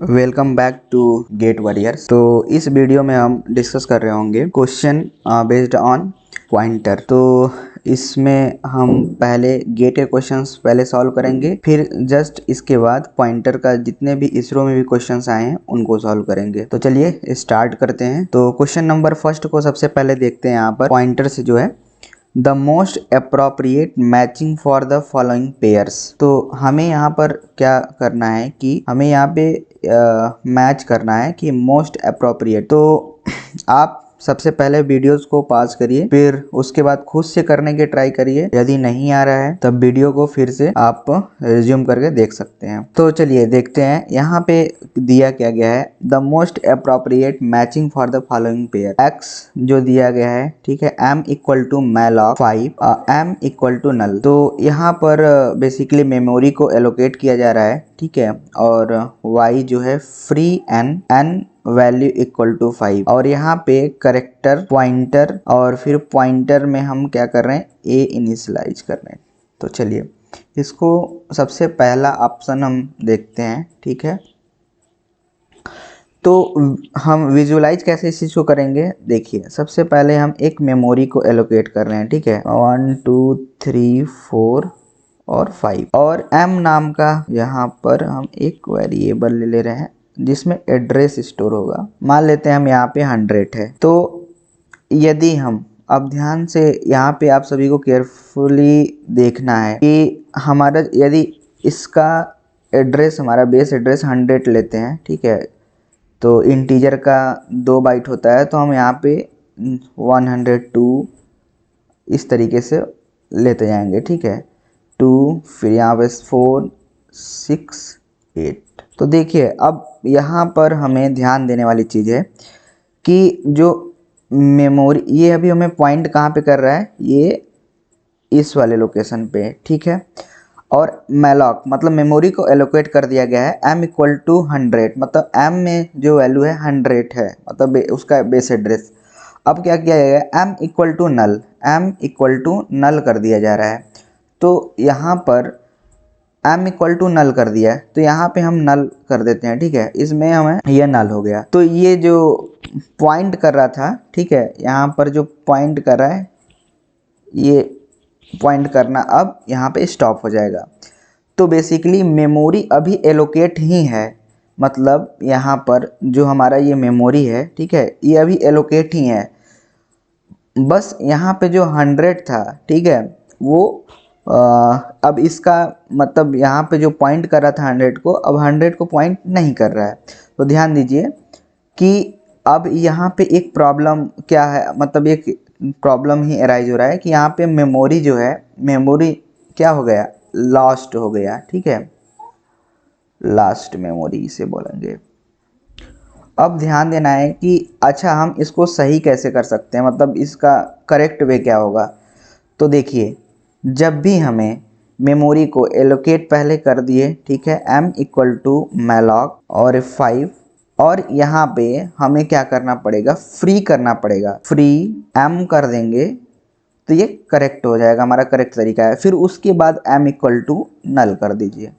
Welcome back to GATE warriors. तो इस video में हम डिस्कस कर रहे होंगे क्वेश्चन बेस्ड ऑन पॉइंटर। तो इसमें हम पहले गेट के क्वेश्चंस पहले सॉल्व करेंगे, फिर जस्ट इसके बाद पॉइंटर का जितने भी इसरो में भी क्वेश्चंस आए हैं उनको सॉल्व करेंगे। तो चलिए स्टार्ट करते हैं। तो क्वेश्चन नंबर फर्स्ट को सबसे पहले देखते हैं। यहाँ पर पॉइंटर से जो है the most appropriate matching for the following pairs. तो हमें यहाँ पर क्या करना है कि हमें यहाँ पे मैच करना है कि मोस्ट अप्रोप्रिएट। तो आप सबसे पहले वीडियोस को पॉज करिए, फिर उसके बाद खुद से करने के ट्राई करिए। यदि नहीं आ रहा है तब वीडियो को फिर से आप रिज्यूम करके देख सकते हैं। तो चलिए देखते हैं यहाँ पे दिया क्या गया है। The most appropriate matching for the following pair. X जो दिया गया है, ठीक है, m equal to malloc 5, m equal to null. तो यहाँ पर बेसिकली मेमोरी को एलोकेट किया जा रहा है, ठीक है, और y जो है free n value equal to 5, और यहाँ पे करेक्टर पॉइंटर, और फिर पॉइंटर में हम क्या कर रहे हैं, a इनिशियलाइज कर रहे हैं। तो चलिए इसको सबसे पहला ऑप्शन हम देखते हैं, ठीक है। तो हम विजुलाइज कैसे इस चीज़ को करेंगे, देखिए सबसे पहले हम एक मेमोरी को एलोकेट कर रहे हैं, ठीक है, 1 2 3 4 और 5, और m नाम का यहाँ पर हम एक वेरिएबल ले रहे हैं जिसमें एड्रेस स्टोर होगा। मान लेते हैं हम यहाँ पे 100 है। तो यदि हम अब ध्यान से यहाँ पे आप सभी को केयरफुली देखना है कि हमारा यदि इसका एड्रेस, हमारा बेस एड्रेस 100 लेते हैं, ठीक है, तो इंटीजर का 2 बाइट होता है, तो हम यहाँ पे 102 इस तरीके से लेते जाएंगे, ठीक है, 2, फिर यहाँ पे 4 6 8। तो देखिए अब यहाँ पर हमें ध्यान देने वाली चीज़ है कि जो मेमोरी, ये अभी हमें पॉइंट कहाँ पे कर रहा है, ये इस वाले लोकेशन पे, ठीक है, और malloc मतलब मेमोरी को एलोकेट कर दिया गया है m इक्वल टू 100, मतलब m में जो वैल्यू है 100 है, मतलब उसका बेस एड्रेस। अब क्या किया जाएगा, m equal to null, m equal to null कर दिया जा रहा है। तो यहाँ पर m इक्वल टू नल कर दिया है, तो यहाँ पे हम नल कर देते हैं, ठीक है, इसमें हमें यह नल हो गया। तो ये जो पॉइंट कर रहा था, ठीक है, यहाँ पर जो पॉइंट कर रहा है, ये पॉइंट करना अब यहाँ पे स्टॉप हो जाएगा। तो बेसिकली मेमोरी अभी एलोकेट ही है, मतलब यहाँ पर जो हमारा ये मेमोरी है, ठीक है, ये अभी एलोकेट ही है। बस यहाँ पे जो 100 था, ठीक है, वो अब इसका मतलब यहाँ पे जो पॉइंट कर रहा था 100 को, अब 100 को पॉइंट नहीं कर रहा है। तो ध्यान दीजिए कि अब यहाँ पे एक प्रॉब्लम क्या है, मतलब एक प्रॉब्लम ही अराइज हो रहा है कि यहाँ पे मेमोरी जो है, मेमोरी क्या हो गया, लॉस्ट हो गया, ठीक है, लास्ट मेमोरी इसे बोलेंगे। अब ध्यान देना है कि अच्छा हम इसको सही कैसे कर सकते हैं, मतलब इसका करेक्ट वे क्या होगा। तो देखिए जब भी हमें मेमोरी को एलोकेट पहले कर दिए, ठीक है, m इक्वल टू malloc और 5, और यहाँ पे हमें क्या करना पड़ेगा, फ्री करना पड़ेगा, फ्री m कर देंगे तो ये करेक्ट हो जाएगा, हमारा करेक्ट तरीका है। फिर उसके बाद m इक्वल टू नल कर दीजिए,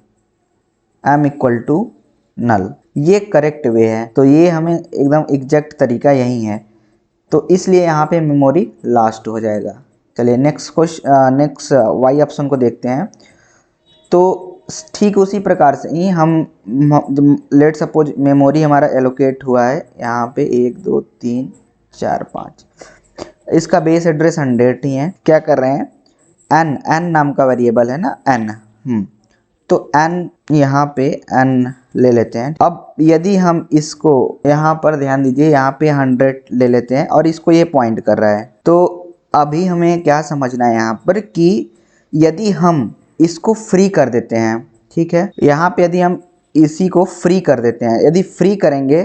m इक्वल टू नल, ये करेक्ट वे है। तो ये हमें एकदम एग्जैक्ट तरीका यही है, तो इसलिए यहाँ पे मेमोरी लास्ट हो जाएगा। चलिए नेक्स्ट वाई ऑप्शन को देखते हैं। तो ठीक उसी प्रकार से ही हम लेट सपोज मेमोरी हमारा एलोकेट हुआ है यहाँ पे 1 2 3 4 5, इसका बेस एड्रेस 100 ही है। क्या कर रहे हैं, n नाम का वेरिएबल है ना, n, तो n यहाँ पे n ले लेते हैं। अब यदि हम इसको यहाँ पर ध्यान दीजिए, यहाँ पे 100 ले लेते हैं और इसको ये पॉइंट कर रहा है। तो अभी हमें क्या समझना है यहाँ पर कि यदि हम इसको फ्री कर देते हैं, ठीक है, यहाँ पे यदि हम इसी को फ्री कर देते हैं, यदि फ्री करेंगे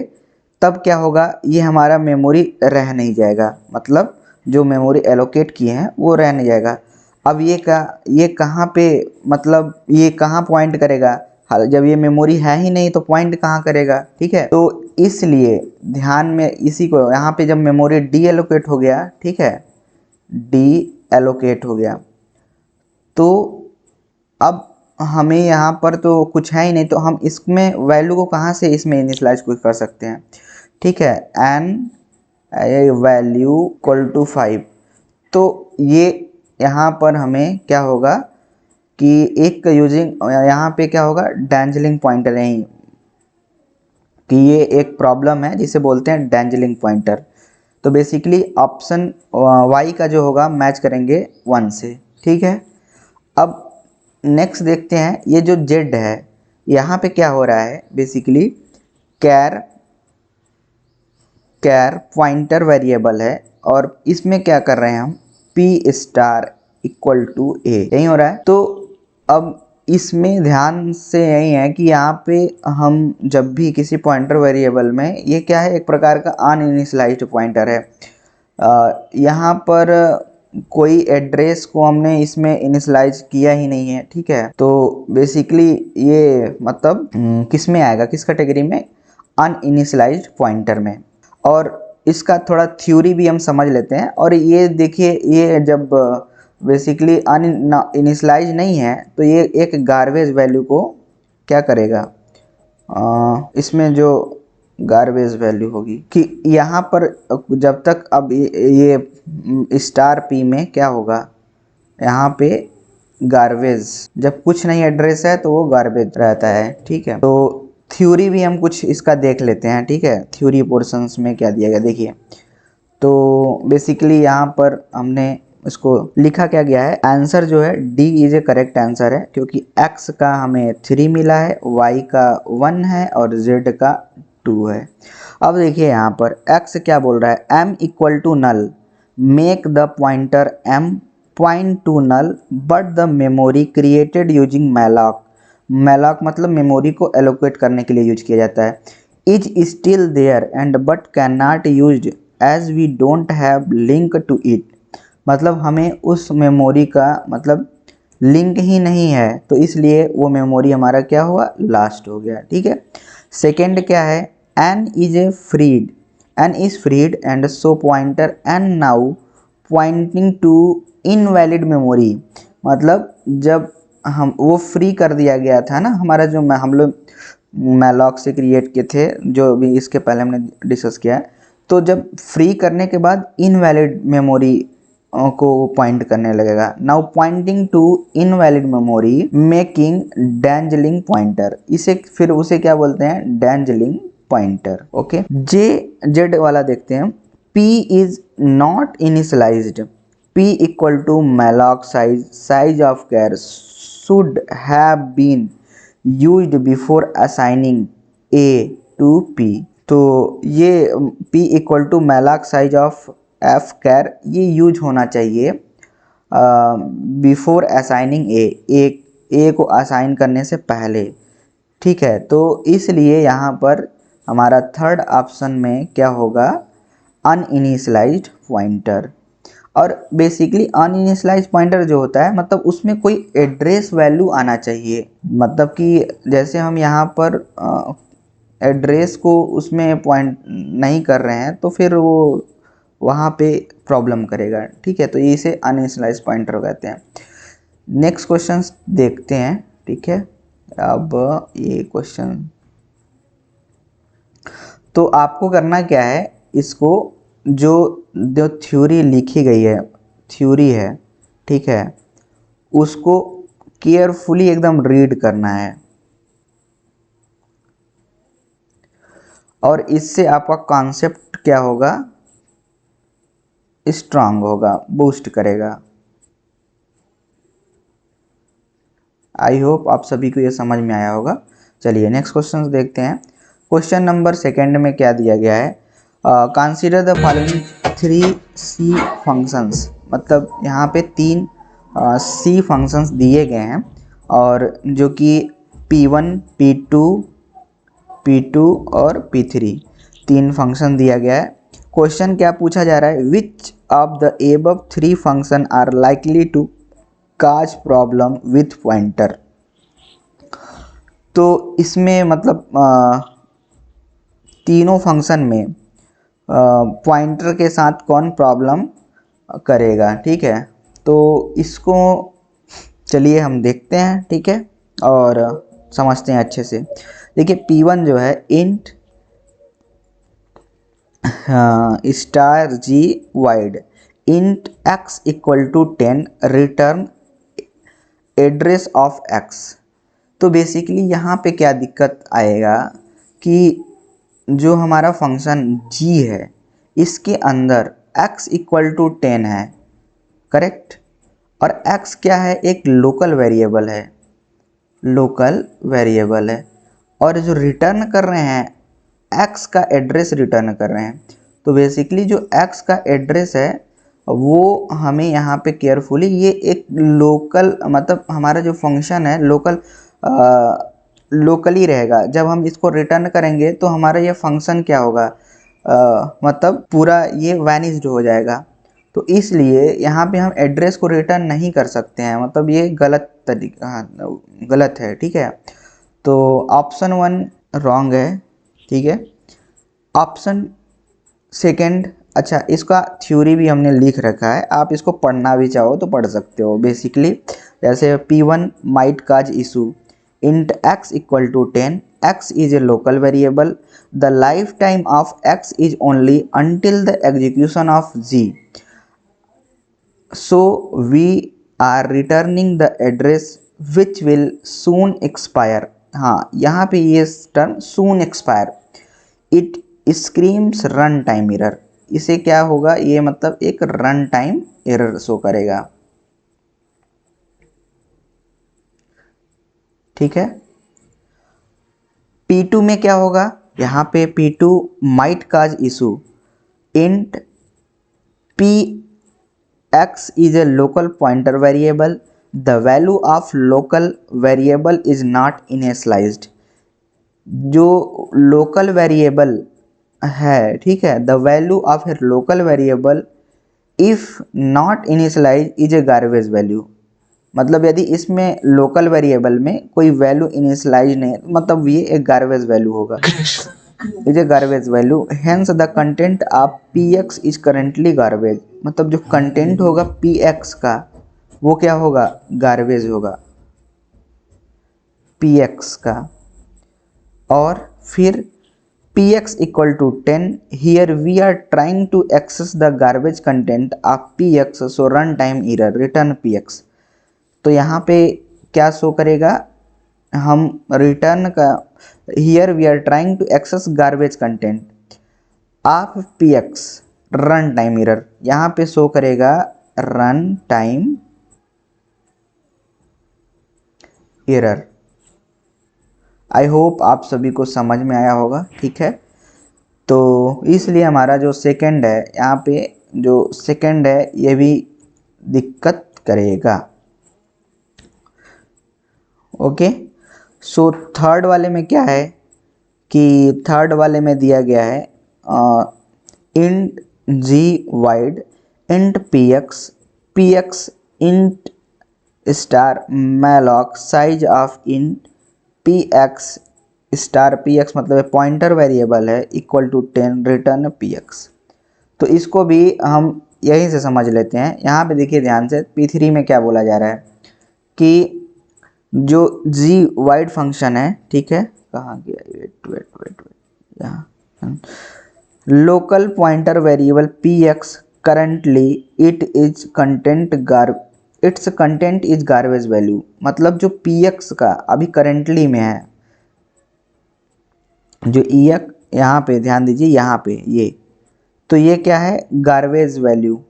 तब क्या होगा, ये हमारा मेमोरी रह नहीं जाएगा, मतलब जो मेमोरी एलोकेट किए हैं वो रह नहीं जाएगा। अब ये कहाँ पे, मतलब ये कहाँ पॉइंट करेगा, जब ये मेमोरी है ही नहीं तो पॉइंट कहाँ करेगा, ठीक है। तो इसलिए ध्यान में इसी को, यहाँ पे जब मेमोरी डी एलोकेट हो गया, ठीक है, डी एलोकेट हो गया, तो अब हमें यहाँ पर तो कुछ है ही नहीं, तो हम इसमें वैल्यू को कहाँ से इसमें इनिशियलाइज कर सकते हैं। ठीक है, एन वैल्यू इक्वल टू 5, तो ये यहाँ पर हमें क्या होगा कि एक यूजिंग यहाँ पे क्या होगा, डेंजलिंग पॉइंटर यहीं, कि ये एक प्रॉब्लम है जिसे बोलते हैं डेंजलिंग पॉइंटर। तो बेसिकली ऑप्शन वाई का जो होगा मैच करेंगे 1 से। ठीक है, अब नेक्स्ट देखते हैं, ये जो जेड है यहाँ पे क्या हो रहा है, बेसिकली कैर कैर पॉइंटर वेरिएबल है और इसमें क्या कर रहे हैं हम, पी स्टार इक्वल टू ए, यही हो रहा है। तो अब इसमें ध्यान से यही है कि यहाँ पे हम जब भी किसी पॉइंटर वेरिएबल में, ये क्या है, एक प्रकार का अनइनिशियलाइज्ड पॉइंटर है, यहाँ पर कोई एड्रेस को हमने इसमें इनिशियलाइज किया ही नहीं है। ठीक है, तो बेसिकली ये मतलब किस में आएगा, किस कैटेगरी में, अनइनिशियलाइज्ड पॉइंटर में। और इसका थोड़ा थ्योरी भी हम समझ लेते हैं। और ये देखिए, ये जब बेसिकली अनइनिशियलाइज नहीं है तो ये एक गार्बेज वैल्यू को क्या करेगा, इसमें जो गार्बेज वैल्यू होगी कि यहाँ पर जब तक, अब ये स्टार पी में क्या होगा, यहाँ पे गार्बेज, जब कुछ नहीं एड्रेस है तो वो गार्बेज रहता है। ठीक है, तो थ्योरी भी हम कुछ इसका देख लेते हैं। ठीक है, थ्योरी पोर्शंस में क्या दिया गया देखिए। तो बेसिकली यहाँ पर हमने इसको लिखा क्या गया है, आंसर जो है D is a correct answer है, क्योंकि एक्स का हमें 3 मिला है, वाई का 1 है और जेड का 2 है। अब देखिए यहाँ पर एक्स क्या बोल रहा है, M equal to null, make the pointer M point to null but the memory created using malloc. Malloc मतलब मेमोरी को एलोकेट करने के लिए यूज किया जाता है। Is still there and but can not use as we don't have link to it, मतलब हमें उस मेमोरी का मतलब लिंक ही नहीं है, तो इसलिए वो मेमोरी हमारा क्या हुआ, लास्ट हो गया। ठीक है, सेकेंड क्या है, n is a freed, n is freed and so pointer n now pointing to invalid memory, मतलब जब हम वो फ्री कर दिया गया था ना, हमारा जो हम लोग मैलॉक से क्रिएट किए थे, जो भी इसके पहले हमने डिस्कस किया है, तो जब फ्री करने के बाद इनवैलिड मेमोरी को पॉइंट करने लगेगा। Now pointing to invalid memory making dangling pointer, इसे फिर उसे क्या बोलते हैं, dangling pointer. Okay, J Z वाला देखते हैं, P is not initialized, P equal to malloc size of char should have been used before assigning A to P। तो ये P equal to malloc size of F char ये use होना चाहिए before assigning ए को assign करने से पहले। ठीक है, तो इसलिए यहाँ पर हमारा थर्ड ऑप्शन में क्या होगा, अनइनिशियलाइज्ड पॉइंटर। और बेसिकली अनइनिशियलाइज्ड पॉइंटर जो होता है, मतलब उसमें कोई एड्रेस वैल्यू आना चाहिए, मतलब कि जैसे हम यहाँ पर एड्रेस को उसमें पॉइंट नहीं कर रहे हैं तो फिर वो वहाँ पे प्रॉब्लम करेगा। ठीक है, तो इसे अनइनिशियलाइज्ड पॉइंटर कहते हैं। नेक्स्ट क्वेश्चन देखते हैं। ठीक है, अब ये क्वेश्चन तो आपको करना क्या है, इसको जो जो थ्योरी लिखी गई है, थ्योरी है, ठीक है, उसको केयरफुली एकदम रीड करना है और इससे आपका कॉन्सेप्ट क्या होगा, स्ट्रांग होगा, बूस्ट करेगा। आई होप आप सभी को ये समझ में आया होगा। चलिए नेक्स्ट क्वेश्चन देखते हैं। क्वेश्चन नंबर सेकेंड में क्या दिया गया है, consider the following 3 C functions, मतलब यहाँ पे 3 सी फंक्शंस दिए गए हैं और जो कि P1, P2, P2 और P3 3 फंक्शन दिया गया है। क्वेश्चन क्या पूछा जा रहा है, which of the above 3 function are likely to cause problem with pointer. तो इसमें मतलब तीनों फंक्शन में पॉइंटर के साथ कौन प्रॉब्लम करेगा। ठीक है, तो इसको चलिए हम देखते हैं। ठीक है, और समझते हैं अच्छे से। देखिए P1 जो है int star g void int x equal to 10 return address of x। तो बेसिकली यहाँ पे क्या दिक्कत आएगा कि जो हमारा फंक्शन g है इसके अंदर x इक्वल टू 10 है, करेक्ट, और x क्या है, एक लोकल वेरिएबल है, लोकल वेरिएबल है, और जो रिटर्न कर रहे हैं x का एड्रेस रिटर्न कर रहे हैं। तो बेसिकली जो x का एड्रेस है वो हमें यहाँ पे केयरफुली, ये एक लोकल मतलब हमारा जो फंक्शन है लोकली रहेगा। जब हम इसको रिटर्न करेंगे तो हमारा ये फंक्शन क्या होगा, मतलब पूरा ये वैनिस्ड हो जाएगा। तो इसलिए यहाँ पे हम एड्रेस को रिटर्न नहीं कर सकते हैं, मतलब ये गलत तरीका, हाँ, गलत है, ठीक है। तो ऑप्शन 1 रॉन्ग है, ठीक है। ऑप्शन सेकंड, अच्छा इसका थ्योरी भी हमने लिख रखा है, आप इसको पढ़ना भी चाहो तो पढ़ सकते हो। बेसिकली जैसे P1 might cause issue int x equal to 10, x is a local variable, the lifetime of x is only until the execution of g, so we are returning the address which will soon expire। हाँ, यहाँ पे ये term soon expire, it screams run time error. इसे क्या होगा, ये मतलब एक रन टाइम एरर शो करेगा, ठीक है। P2 में क्या होगा, यहाँ पे P2 might cause issue int p x is a local pointer variable, the value of local variable is not initialized। जो लोकल वेरिएबल है, ठीक है, the value of a local variable if not initialize is a garbage value. मतलब यदि इसमें local variable में कोई value initialise नहीं, मतलब ये एक गार्बेज वैल्यू होगा, is a garbage value, hence the content of px is currently garbage. मतलब जो कंटेंट होगा px का वो क्या होगा, गार्बेज होगा px का। और फिर px equal to 10, here we are trying to access the garbage content of px, so run time error return px। तो यहाँ पे क्या शो करेगा, हम रिटर्न का here we are trying to access garbage content of px run time error, यहाँ पे show करेगा run time error. I hope आप सभी को समझ में आया होगा, ठीक है। तो इसलिए हमारा जो सेकंड है, यहाँ पे जो सेकंड है ये भी दिक्कत करेगा, ओके। सो थर्ड वाले में क्या है कि थर्ड वाले में दिया गया है int g void int px int star malloc size of int px star px, मतलब पॉइंटर वेरिएबल है, इक्वल टू 10 रिटर्न px। तो इसको भी हम यहीं से समझ लेते हैं। यहाँ पे देखिए ध्यान से, P3 में क्या बोला जा रहा है कि जो g वाइड फंक्शन है, ठीक है, कहाँ गया, वेट यहाँ, local pointer variable px currently it's content is garbage value. मतलब जो px का अभी करेंटली में है, जो ex यहाँ पे ध्यान दीजिए, यहाँ पे ये, तो ये क्या है, गार्बेज वैल्यू,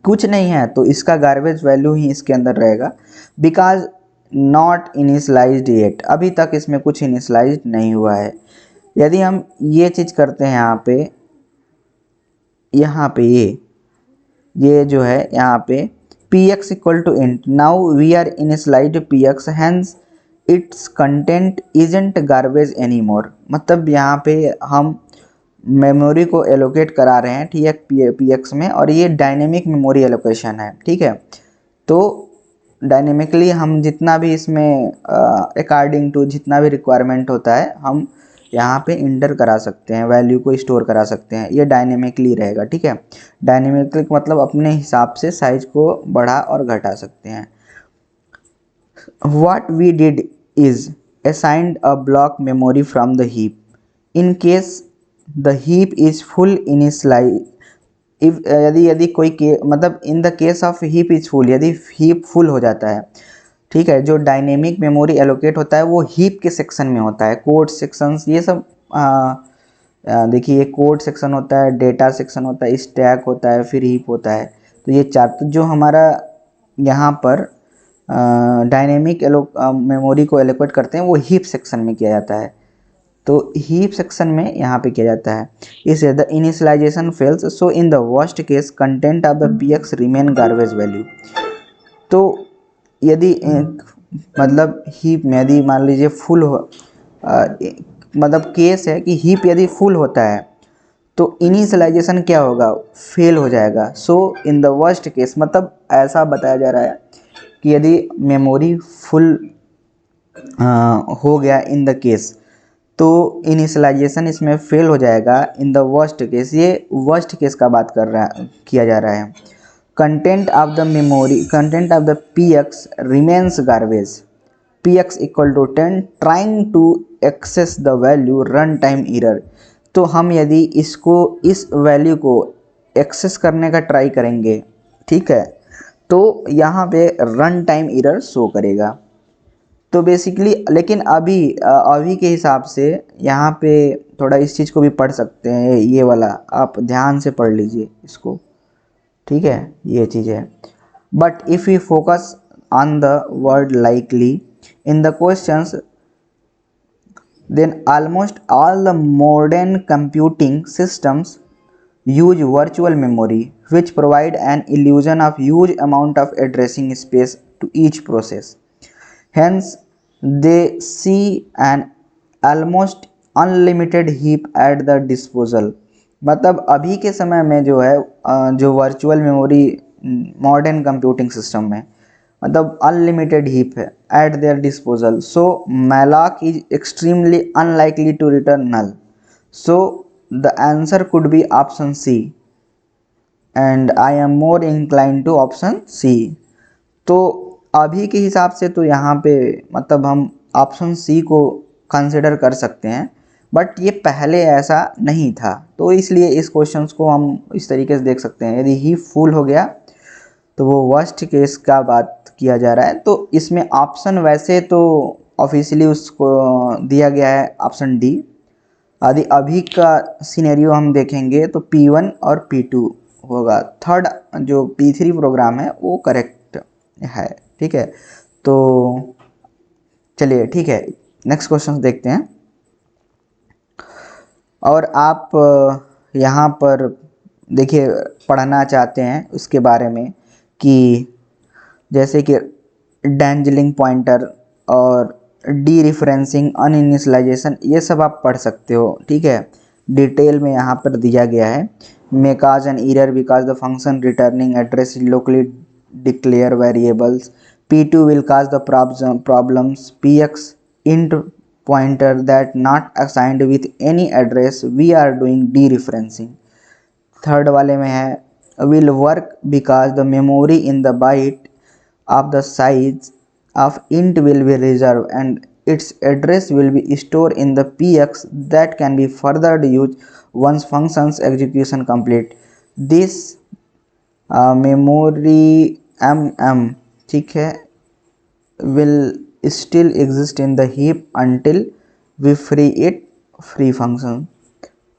कुछ नहीं है तो इसका गार्बेज वैल्यू ही इसके अंदर रहेगा, बिकॉज नॉट इनिशलाइज्ड येट, अभी तक इसमें कुछ इनिशलाइज नहीं हुआ है। यदि हम ये चीज़ करते हैं यहाँ पे ये जो है यहाँ पे px equal to int, now we are initialized px, hence its content isn't garbage any more. मतलब यहाँ पे हम मेमोरी को एलोकेट करा रहे हैं, ठीक है, px में, और ये डायनेमिक मेमोरी एलोकेशन है, ठीक है। तो डायनेमिकली हम जितना भी इसमें अकॉर्डिंग टू जितना भी रिक्वायरमेंट होता है हम यहाँ पे इंटर करा सकते हैं, वैल्यू को स्टोर करा सकते हैं, ये डायनेमिकली रहेगा, ठीक है। डायनेमिकली मतलब अपने हिसाब से साइज को बढ़ा और घटा सकते हैं। what we did is assigned a block memory from the heap. In case the heap is full initialize, if यदि यदि कोई के मतलब इन the case of heap is full, यदि हीप फुल हो जाता है, ठीक है, जो डायनेमिक मेमोरी एलोकेट होता है वो हीप के सेक्शन में होता है। कोड सेक्शंस ये सब देखिए, कोड सेक्शन होता है, डेटा सेक्शन होता है, स्टैक होता है, फिर हीप होता है। तो ये चार, तो जो हमारा यहाँ पर डायनेमिक मेमोरी को एलोकेट करते हैं वो हीप सेक्शन में किया जाता है। तो हीप सेक्शन में यहाँ पे किया जाता है। इसे the initialization fails, so in the worst case content of the px remain garbage value. तो यदि मतलब हीप में यदि मान लीजिए फुल हो, मतलब केस है कि हीप यदि फुल होता है तो इनिशियलाइजेशन क्या होगा, फेल हो जाएगा। सो इन द वर्स्ट केस, मतलब ऐसा बताया जा रहा है कि यदि मेमोरी फुल हो गया इन द केस, तो इनिशियलाइजेशन इसमें फेल हो जाएगा इन द वर्स्ट केस। ये वर्स्ट केस का बात कर रहा है, किया जा रहा है। Content of the memory, content of the px remains garbage, px equal to 10 trying to access the value run time error. तो हम यदि इसको, इस वैल्यू को एक्सेस करने का ट्राई करेंगे, ठीक है, तो यहाँ पे रन टाइम एरर शो करेगा। तो बेसिकली लेकिन अभी के हिसाब से यहाँ पे थोड़ा इस चीज़ को भी पढ़ सकते हैं, ये वाला आप ध्यान से पढ़ लीजिए इसको, ठीक है, ये चीज़ है। But if you focus on the word likely in the questions, then almost all the modern computing systems use virtual memory, which provide an illusion of huge amount of addressing space to each process. Hence they see an almost unlimited heap at the disposal। मतलब अभी के समय में जो है जो virtual memory modern computing system में मतलब अनलिमिटेड हीप है at their disposal. So malloc is extremely unlikely to return null. So the answer could be option C and I am more incline to option C. तो अभी के हिसाब से तो यहाँ पे मतलब हम ऑप्शन सी को कंसिडर कर सकते हैं, बट ये पहले ऐसा नहीं था। तो इसलिए इस क्वेश्चंस को हम इस तरीके से देख सकते हैं, यदि ही फुल हो गया तो वो वर्स्ट केस का बात किया जा रहा है। तो इसमें ऑप्शन वैसे तो ऑफिशियली उसको दिया गया है ऑप्शन डी। यदि अभी का सिनेरियो हम देखेंगे तो P1 और P2 होगा। थर्ड जो P3 प्रोग्राम है वो करेक्ट है, ठीक है। तो चलिए ठीक है, नेक्स्ट क्वेश्चन देखते हैं। और आप यहाँ पर देखिए पढ़ना चाहते हैं उसके बारे में कि जैसे कि डैंजलिंग पॉइंटर और डी रिफरेंसिंग, अनइनिशियलाइजेशन, ये सब आप पढ़ सकते हो, ठीक है। डिटेल में यहाँ पर दिया गया है। May cause an error because the function returning address locally declare variables. P2 will cause the problems px int pointer that not assigned with any address, we are doing dereferencing। Third वाले में है will work because the memory in the byte of the size of int will be reserved and its address will be stored in the px that can be further used once functions execution complete। This memory ठीक है will still exist in the heap until we free it free function।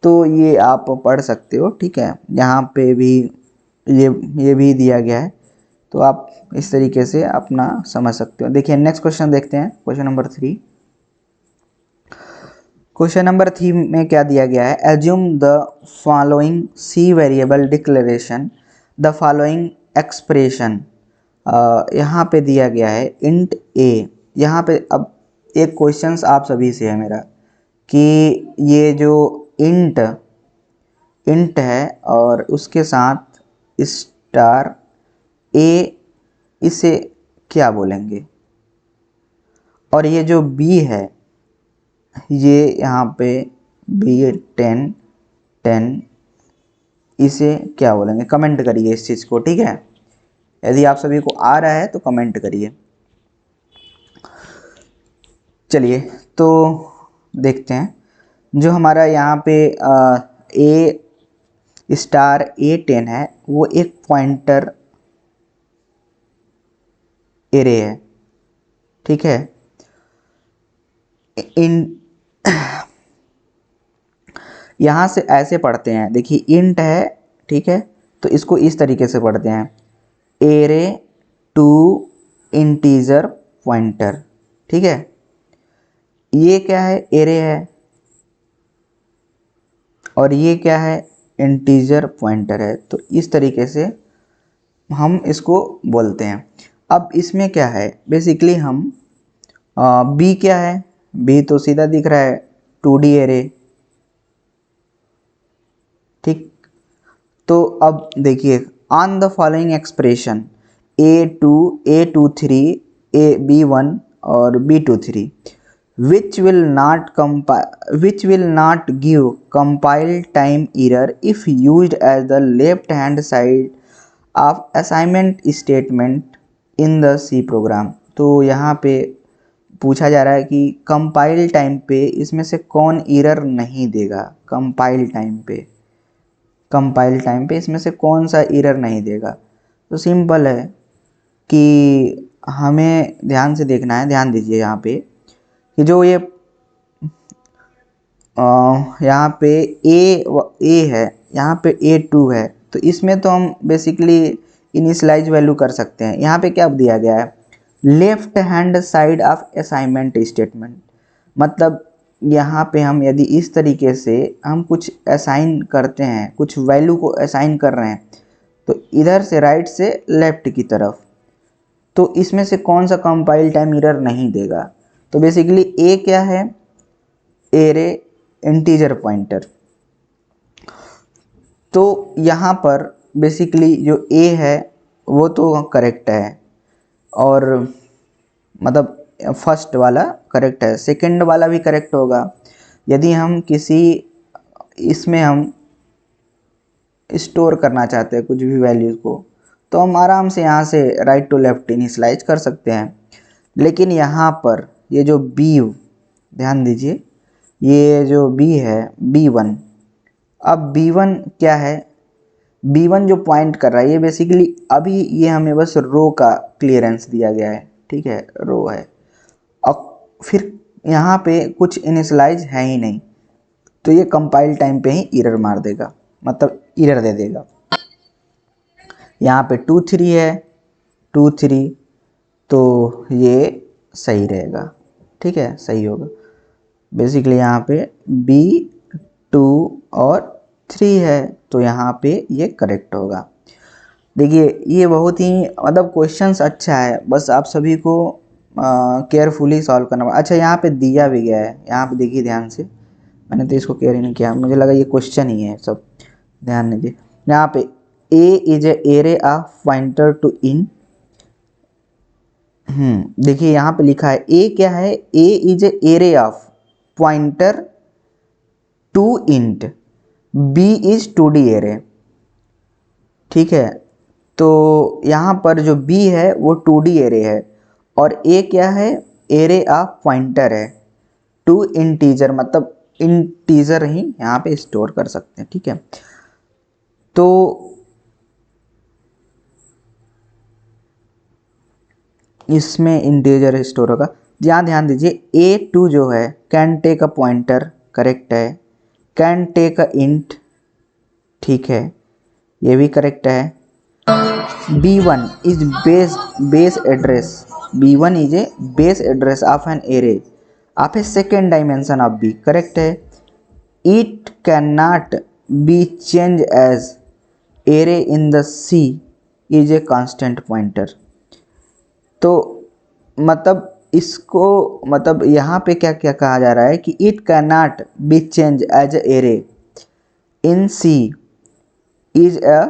तो ये आप पढ़ सकते हो, ठीक है। यहाँ पे भी ये भी दिया गया है, तो आप इस तरीके से अपना समझ सकते हो। देखिए नेक्स्ट क्वेश्चन देखते हैं, क्वेश्चन नंबर 3। क्वेश्चन नंबर 3 में क्या दिया गया है, assume the following C variable declaration the following expression. यहाँ पे दिया गया है इंट ए। यहाँ पे अब एक क्वेश्चंस आप सभी से है मेरा कि ये जो इंट है और उसके साथ स्टार ए, इसे क्या बोलेंगे, और ये जो बी है ये यहाँ पे B10 इसे क्या बोलेंगे, कमेंट करिए इस चीज़ को, ठीक है। यदि आप सभी को आ रहा है तो कमेंट करिए। चलिए तो देखते हैं, जो हमारा यहाँ पे ए स्टार A10 है वो एक पॉइंटर एरे है, ठीक है। इन यहाँ से ऐसे पढ़ते हैं, देखिए इंट है, ठीक है, तो इसको इस तरीके से पढ़ते हैं, एरे टू इंटीजर पॉइंटर, ठीक है। ये क्या है, एरे है, और ये क्या है, इंटीजर पॉइंटर है। तो इस तरीके से हम इसको बोलते हैं। अब इसमें क्या है, बेसिकली हम बी क्या है, बी तो सीधा दिख रहा है 2D एरे, ठीक। तो अब देखिए, on the following expression A2 A23 B1 और B23 which will not give compile time error if used as the left hand side of assignment statement in the C program। तो यहाँ पे पूछा जा रहा है कि कंपाइल टाइम पे इसमें से कौन एरर नहीं देगा, कंपाइल टाइम पे इसमें से कौन सा एरर नहीं देगा। तो सिंपल है कि हमें ध्यान से देखना है, ध्यान दीजिए यहाँ पे कि जो ये यहाँ पे ए है, यहाँ पे A2 है, तो इसमें तो हम बेसिकली इनिशियलाइज वैल्यू कर सकते हैं। यहाँ पे क्या दिया गया है, left hand side of assignment statement, मतलब यहाँ पे हम यदि इस तरीके से हम कुछ असाइन करते हैं, कुछ वैल्यू को असाइन कर रहे हैं, तो इधर से राइट से लेफ्ट की तरफ, तो इसमें से कौन सा कंपाइल टाइम एरर नहीं देगा। तो बेसिकली ए क्या है, एरे इंटीजर पॉइंटर। तो यहाँ पर बेसिकली जो ए है वो तो करेक्ट है, और मतलब फर्स्ट वाला करेक्ट है, सेकंड वाला भी करेक्ट होगा। यदि हम किसी इसमें हम स्टोर करना चाहते हैं कुछ भी वैल्यूज़ को, तो हम आराम से यहाँ से राइट टू लेफ्ट इनिशियलाइज कर सकते हैं। लेकिन यहाँ पर ये जो बी, ध्यान दीजिए, ये जो बी है B1, अब B1 क्या है, B1 जो पॉइंट कर रहा है ये बेसिकली अभी ये हमें बस रो का क्लियरेंस दिया गया है, ठीक है, रो है, और फिर यहाँ पे कुछ इनिशियलाइज है ही नहीं, तो ये कंपाइल टाइम पे ही एरर मार देगा, मतलब एरर दे देगा। यहाँ पे 2 3 है, 2 3, तो ये सही रहेगा, ठीक है, सही होगा। बेसिकली यहाँ पे B2 और 3 है, तो यहाँ पे ये करेक्ट होगा। देखिए ये बहुत ही मतलब क्वेश्चंस अच्छा है, बस आप सभी को केयरफुली सॉल्व करना। अच्छा यहाँ पे दिया भी गया है, यहाँ पे देखिए ध्यान से, मैंने तो इसको केयर ही नहीं किया, मुझे लगा ये क्वेश्चन ही है सब, ध्यान दीजिए। यहाँ पे A is a array of pointer to int, देखिए यहाँ पे लिखा है A क्या है, A is a array of pointer to int, B is 2D array, ठीक है। तो यहाँ पर जो B है वो 2D एरे है, और A क्या है, एरे ऑफ पॉइंटर है टू इंटीजर, मतलब इंटीजर ही यहाँ पे स्टोर कर सकते हैं, ठीक है। तो इसमें इंटीजर स्टोर होगा। यहाँ ध्यान दीजिए, A2 जो है can take a pointer, correct है, कैन टेक अ इंट, ठीक है, ये भी करेक्ट है। B1 is base address, B1 is a base address of an array of a second dimension of B, correct है। It can not be change as array in the C is a constant pointer. तो मतलब इसको, मतलब यहाँ पे क्या क्या कहा जा रहा है कि it can not be change as a array in C is a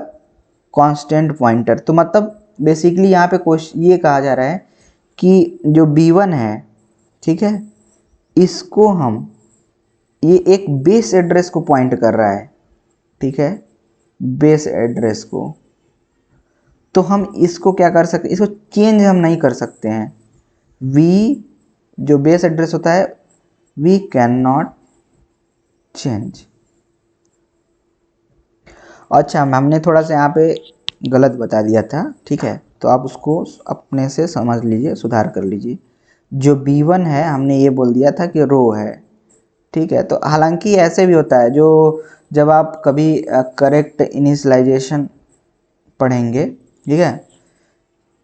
constant pointer. तो मतलब बेसिकली यहाँ पे क्वेश्चन ये कहा जा रहा है कि जो B1 है, ठीक है, इसको हम, ये एक बेस एड्रेस को पॉइंट कर रहा है, ठीक है, बेस एड्रेस को, तो हम इसको क्या कर सकते, इसको चेंज हम नहीं कर सकते हैं। जो बेस एड्रेस होता है वी कैन नॉट चेंज। अच्छा हमने थोड़ा सा यहाँ पे गलत बता दिया था, ठीक है, तो आप उसको अपने से समझ लीजिए, सुधार कर लीजिए। जो B1 है हमने ये बोल दिया था कि रो है, ठीक है। तो हालांकि ऐसे भी होता है, जो जब आप कभी करेक्ट इनिशियलाइजेशन पढ़ेंगे, ठीक है,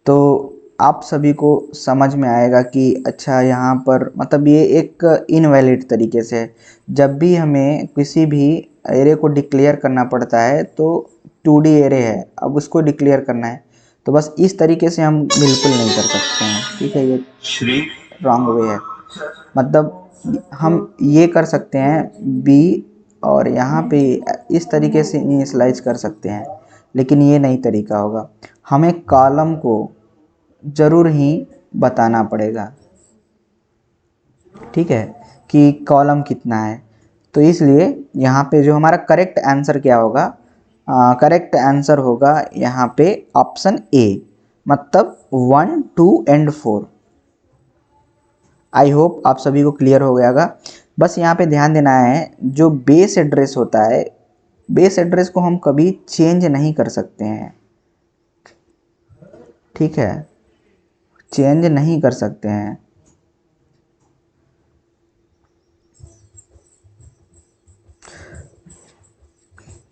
तो आप सभी को समझ में आएगा कि अच्छा यहाँ पर मतलब ये एक इनवैलिड तरीके से, जब भी हमें किसी भी एरे को डिक्लेयर करना पड़ता है तो 2D एरे है, अब उसको डिक्लेयर करना है, तो बस इस तरीके से हम बिल्कुल नहीं कर सकते हैं, ठीक है, ये रॉन्ग वे है। मतलब हम ये कर सकते हैं बी और यहाँ पे इस तरीके से इनिशियलाइज कर सकते हैं, लेकिन ये नहीं तरीका होगा, हमें कॉलम को ज़रूर ही बताना पड़ेगा, ठीक है, कि कॉलम कितना है। तो इसलिए यहाँ पे जो हमारा करेक्ट आंसर क्या होगा, करेक्ट आंसर होगा यहाँ पे ऑप्शन ए, मतलब 1 2 एंड 4। आई होप आप सभी को क्लियर हो गया होगा। बस यहाँ पे ध्यान देना है, जो बेस एड्रेस होता है, बेस एड्रेस को हम कभी चेंज नहीं कर सकते हैं, ठीक है, चेंज नहीं कर सकते हैं।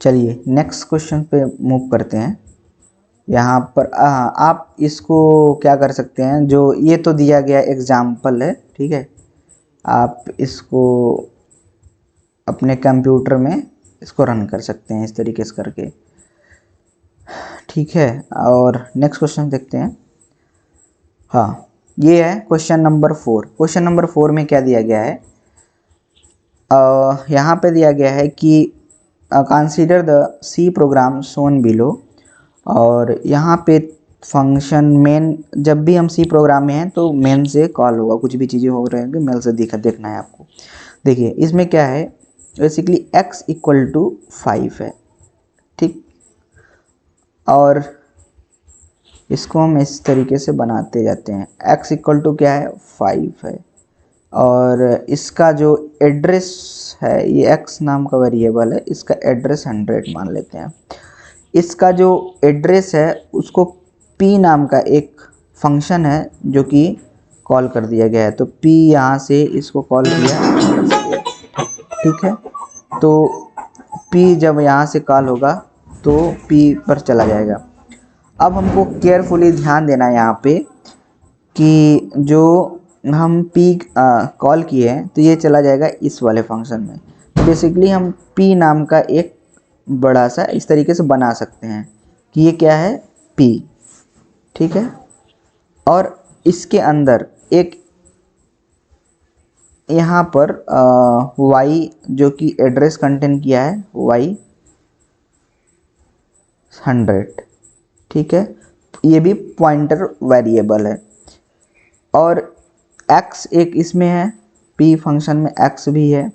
चलिए नेक्स्ट क्वेश्चन पे मूव करते हैं। यहाँ पर आप इसको क्या कर सकते हैं, जो ये तो दिया गया एग्जाम्पल है, ठीक है, आप इसको अपने कंप्यूटर में इसको रन कर सकते हैं इस तरीके से करके, ठीक है। और नेक्स्ट क्वेश्चन देखते हैं। हाँ ये है क्वेश्चन नंबर 4। क्वेश्चन नंबर 4 में क्या दिया गया है, यहाँ पे दिया गया है कि consider the C program shown below, और यहाँ पे फंक्शन मेन, जब भी हम सी प्रोग्राम में हैं तो मेन से कॉल होगा, कुछ भी चीज़ें हो रही होंगी मेन से देखना है आपको। देखिए इसमें क्या है, बेसिकली x इक्वल टू 5 है, ठीक, और इसको हम इस तरीके से बनाते जाते हैं, x इक्वल टू क्या है 5 है, और इसका जो एड्रेस है, ये x नाम का वेरिएबल है, इसका एड्रेस 100 मान लेते हैं। इसका जो एड्रेस है उसको p नाम का एक फंक्शन है जो कि कॉल कर दिया गया है, तो p यहाँ से इसको कॉल किया, ठीक है। तो p जब यहाँ से कॉल होगा तो p पर चला जाएगा। अब हमको केयरफुली ध्यान देना है यहाँ पे कि जो हम p कॉल किए हैं तो ये चला जाएगा इस वाले फंक्शन में। तो बेसिकली हम p नाम का एक बड़ा सा इस तरीके से बना सकते हैं कि ये क्या है p, ठीक है, और इसके अंदर एक यहाँ पर y जो कि एड्रेस कंटेन किया है y 100, ठीक है, ये भी पॉइंटर वेरिएबल है, और x एक इसमें है, p फंक्शन में x भी है।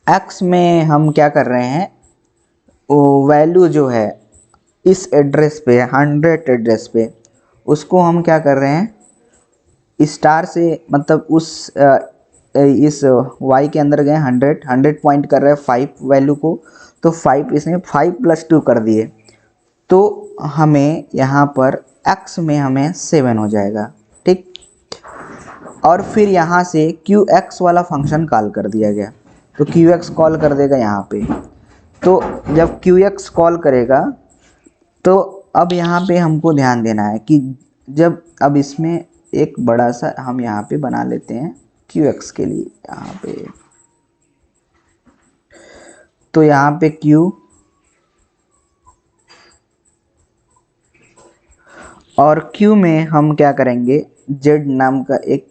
x में हम क्या कर रहे हैं, वो वैल्यू जो है इस एड्रेस पे 100 एड्रेस पे, उसको हम क्या कर रहे हैं स्टार से, मतलब उस इस y के अंदर गए 100 पॉइंट कर रहे हैं 5 वैल्यू को, तो 5 इसमें 5 + 2 कर दिए, तो हमें यहाँ पर x में हमें 7 हो जाएगा, ठीक। और फिर यहाँ से qx वाला फंक्शन कॉल कर दिया गया, तो qx कॉल कर देगा यहाँ पे। तो जब qx कॉल करेगा तो अब यहाँ पे हमको ध्यान देना है कि जब अब इसमें एक बड़ा सा हम यहाँ पे बना लेते हैं qx के लिए यहाँ पे, तो यहाँ पे q और q में हम क्या करेंगे, z नाम का एक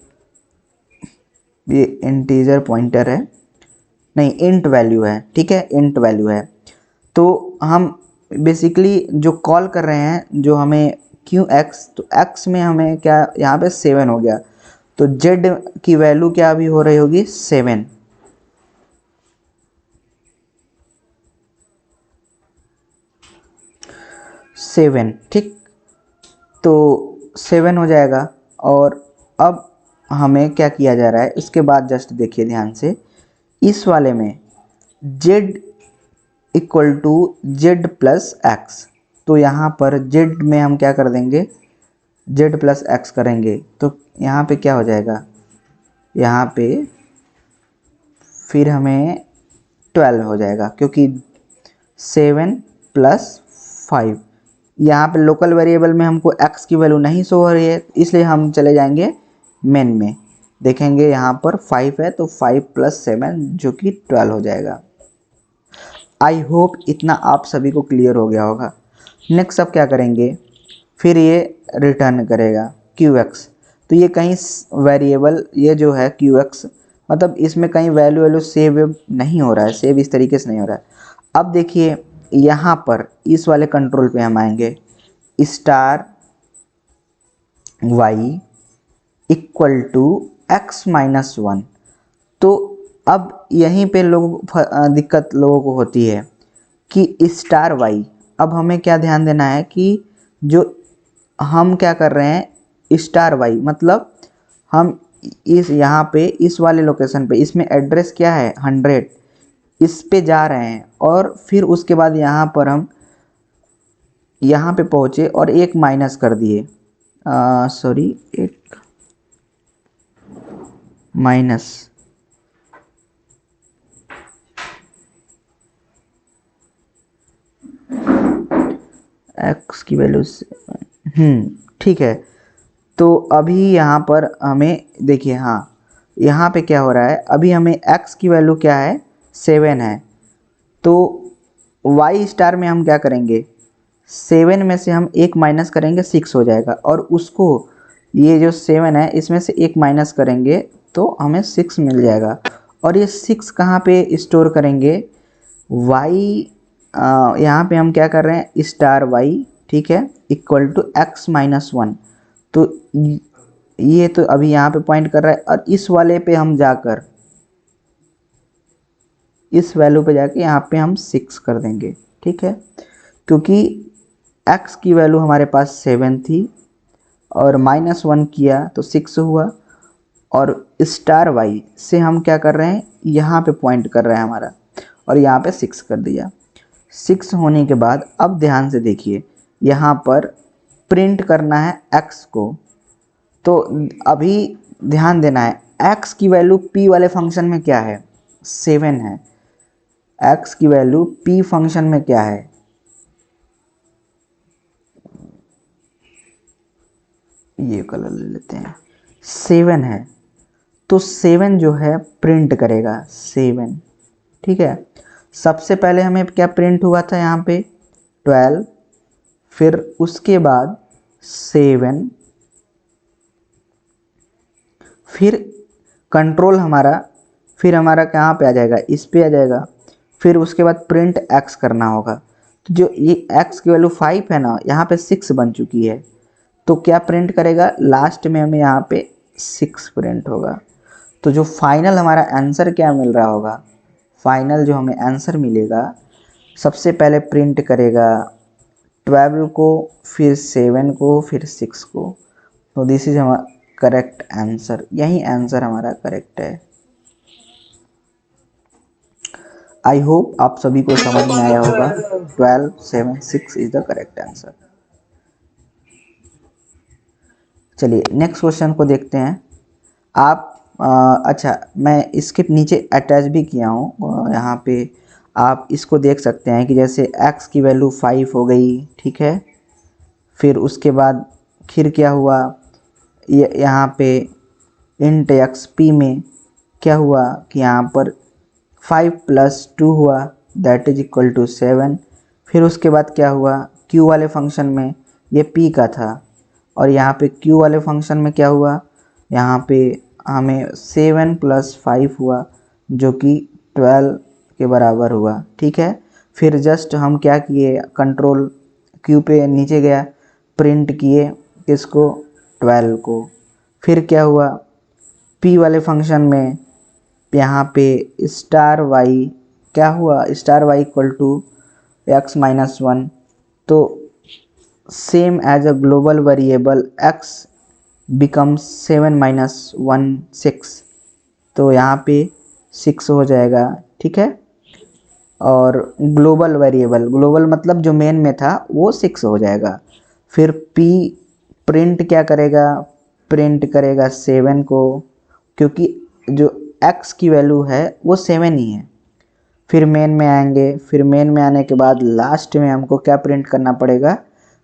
ये इंटीजर पॉइंटर है, नहीं इंट वैल्यू है, ठीक है, इंट वैल्यू है। तो हम बेसिकली जो कॉल कर रहे हैं जो हमें qx, तो x में हमें क्या यहाँ पे 7 हो गया, तो z की वैल्यू क्या अभी हो रही होगी 7, ठीक, तो 7 हो जाएगा। और अब हमें क्या किया जा रहा है, इसके बाद जस्ट देखिए ध्यान से, इस वाले में z equal to z plus x, तो यहाँ पर z में हम क्या कर देंगे, z प्लस एक्स करेंगे, तो यहाँ पे क्या हो जाएगा, यहाँ पे फिर हमें 12 हो जाएगा, क्योंकि 7 प्लस 5, यहाँ पे लोकल वेरिएबल में हमको x की वैल्यू नहीं शो हो रही है, इसलिए हम चले जाएंगे मेन में, देखेंगे यहाँ पर 5 है तो 5 प्लस 7 जो कि 12 हो जाएगा। आई होप इतना आप सभी को क्लियर हो गया होगा। नेक्स्ट अब क्या करेंगे, फिर ये रिटर्न करेगा QX, तो ये कहीं वेरिएबल, ये जो है QX मतलब इसमें कहीं वैल्यू सेव नहीं हो रहा है, सेव इस तरीके से नहीं हो रहा है। अब देखिए यहाँ पर इस वाले कंट्रोल पे हम आएंगे, star y equal to x minus 1, तो अब यहीं पे दिक्कत लोगों को होती है कि स्टार y, अब हमें क्या ध्यान देना है कि जो हम क्या कर रहे हैं, स्टार y मतलब हम इस यहाँ पे इस वाले लोकेशन पे, इसमें एड्रेस क्या है 100, इस पे जा रहे हैं और फिर उसके बाद यहाँ पर हम यहाँ पे पहुँचे और एक माइनस कर दिए, सॉरी एक माइनस x की वैल्यू ठीक है। तो अभी यहाँ पर हमें देखिए, हाँ यहाँ पे क्या हो रहा है, अभी हमें x की वैल्यू क्या है 7 है, तो y स्टार में हम क्या करेंगे, 7 में से हम एक माइनस करेंगे 6 हो जाएगा, और उसको ये जो 7 है इसमें से एक माइनस करेंगे तो हमें 6 मिल जाएगा, और ये 6 कहाँ पे स्टोर करेंगे, y यहाँ पे हम क्या कर रहे हैं, स्टार y ठीक है इक्वल टू x माइनस 1, तो ये तो अभी यहाँ पे पॉइंट कर रहा है, और इस वाले पे हम जाकर इस वैल्यू पे जाके यहाँ पे हम 6 कर देंगे, ठीक है, क्योंकि x की वैल्यू हमारे पास 7 थी और माइनस 1 किया तो 6 हुआ, और स्टार y से हम क्या कर रहे हैं, यहाँ पे पॉइंट कर रहे हैं हमारा, और यहाँ पे 6 कर दिया। 6 होने के बाद अब ध्यान से देखिए, यहाँ पर प्रिंट करना है x को, तो अभी ध्यान देना है x की वैल्यू p वाले फंक्शन में क्या है 7 है, x की वैल्यू p फंक्शन में क्या है, ये कलर ले लेते हैं, 7 है, तो 7 जो है प्रिंट करेगा 7, ठीक है। सबसे पहले हमें क्या प्रिंट हुआ था यहाँ पे 12, फिर उसके बाद 7, फिर कंट्रोल हमारा, फिर हमारा कहाँ पे आ जाएगा, इस पे आ जाएगा, फिर उसके बाद प्रिंट x करना होगा, तो जो ये x की वैल्यू 5 है ना, यहाँ पे 6 बन चुकी है, तो क्या प्रिंट करेगा, लास्ट में हमें यहाँ पे 6 प्रिंट होगा। तो जो फाइनल हमारा आंसर क्या मिल रहा होगा, फाइनल जो हमें आंसर मिलेगा, सबसे पहले प्रिंट करेगा 12 को, फिर 7 को, फिर 6 को, तो दिस इज हमारा करेक्ट आंसर, यही आंसर हमारा करेक्ट है। आई होप आप सभी को समझ में आया होगा, 12 7 6 इज द करेक्ट आंसर। चलिए नेक्स्ट क्वेश्चन को देखते हैं। आप अच्छा, मैं इसके नीचे अटैच भी किया हूँ, यहाँ पे आप इसको देख सकते हैं कि जैसे x की वैल्यू 5 हो गई, ठीक है, फिर उसके बाद फिर क्या हुआ, यहाँ पे इंट एक्स पी में क्या हुआ कि यहाँ पर 5 प्लस 2 हुआ, दैट इज इक्वल टू 7, फिर उसके बाद क्या हुआ, q वाले फंक्शन में ये p का था, और यहाँ पे q वाले फंक्शन में क्या हुआ, यहाँ पे हमें 7 प्लस 5 हुआ जो कि 12 के बराबर हुआ, ठीक है। फिर जस्ट हम क्या किए, कंट्रोल q पे नीचे गया, प्रिंट किए इसको 12 को, फिर क्या हुआ, p वाले फंक्शन में यहाँ पे स्टार y क्या हुआ, star y equal to x minus 1, तो same as a global variable x becomes 7 minus 1 6, तो यहाँ पे 6 हो जाएगा, ठीक है। और ग्लोबल वेरिएबल, ग्लोबल मतलब जो मेन में था वो 6 हो जाएगा। फिर p प्रिंट क्या करेगा, प्रिंट करेगा 7 को, क्योंकि जो x की वैल्यू है वो 7 ही है। फिर मेन में आएंगे, फिर मेन में आने के बाद लास्ट में हमको क्या प्रिंट करना पड़ेगा,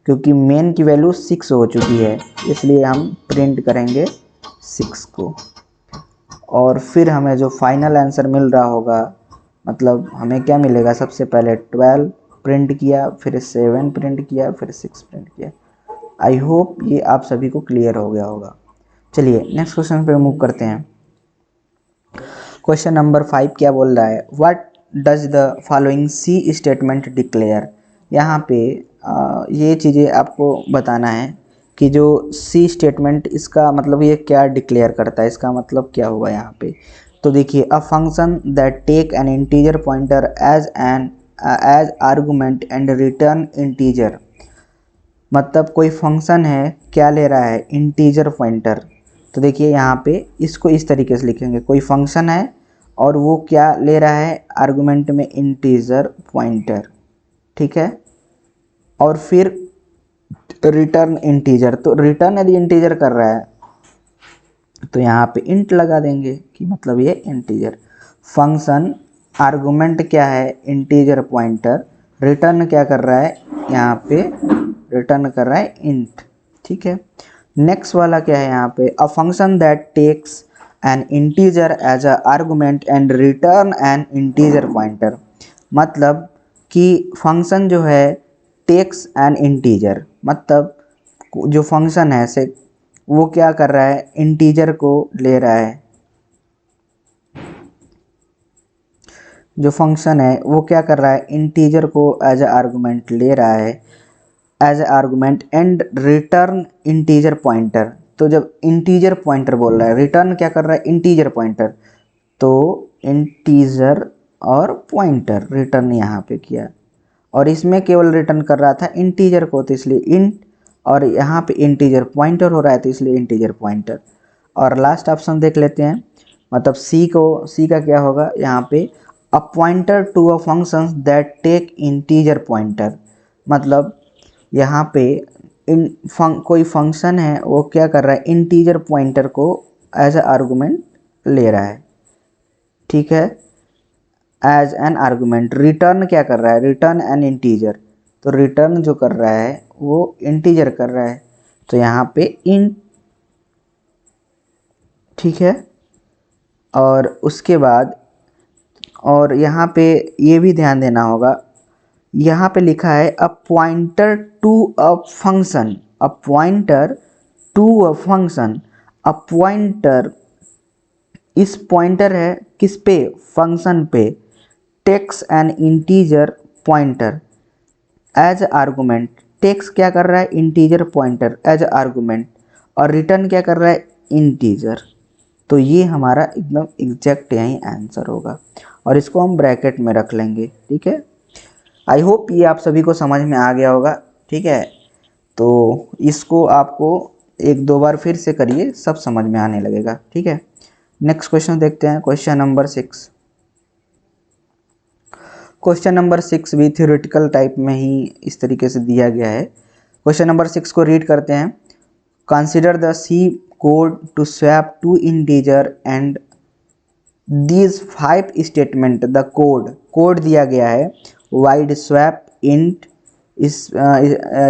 क्योंकि मेन की वैल्यू 6 हो चुकी है, इसलिए हम प्रिंट करेंगे 6 को। और फिर हमें जो फाइनल आंसर मिल रहा होगा, मतलब हमें क्या मिलेगा, सबसे पहले 12 प्रिंट किया, फिर 7 प्रिंट किया, फिर 6 प्रिंट किया। आई होप ये आप सभी को क्लियर हो गया होगा। चलिए नेक्स्ट क्वेश्चन पे मूव करते हैं। क्वेश्चन नंबर 5 क्या बोल रहा है, what does the following C statement declare. यहाँ पे ये चीज़ें आपको बताना है कि जो सी स्टेटमेंट, इसका मतलब ये क्या डिक्लेयर करता है, इसका मतलब क्या हुआ यहाँ पे। तो देखिए, a function that take an integer pointer as argument and return integer, मतलब कोई फंक्शन है क्या ले रहा है, इंटीजर पॉइंटर। तो देखिए यहाँ पे इसको इस तरीके से लिखेंगे, कोई फंक्शन है और वो क्या ले रहा है, आर्गुमेंट में इंटीजर पॉइंटर, ठीक है। और फिर रिटर्न इंटीजर, तो रिटर्न यदि इंटीजर कर रहा है तो यहाँ पे इंट लगा देंगे कि मतलब ये इंटीजर। फंक्शन आर्गुमेंट क्या है, इंटीजर पॉइंटर, रिटर्न क्या कर रहा है, यहाँ पे रिटर्न कर रहा है इंट, ठीक है। नेक्स्ट वाला क्या है यहाँ पे, a function that takes an integer as a argument and return an integer pointer, मतलब कि फंक्शन जो है टेक्स एन इंटीजर, मतलब जो फंक्शन है से वो क्या कर रहा है, इंटीजर को ले रहा है। जो फंक्शन है वो क्या कर रहा है, इंटीजर को एज ए आर्गुमेंट ले रहा है, as a argument and return integer pointer. तो जब इंटीजर पॉइंटर बोल रहा है, रिटर्न क्या कर रहा है, इंटीजर पॉइंटर, तो इंटीजर और पॉइंटर रिटर्न यहाँ पे किया, और इसमें केवल रिटर्न कर रहा था इंटीजर को, तो इसलिए इंट, और यहाँ पे इंटीजर पॉइंटर हो रहा है तो इसलिए इंटीजर पॉइंटर। और लास्ट ऑप्शन देख लेते हैं, मतलब सी का क्या होगा यहाँ पे, a pointer to a function that take integer pointer, मतलब यहाँ पे कोई फंक्शन है वो क्या कर रहा है, इंटीजर पॉइंटर को एज ए आर्गुमेंट ले रहा है, ठीक है, एज एन आर्गुमेंट। रिटर्न क्या कर रहा है, रिटर्न एन इंटीजर, तो रिटर्न जो कर रहा है वो इंटीजर कर रहा है, तो यहाँ पे इंट, ठीक है। और उसके बाद, और यहाँ पे ये भी ध्यान देना होगा, यहाँ पे लिखा है a pointer to a function, a pointer to a function, a pointer, इस पॉइंटर है किस पे, फंक्शन पे, takes an integer pointer as argument, takes क्या कर रहा है, इंटीजर पॉइंटर एज आर्गुमेंट, और रिटर्न क्या कर रहा है, इंटीजर। तो ये हमारा एकदम एग्जैक्ट यही आंसर होगा, और इसको हम ब्रैकेट में रख लेंगे, ठीक है। आई होप ये आप सभी को समझ में आ गया होगा, ठीक है। तो इसको आपको एक दो बार फिर से करिए, सब समझ में आने लगेगा, ठीक है। नेक्स्ट क्वेश्चन देखते हैं, क्वेश्चन नंबर 6। क्वेश्चन नंबर 6 भी थ्योरेटिकल टाइप में ही इस तरीके से दिया गया है। क्वेश्चन नंबर 6 को रीड करते हैं। Consider the C code to swap two integer and these 5 statement, the code दिया गया है, void swap int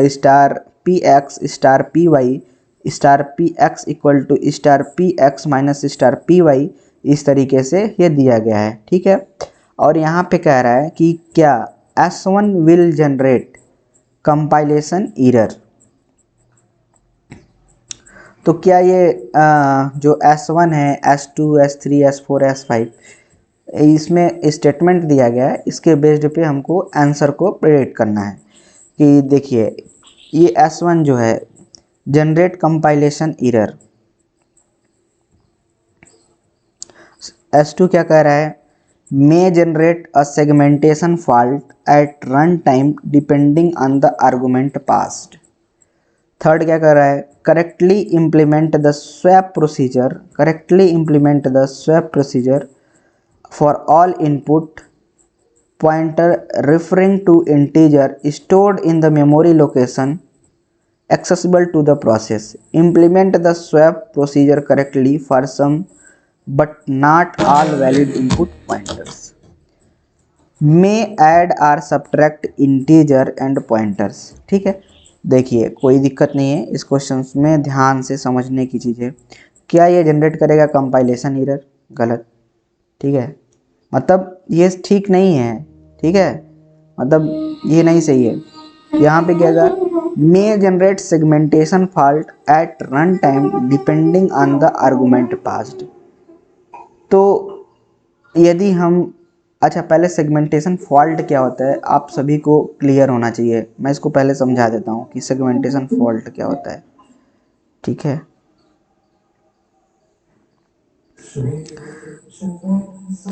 star p x star p y star p x equal to star p x minus star p y, इस तरीके से ये दिया गया है, ठीक है। और यहाँ पे कह रहा है कि क्या S1 will generate compilation error, तो क्या ये जो S1 है, S2, S3, S4, S5, इसमें स्टेटमेंट दिया गया है, इसके बेस्ड पे हमको आंसर को प्रेडिक्ट करना है। कि देखिए, ये S1 जो है जनरेट कंपाइलेशन एरर, S2 क्या कह रहा है, may generate a segmentation fault at run time depending on the argument passed। Third क्या कर रहा है, correctly implement the swap procedure, correctly implement the swap procedure for all input pointer referring to integer stored in the memory location accessible to the process. Implement the swap procedure correctly for some but not all valid input pointers. May add or subtract integer and pointers. ठीक है, देखिए कोई दिक्कत नहीं है इस question में, ध्यान से समझने की चीज़ है। क्या ये जनरेट करेगा कंपाइलेशन एरर? गलत, ठीक है, मतलब ये ठीक नहीं है, ठीक है, मतलब ये नहीं सही है। यहाँ पे क्या होगा, may generate segmentation fault at run time depending on the argument passed. तो यदि हम, अच्छा पहले सेगमेंटेशन फॉल्ट क्या होता है आप सभी को क्लियर होना चाहिए, मैं इसको पहले समझा देता हूँ कि सेगमेंटेशन फॉल्ट क्या होता है, ठीक है।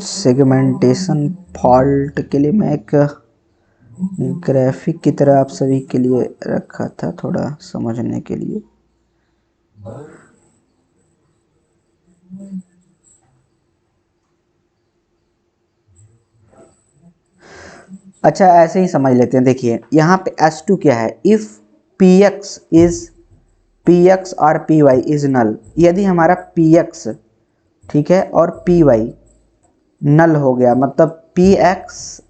सेगमेंटेशन फॉल्ट के लिए मैं एक ग्राफिक की तरह आप सभी के लिए रखा था थोड़ा समझने के लिए। अच्छा ऐसे ही समझ लेते हैं, देखिए यहाँ पे S2 क्या है, इफ़ Px और Py इज नल, यदि हमारा Px ठीक है और Py नल हो गया, मतलब Px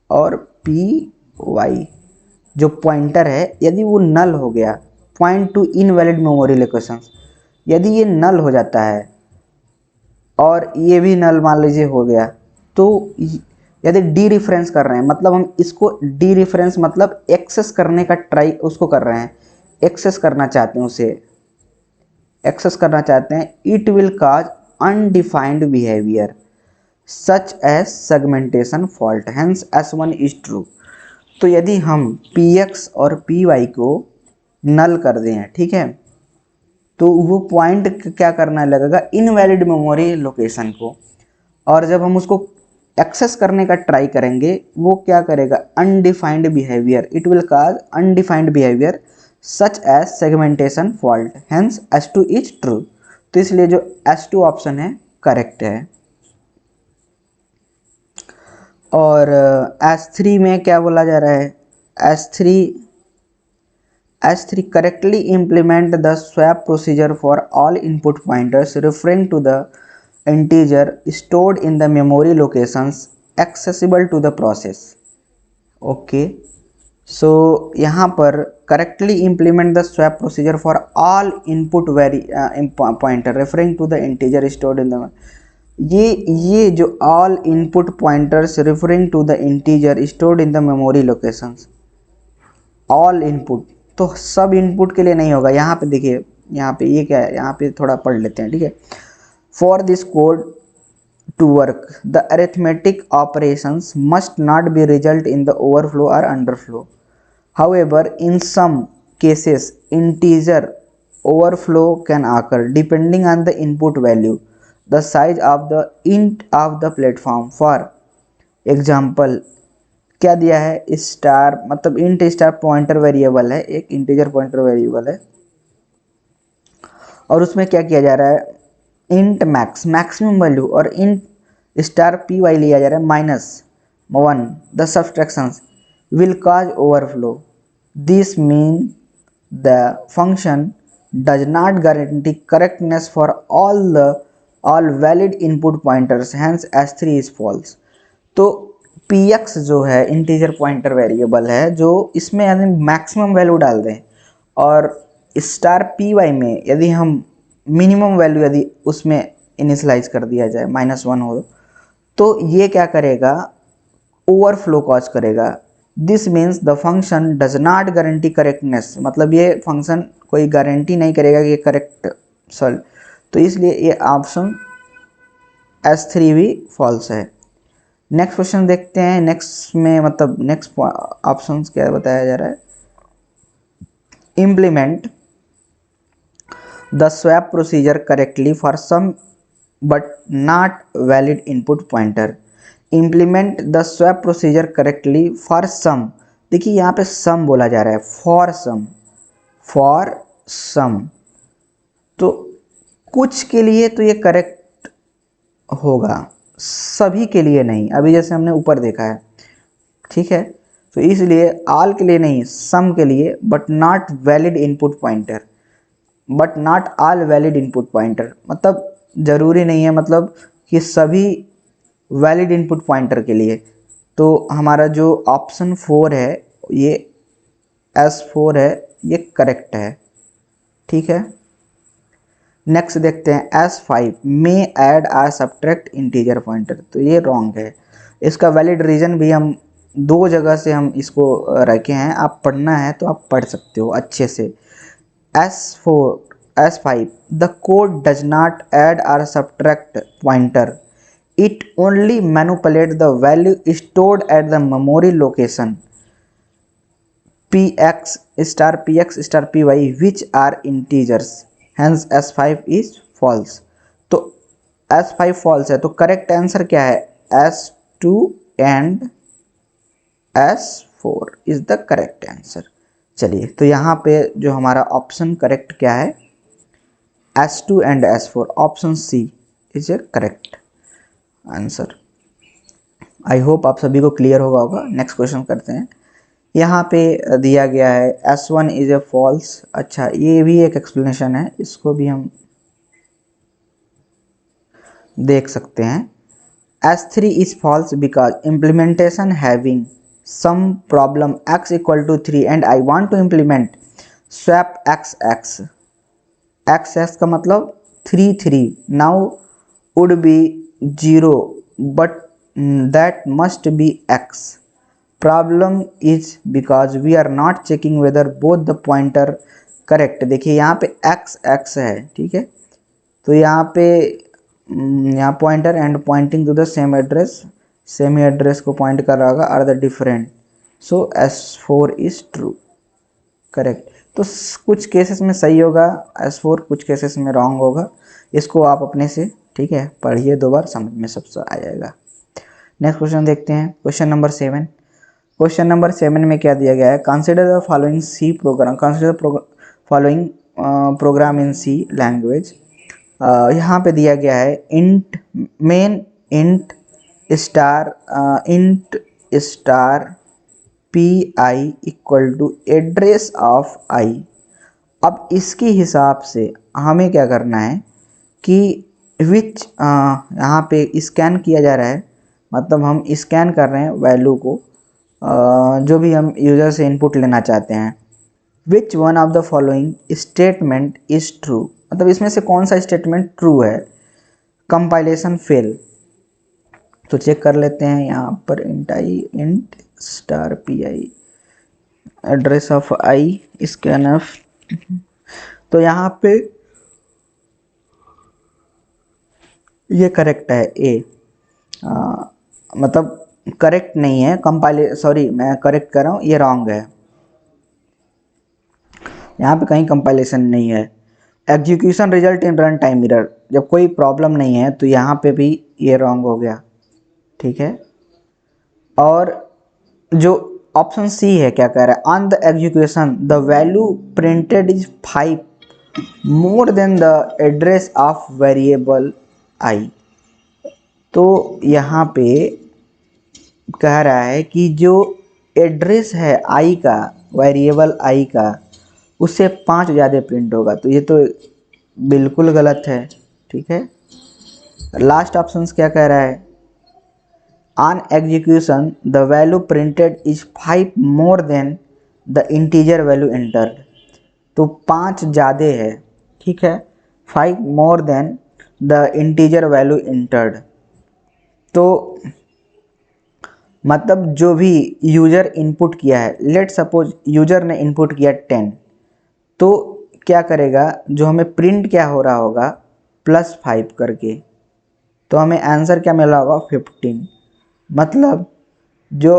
और Py जो पॉइंटर है यदि वो नल हो गया, point two invalid memory location, यदि ये नल हो जाता है और ये भी नल मान लीजिए हो गया, तो यदि डी रिफरेंस कर रहे हैं, मतलब हम इसको डी रिफरेंस मतलब एक्सेस करने का ट्राई उसको कर रहे हैं, एक्सेस करना चाहते हैं, उसे एक्सेस करना चाहते हैं, it will cause undefined behaviour such as segmentation fault, hence S1 is true. तो यदि हम Px और Py को नल कर दें, ठीक है, तो वो पॉइंट क्या करना लगेगा, इनवैलिड मेमोरी लोकेशन को, और जब हम उसको एक्सेस करने का ट्राई करेंगे वो क्या करेगा, undefined behaviour, it will cause undefined behaviour such as segmentation fault, hence S2 is true. तो इसलिए जो S2 ऑप्शन है करेक्ट है। और S3 में क्या बोला जा रहा है, S3 correctly implement the swap procedure for all input pointers referring to the integer stored in the memory locations accessible to the process. Okay, so यहाँ पर correctly implement the swap procedure for all input pointer referring to the integer stored in the, ये जो all input pointers referring to the integer stored in the memory locations, all input, तो सब input के लिए नहीं होगा। यहाँ पे देखिए, यहाँ पे ये क्या है, यहाँ पे थोड़ा पढ़ लेते हैं, ठीक है। For this code to work the arithmetic operations must not be result in the overflow or underflow, however in some cases integer overflow can occur depending on the input value, the size of the int of the platform. For example क्या दिया है, star मतलब int star pointer variable है, एक integer pointer variable है, और उसमें क्या किया जा रहा है, इंट मैक्स मैक्सिमम वैल्यू और इंट स्टार Py लिया जा रहा है -1, the subtractions will cause overflow, this mean the function does not guarantee correctness for all valid input pointers, hence S3 is false. तो Px जो है इंटीजर पॉइंटर वेरिएबल है, जो इसमें यदि मैक्सिमम वैल्यू डाल दें और स्टार Py में यदि हम मिनिमम वैल्यू यदि उसमें इनिशलाइज कर दिया जाए -1 हो, तो ये क्या करेगा, ओवरफ्लो कॉज करेगा। This means the function does not guarantee correctness, मतलब ये फंक्शन कोई गारंटी नहीं करेगा कि ये करेक्ट सॉल्व, तो इसलिए ये ऑप्शन S3 भी फॉल्स है। नेक्स्ट क्वेश्चन देखते हैं, नेक्स्ट में मतलब नेक्स्ट ऑप्शन क्या बताया जा रहा है, implement the swap procedure correctly for some but not valid input pointer. Implement the swap procedure correctly for some, देखिए यहाँ पे सम बोला जा रहा है, फॉर सम, तो कुछ के लिए तो ये करेक्ट होगा, सभी के लिए नहीं। अभी जैसे हमने ऊपर देखा है, ठीक है, तो इसलिए ऑल के लिए नहीं, सम के लिए, but not valid input pointer, but not all valid input pointer, मतलब ज़रूरी नहीं है मतलब कि सभी वैलिड इनपुट पॉइंटर के लिए। तो हमारा जो ऑप्शन 4 है ये S4 है, ये करेक्ट है, ठीक है। नेक्स्ट देखते हैं S5 में ऐड आ सब्ट्रैक्ट इंटीजर पॉइंटर, तो ये रॉन्ग है। इसका वैलिड रीज़न भी हम दो जगह से हम इसको रखे हैं, आप पढ़ना है तो आप पढ़ सकते हो अच्छे से। S5 the code does not add or subtract pointer, it only manipulates the value stored at the memory location px star px star py which are integers, hence S5 is false। तो S5 false है, तो correct answer क्या है? S2 and S4 is the correct answer. चलिए, तो यहाँ पे जो हमारा ऑप्शन करेक्ट क्या है? S2 and S4, option C is a correct answer. I hope आप सभी को क्लियर होगा। नेक्स्ट क्वेश्चन करते हैं। यहाँ पे दिया गया है S1 इज ए फॉल्स। अच्छा, ये भी एक एक्सप्लेनेशन है, इसको भी हम देख सकते हैं। S3 is false because implementation having some problem x equal to 3 and I want to implement swap xx, xx का मतलब 3 now would be 0 but that must be x, problem is because we are not checking whether both the pointer correct। देखिए यहाँ पे x x है, ठीक है, तो यहाँ पे यहाँ pointer and pointing to the same address, same address को पॉइंट कर रहा होगा, are the different, so S4 is true, correct. तो कुछ केसेस में सही होगा S4, कुछ केसेस में रॉन्ग होगा। इसको आप अपने से, ठीक है, पढ़िए 2 बार, समझ में सब आ जाएगा। नेक्स्ट क्वेश्चन देखते हैं, क्वेश्चन नंबर 7। क्वेश्चन नंबर 7 में क्या दिया गया है? Consider the following C program, consider following program in C language. यहाँ पे दिया गया है int main int star P I equal to address of I. अब इसके हिसाब से हमें क्या करना है कि विच यहाँ पे स्कैन किया जा रहा है, मतलब हम स्कैन कर रहे हैं वैल्यू को, जो भी हम यूज़र से इनपुट लेना चाहते हैं। Which one of the following statement is true, मतलब इसमें से कौन सा स्टेटमेंट ट्रू है? कंपाइलेशन फेल, तो चेक कर लेते हैं। यहाँ पर int I int star P I address of I scan of, तो यहाँ पे ये करेक्ट है ए, मतलब करेक्ट नहीं है, सॉरी मैं करेक्ट कर रहा हूँ, ये रॉन्ग है, यहाँ पे कहीं कंपाइलेशन नहीं है। Execution result in run time error, जब कोई प्रॉब्लम नहीं है तो यहाँ पे भी ये रॉन्ग हो गया, ठीक है। और जो ऑप्शन सी है क्या कह रहा है? On the execution the value printed is 5 more than the address of variable I. तो यहाँ पे कह रहा है कि जो एड्रेस है आई का, वेरिएबल आई का, उससे 5 ज़्यादा प्रिंट होगा, तो ये तो बिल्कुल गलत है, ठीक है। लास्ट ऑप्शन क्या कह रहा है? On execution the value printed is 5 more than the integer value entered, तो 5 ज़्यादा है, ठीक है, 5 more than the integer value entered. तो मतलब जो भी यूज़र इनपुट किया है, लेट सपोज यूज़र ने इनपुट किया 10, तो क्या करेगा? जो हमें प्रिंट क्या हो रहा होगा +5 करके, तो हमें आंसर क्या मिला होगा 15। मतलब जो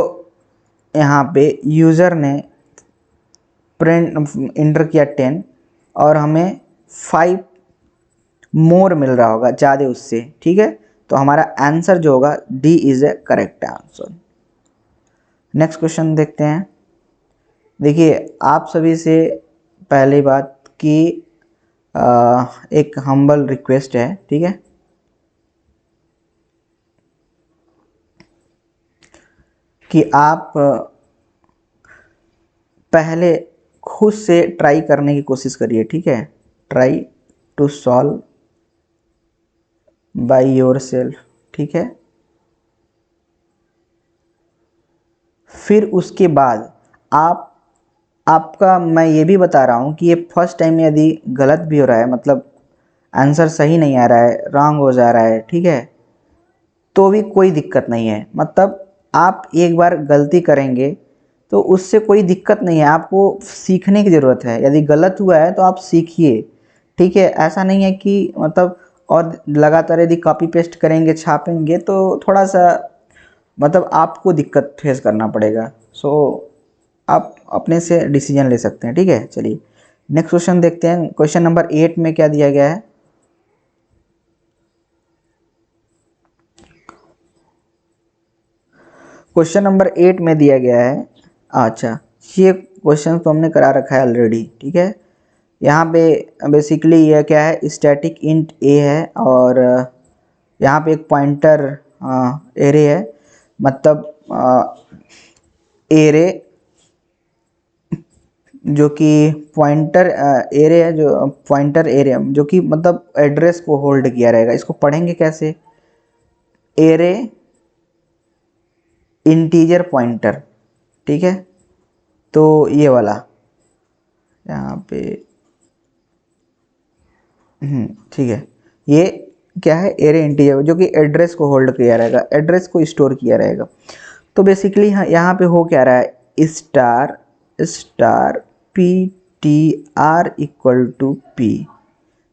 यहाँ पे यूज़र ने प्रिंट इंटर किया 10 और हमें 5 मोर मिल रहा होगा ज़्यादा उससे, ठीक है, तो हमारा आंसर जो होगा D is a correct answer. Next question देखते हैं। देखिए, आप सभी से पहली बात कि एक हम्बल रिक्वेस्ट है, ठीक है, कि आप पहले खुद से ट्राई करने की कोशिश करिए, ठीक है, try to solve by yourself, ठीक है। फिर उसके बाद आपका मैं ये भी बता रहा हूँ कि ये फर्स्ट टाइम यदि गलत भी हो रहा है, मतलब आंसर सही नहीं आ रहा है, रॉन्ग हो जा रहा है, ठीक है, तो भी कोई दिक्कत नहीं है। मतलब आप एक बार गलती करेंगे तो उससे कोई दिक्कत नहीं है, आपको सीखने की ज़रूरत है। यदि गलत हुआ है तो आप सीखिए, ठीक है। ऐसा नहीं है कि मतलब और लगातार यदि कॉपी पेस्ट करेंगे, छापेंगे, तो थोड़ा सा मतलब आपको दिक्कत फेस करना पड़ेगा। सो आप अपने से डिसीजन ले सकते हैं, ठीक है। चलिए नेक्स्ट क्वेश्चन देखते हैं। क्वेश्चन नंबर 8 में क्या दिया गया है। क्वेश्चन नंबर 8 में दिया गया है, अच्छा ये क्वेश्चन तो हमने करा रखा है ऑलरेडी, ठीक है। यहाँ पे बेसिकली यह क्या है, स्टैटिक इंट ए है और यहाँ पे एक पॉइंटर एरे है, मतलब एरे जो कि पॉइंटर एरे है, जो पॉइंटर एरे जो कि मतलब एड्रेस को होल्ड किया रहेगा। इसको पढ़ेंगे कैसे, एरे इंटीजर पॉइंटर, ठीक है। तो ये वाला यहाँ पे ठीक है, ये क्या है, एरे इंटीजर जो कि एड्रेस को होल्ड किया रहेगा, एड्रेस को स्टोर किया रहेगा। तो बेसिकली यहाँ पे हो क्या रहा है, star star P T R equal to P.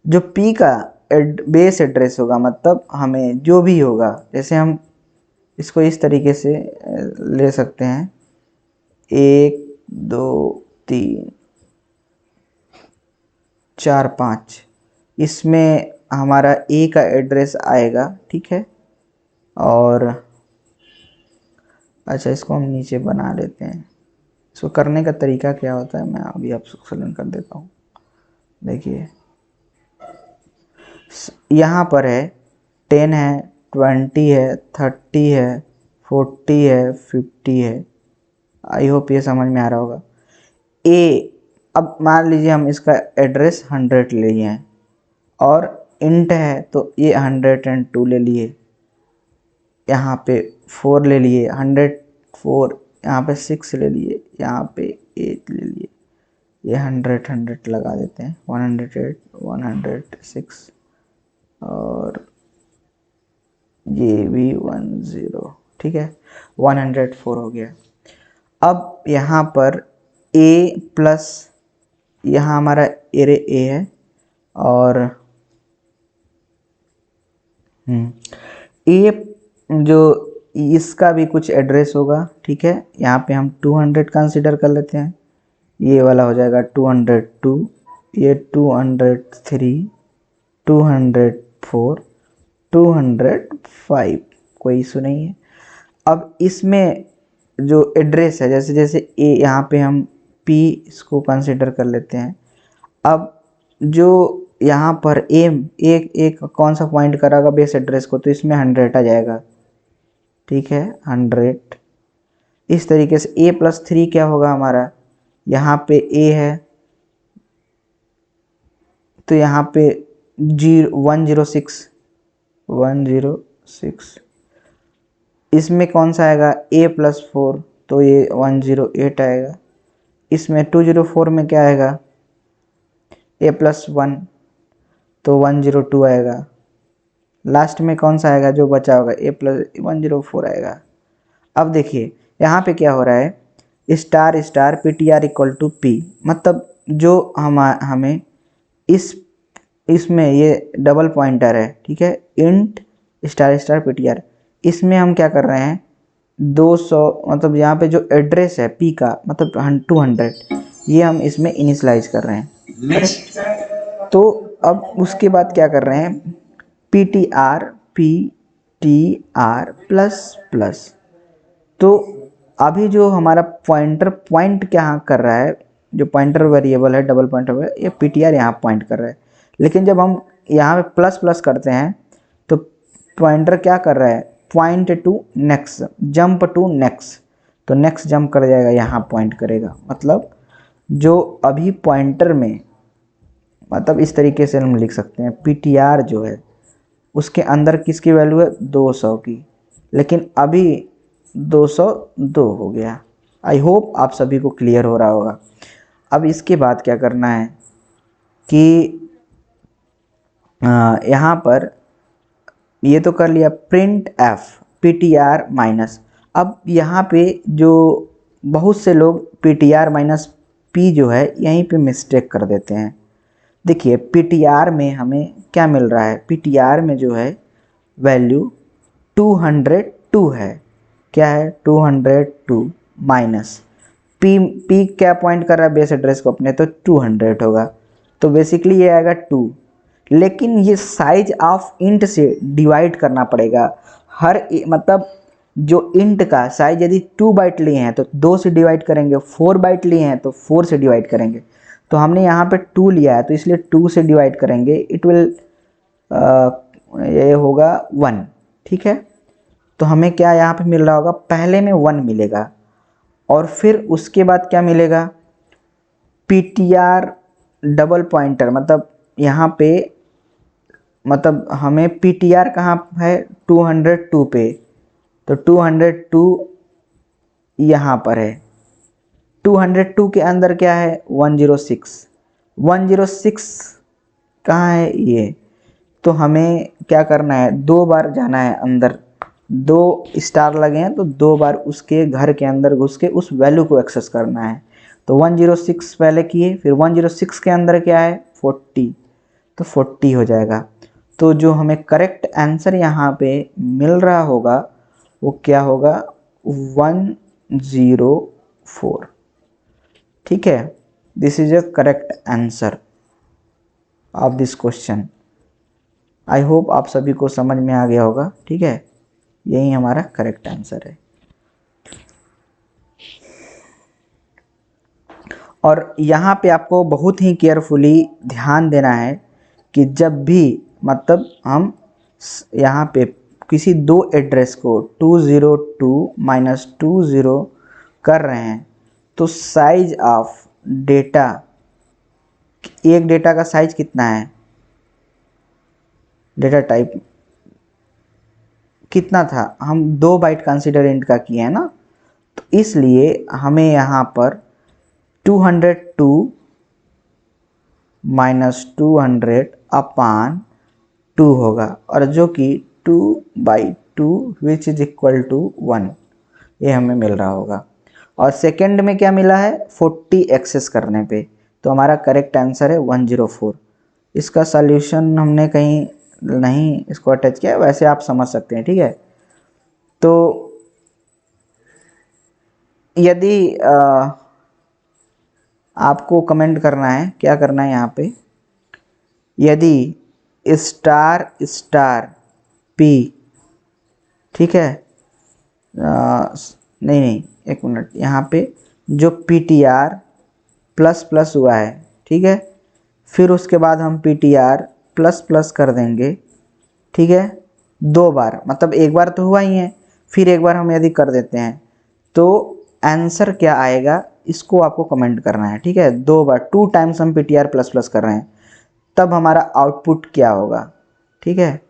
जो पी का बेस एड्रेस होगा, मतलब हमें जो भी होगा, जैसे हम इसको इस तरीके से ले सकते हैं, 1 2 3 4 5, इसमें हमारा ए का एड्रेस आएगा, ठीक है। और अच्छा इसको हम नीचे बना लेते हैं। इसको करने का तरीका क्या होता है मैं अभी आपको एक्सप्लेन कर देता हूँ। देखिए यहाँ पर है 10 है, 20 है, 30 है, 40 है, 50 है। आई होप ये समझ में आ रहा होगा। ए, अब मान लीजिए हम इसका एड्रेस 100 ले लिए हैं और इंट है तो ये 102 ले लिए, यहाँ पे 4 ले लिए, 104, यहाँ पे 6 ले लिए, यहाँ पे 8 ले लिए, ये 100 लगा देते हैं, 108, 106 और ये भी 10, ठीक है, 104 हो गया। अब यहाँ पर a प्लस, यहाँ हमारा एरे a है और a जो इसका भी कुछ एड्रेस होगा, ठीक है। यहाँ पे हम 200 कंसीडर कर लेते हैं, ये वाला हो जाएगा 202, ये 203, 204, 205, कोई इशू नहीं है। अब इसमें जो एड्रेस है, जैसे जैसे ए, यहाँ पे हम p इसको कंसीडर कर लेते हैं। अब जो यहाँ पर एक एक कौन सा पॉइंट करागा बेस एड्रेस को, तो इसमें 100 आ जाएगा, ठीक है, 100। इस तरीके से a+3 क्या होगा हमारा, यहाँ पे a है तो यहाँ पे 106, 106, इसमें कौन सा आएगा a+4, तो ये 108 आएगा। इसमें 204 में क्या आएगा, a+1, तो 102 आएगा। लास्ट में कौन सा आएगा जो बचा होगा, a+104 आएगा। अब देखिए यहाँ पे क्या हो रहा है, star star P T R equal to P, मतलब जो हमें इसमें ये डबल पॉइंटर है, ठीक है, int star star P T are, इसमें हम क्या कर रहे हैं, 200, मतलब यहाँ पे जो एड्रेस है p का, मतलब 200, ये हम इसमें इनिशलाइज कर रहे हैं। तो अब उसके बाद क्या कर रहे हैं, P T are plus plus. तो अभी जो हमारा पॉइंटर पॉइंट क्या कर रहा है, जो पॉइंटर वेरिएबल है डबल पॉइंटर है, ये पीटीआर यहाँ पॉइंट कर रहा है। लेकिन जब हम यहाँ पे प्लस प्लस करते हैं तो पॉइंटर क्या कर रहा है, point to next, jump to next, तो नेक्स्ट जंप कर जाएगा, यहाँ पॉइंट करेगा। मतलब जो अभी पॉइंटर में, मतलब इस तरीके से हम लिख सकते हैं, पीटीआर जो है उसके अंदर किसकी वैल्यू है 200 की, लेकिन अभी 202 हो गया। आई होप आप सभी को क्लियर हो रहा होगा। अब इसके बाद क्या करना है कि यहाँ पर ये तो कर लिया प्रिंट एफ पीटीआर माइनस। अब यहाँ पे जो बहुत से लोग पीटीआर माइनस पी जो है यहीं पे मिस्टेक कर देते हैं। देखिए पीटीआर में हमें क्या मिल रहा है, पीटीआर में जो है वैल्यू 202 है। क्या है 202 माइनस पी, पी क्या पॉइंट कर रहा है बेस एड्रेस को अपने, तो 200 होगा, तो बेसिकली ये आएगा 2। लेकिन ये साइज ऑफ इंट से डिवाइड करना पड़ेगा। मतलब जो इंट का साइज यदि 2 बाइट लिए हैं तो 2 से डिवाइड करेंगे, 4 बाइट लिए हैं तो 4 से डिवाइड करेंगे। तो हमने यहाँ पे 2 लिया है तो इसलिए 2 से डिवाइड करेंगे, इट विल ये होगा 1। ठीक है, तो हमें क्या यहाँ पे मिल रहा होगा, पहले में 1 मिलेगा और फिर उसके बाद क्या मिलेगा, पीटीआर डबल पॉइंटर, मतलब यहाँ पे मतलब हमें पीटीआर कहाँ है 202 पे, तो 202 यहाँ पर है। 202 के अंदर क्या है 106, 106 कहाँ है ये, तो हमें क्या करना है 2 बार जाना है अंदर, 2 स्टार लगे हैं तो 2 बार उसके घर के अंदर घुस के उस वैल्यू को एक्सेस करना है। तो 106 पहले किए, फिर 106 के अंदर क्या है 40, तो 40 हो जाएगा। तो जो हमें करेक्ट आंसर यहाँ पे मिल रहा होगा वो क्या होगा 104। ठीक है, this is a correct answer of this question. I hope आप सभी को समझ में आ गया होगा। ठीक है, यही हमारा करेक्ट आंसर है। और यहाँ पे आपको बहुत ही केयरफुली ध्यान देना है कि जब भी मतलब हम यहाँ पे किसी दो एड्रेस को 202 माइनस 20 कर रहे हैं तो साइज ऑफ डेटा, एक डेटा का साइज कितना है, डेटा टाइप कितना था, हम 2 बाइट कंसीडर इंट का किए हैं ना, तो इसलिए हमें यहाँ पर 202 माइनस 200 अपान 2 होगा, और जो कि 2/2 विच इज इक्वल टू 1, ये हमें मिल रहा होगा। और सेकंड में क्या मिला है 40 एक्सेस करने पे, तो हमारा करेक्ट आंसर है 104। इसका सॉल्यूशन हमने कहीं नहीं इसको अटैच किया, वैसे आप समझ सकते हैं। ठीक है, तो यदि आपको कमेंट करना है, क्या करना है यहाँ पे, यदि स्टार स्टार पी, ठीक है, नहीं नहीं एक मिनट, यहाँ पे जो P T are plus plus हुआ है, ठीक है, फिर उसके बाद हम P T are plus plus कर देंगे। ठीक है, 2 बार, मतलब एक बार तो हुआ ही है, फिर एक बार हम यदि कर देते हैं तो आंसर क्या आएगा इसको आपको कमेंट करना है। ठीक है, 2 बार 2 टाइम्स हम P T are plus plus कर रहे हैं, तब हमारा आउटपुट क्या होगा। ठीक है,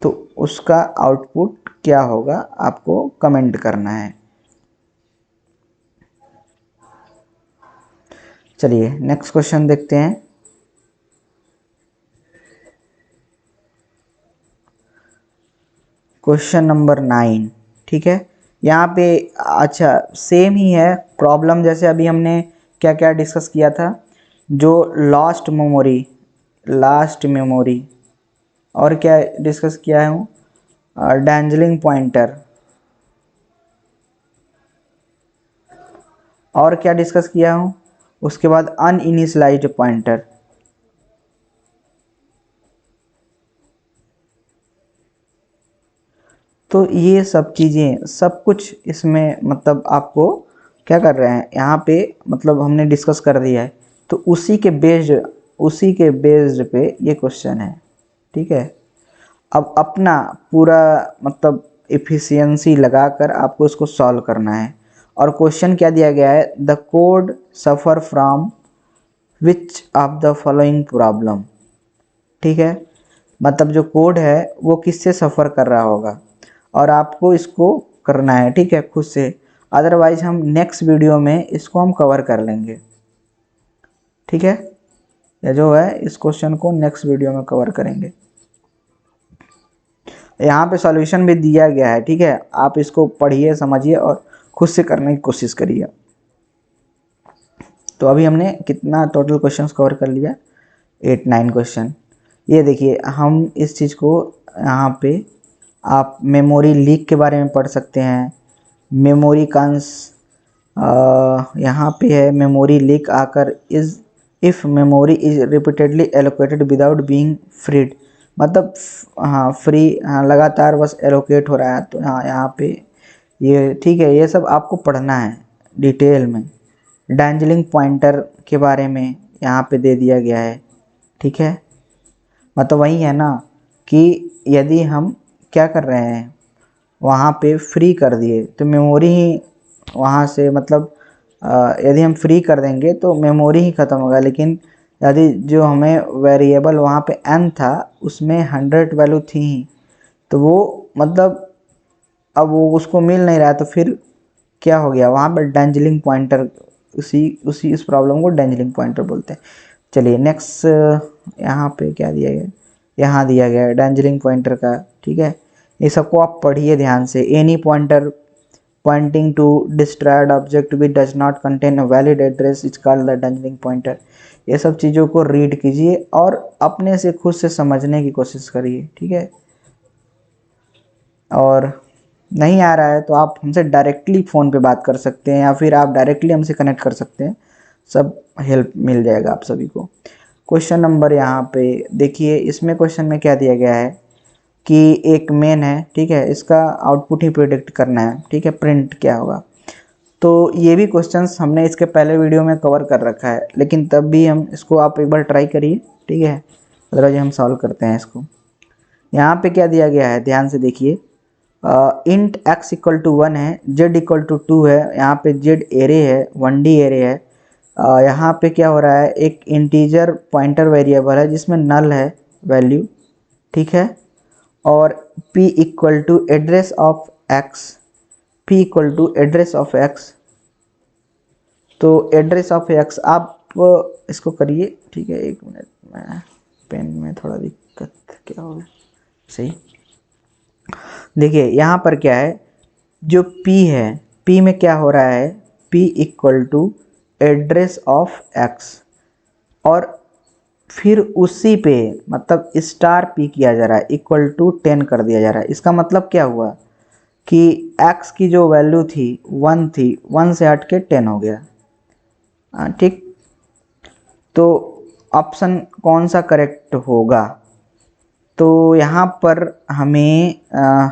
तो उसका आउटपुट क्या होगा आपको कमेंट करना है। चलिए नेक्स्ट क्वेश्चन देखते हैं। Question number 9। ठीक है, यहाँ पे अच्छा सेम ही है प्रॉब्लम, जैसे अभी हमने क्या क्या डिस्कस किया था, जो लास्ट मेमोरी और क्या डिस्कस किया है, डैंजलिंग पॉइंटर, और क्या डिस्कस किया हूँ, उसके बाद अनइनिशियलाइज्ड पॉइंटर। तो ये सब चीज़ें सब कुछ इसमें मतलब आपको क्या कर रहे हैं यहाँ पे, मतलब हमने डिस्कस कर दिया है, तो उसी के बेस्ड पे ये क्वेश्चन है, ठीक है। अब अपना पूरा मतलब एफिशिएंसी लगाकर आपको इसको सॉल्व करना है। और क्वेश्चन क्या दिया गया है, the code suffer from which of the following problem, ठीक है। मतलब जो कोड है वो किससे सफ़र कर रहा होगा, और आपको इसको करना है, ठीक है, खुद से। अदरवाइज हम नेक्स्ट वीडियो में इसको हम कवर कर लेंगे, ठीक है। या जो है इस क्वेश्चन को नेक्स्ट वीडियो में कवर करेंगे। यहाँ पे सॉल्यूशन भी दिया गया है, ठीक है। आप इसको पढ़िए, समझिए और खुद से करने की कोशिश करिए। तो अभी हमने कितना टोटल क्वेश्चंस कवर कर लिया, 8-9 क्वेश्चन। ये देखिए, हम इस चीज़ को यहाँ पे आप मेमोरी लीक के बारे में पढ़ सकते हैं। मेमोरी कंस यहाँ पे है, मेमोरी लीक आकर is if memory is repeatedly allocated without being freed, मतलब हाँ फ्री, हाँ लगातार बस एलोकेट हो रहा है। तो हाँ यहाँ पे ये ठीक है, ये सब आपको पढ़ना है डिटेल में। डैंजलिंग पॉइंटर के बारे में यहाँ पे दे दिया गया है, ठीक है। मतलब वही है ना कि यदि हम क्या कर रहे हैं, वहाँ पे फ्री कर दिए तो मेमोरी ही वहाँ से मतलब यदि हम फ्री कर देंगे तो मेमोरी ही ख़त्म होगा। लेकिन यदि जो हमें वेरिएबल वहाँ पे n था उसमें 100 वैल्यू थी ही, तो वो मतलब अब वो उसको मिल नहीं रहा, तो फिर क्या हो गया वहाँ पर डैंजलिंग पॉइंटर, उसी इस प्रॉब्लम को डैंजलिंग पॉइंटर बोलते हैं। चलिए नेक्स्ट, यहाँ पे क्या दिया गया, यहाँ दिया गया है डैंजलिंग पॉइंटर का, ठीक है। ये सबको आप पढ़िए ध्यान से। Any pointer pointing to destroyed object which does not contain a valid address is called the dangling pointer. ये सब चीज़ों को रीड कीजिए और अपने से खुद से समझने की कोशिश करिए, ठीक है। और नहीं आ रहा है तो आप हमसे डायरेक्टली फ़ोन पे बात कर सकते हैं, या फिर आप डायरेक्टली हमसे कनेक्ट कर सकते हैं, सब हेल्प मिल जाएगा आप सभी को। क्वेश्चन नंबर यहाँ पे देखिए, इसमें क्वेश्चन में क्या दिया गया है कि एक मेन है, ठीक है, इसका आउटपुट ही प्रिडिक्ट करना है, ठीक है, प्रिंट क्या होगा। तो ये भी क्वेश्चंस हमने इसके पहले वीडियो में कवर कर रखा है, लेकिन तब भी हम इसको आप एक बार ट्राई करिए, ठीक है। अदरवाइज हम सॉल्व करते हैं इसको। यहाँ पे क्या दिया गया है, ध्यान से देखिए। इंट x इक्वल टू 1 है, z इक्वल टू 2 है, यहाँ पे z एरे है, 1D एरे है। यहाँ पे क्या हो रहा है, एक इंटीजर पॉइंटर वेरिएबल है जिसमें नल है वैल्यू, ठीक है। और p equal to address of x, p equal to address of x। तो एड्रेस ऑफ x आप इसको करिए, ठीक है। एक मिनट में पेन में थोड़ा दिक्कत क्या हो गया, सही। देखिए यहाँ पर क्या है, जो p है, p में क्या हो रहा है, p equal to address of x, और फिर उसी पे मतलब स्टार p किया जा रहा है, इक्वल टू 10 कर दिया जा रहा है। इसका मतलब क्या हुआ कि x की जो वैल्यू थी 1 थी, 1 से हट के 10 हो गया, ठीक। तो ऑप्शन कौन सा करेक्ट होगा, तो यहाँ पर हमें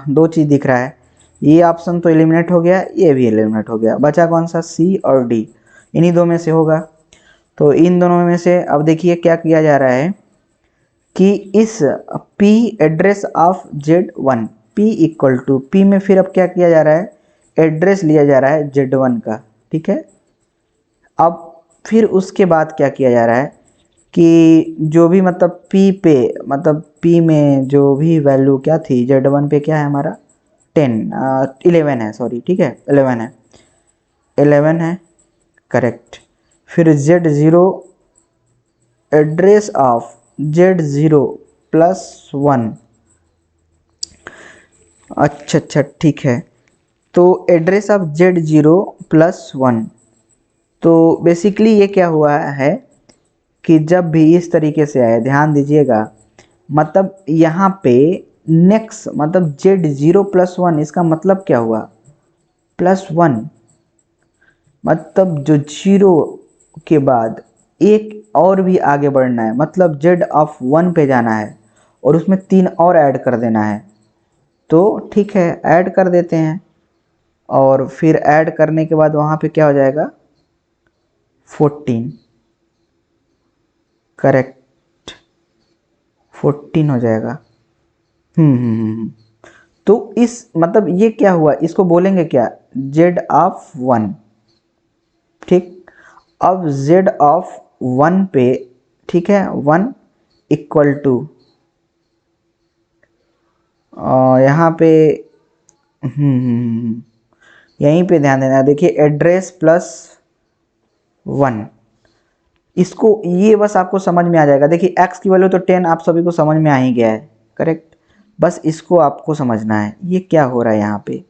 दो चीज़ दिख रहा है। ये ऑप्शन तो एलिमिनेट हो गया, ये भी एलिमिनेट हो गया, बचा कौन सा, सी और डी, इन्हीं दो में से होगा। तो इन दोनों में से अब देखिए क्या किया जा रहा है कि इस p address of z1, p equal to p में फिर अब क्या किया जा रहा है, एड्रेस लिया जा रहा है z1 का, ठीक है। अब फिर उसके बाद क्या किया जा रहा है कि जो भी मतलब p पे, मतलब p में जो भी वैल्यू क्या थी, z1 पे क्या है हमारा 11 है, सॉरी, ठीक है, 11 है करेक्ट। फिर z0 address of z0 plus 1, अच्छा ठीक है। तो एड्रेस ऑफ z0 प्लस 1, तो बेसिकली ये क्या हुआ है कि जब भी इस तरीके से आए, ध्यान दीजिएगा, मतलब यहाँ पे नेक्स्ट मतलब z0 प्लस 1, इसका मतलब क्या हुआ, प्लस 1, मतलब जो जीरो के बाद एक और भी आगे बढ़ना है, मतलब z ऑफ 1 पे जाना है और उसमें 3 और ऐड कर देना है। तो ठीक है, ऐड कर देते हैं, और फिर ऐड करने के बाद वहाँ पे क्या हो जाएगा 14, करेक्ट 14 हो जाएगा। तो इस मतलब ये क्या हुआ, इसको बोलेंगे क्या, z ऑफ 1, ठीक। अब z ऑफ 1 पे, ठीक है, 1 इक्वल टू यहाँ पे यहीं पे ध्यान देना, देखिए एड्रेस प्लस 1, इसको ये बस आपको समझ में आ जाएगा। देखिए x की वैल्यू तो 10 आप सभी को समझ में आ ही गया है, करेक्ट। बस इसको आपको समझना है ये क्या हो रहा है यहाँ पे।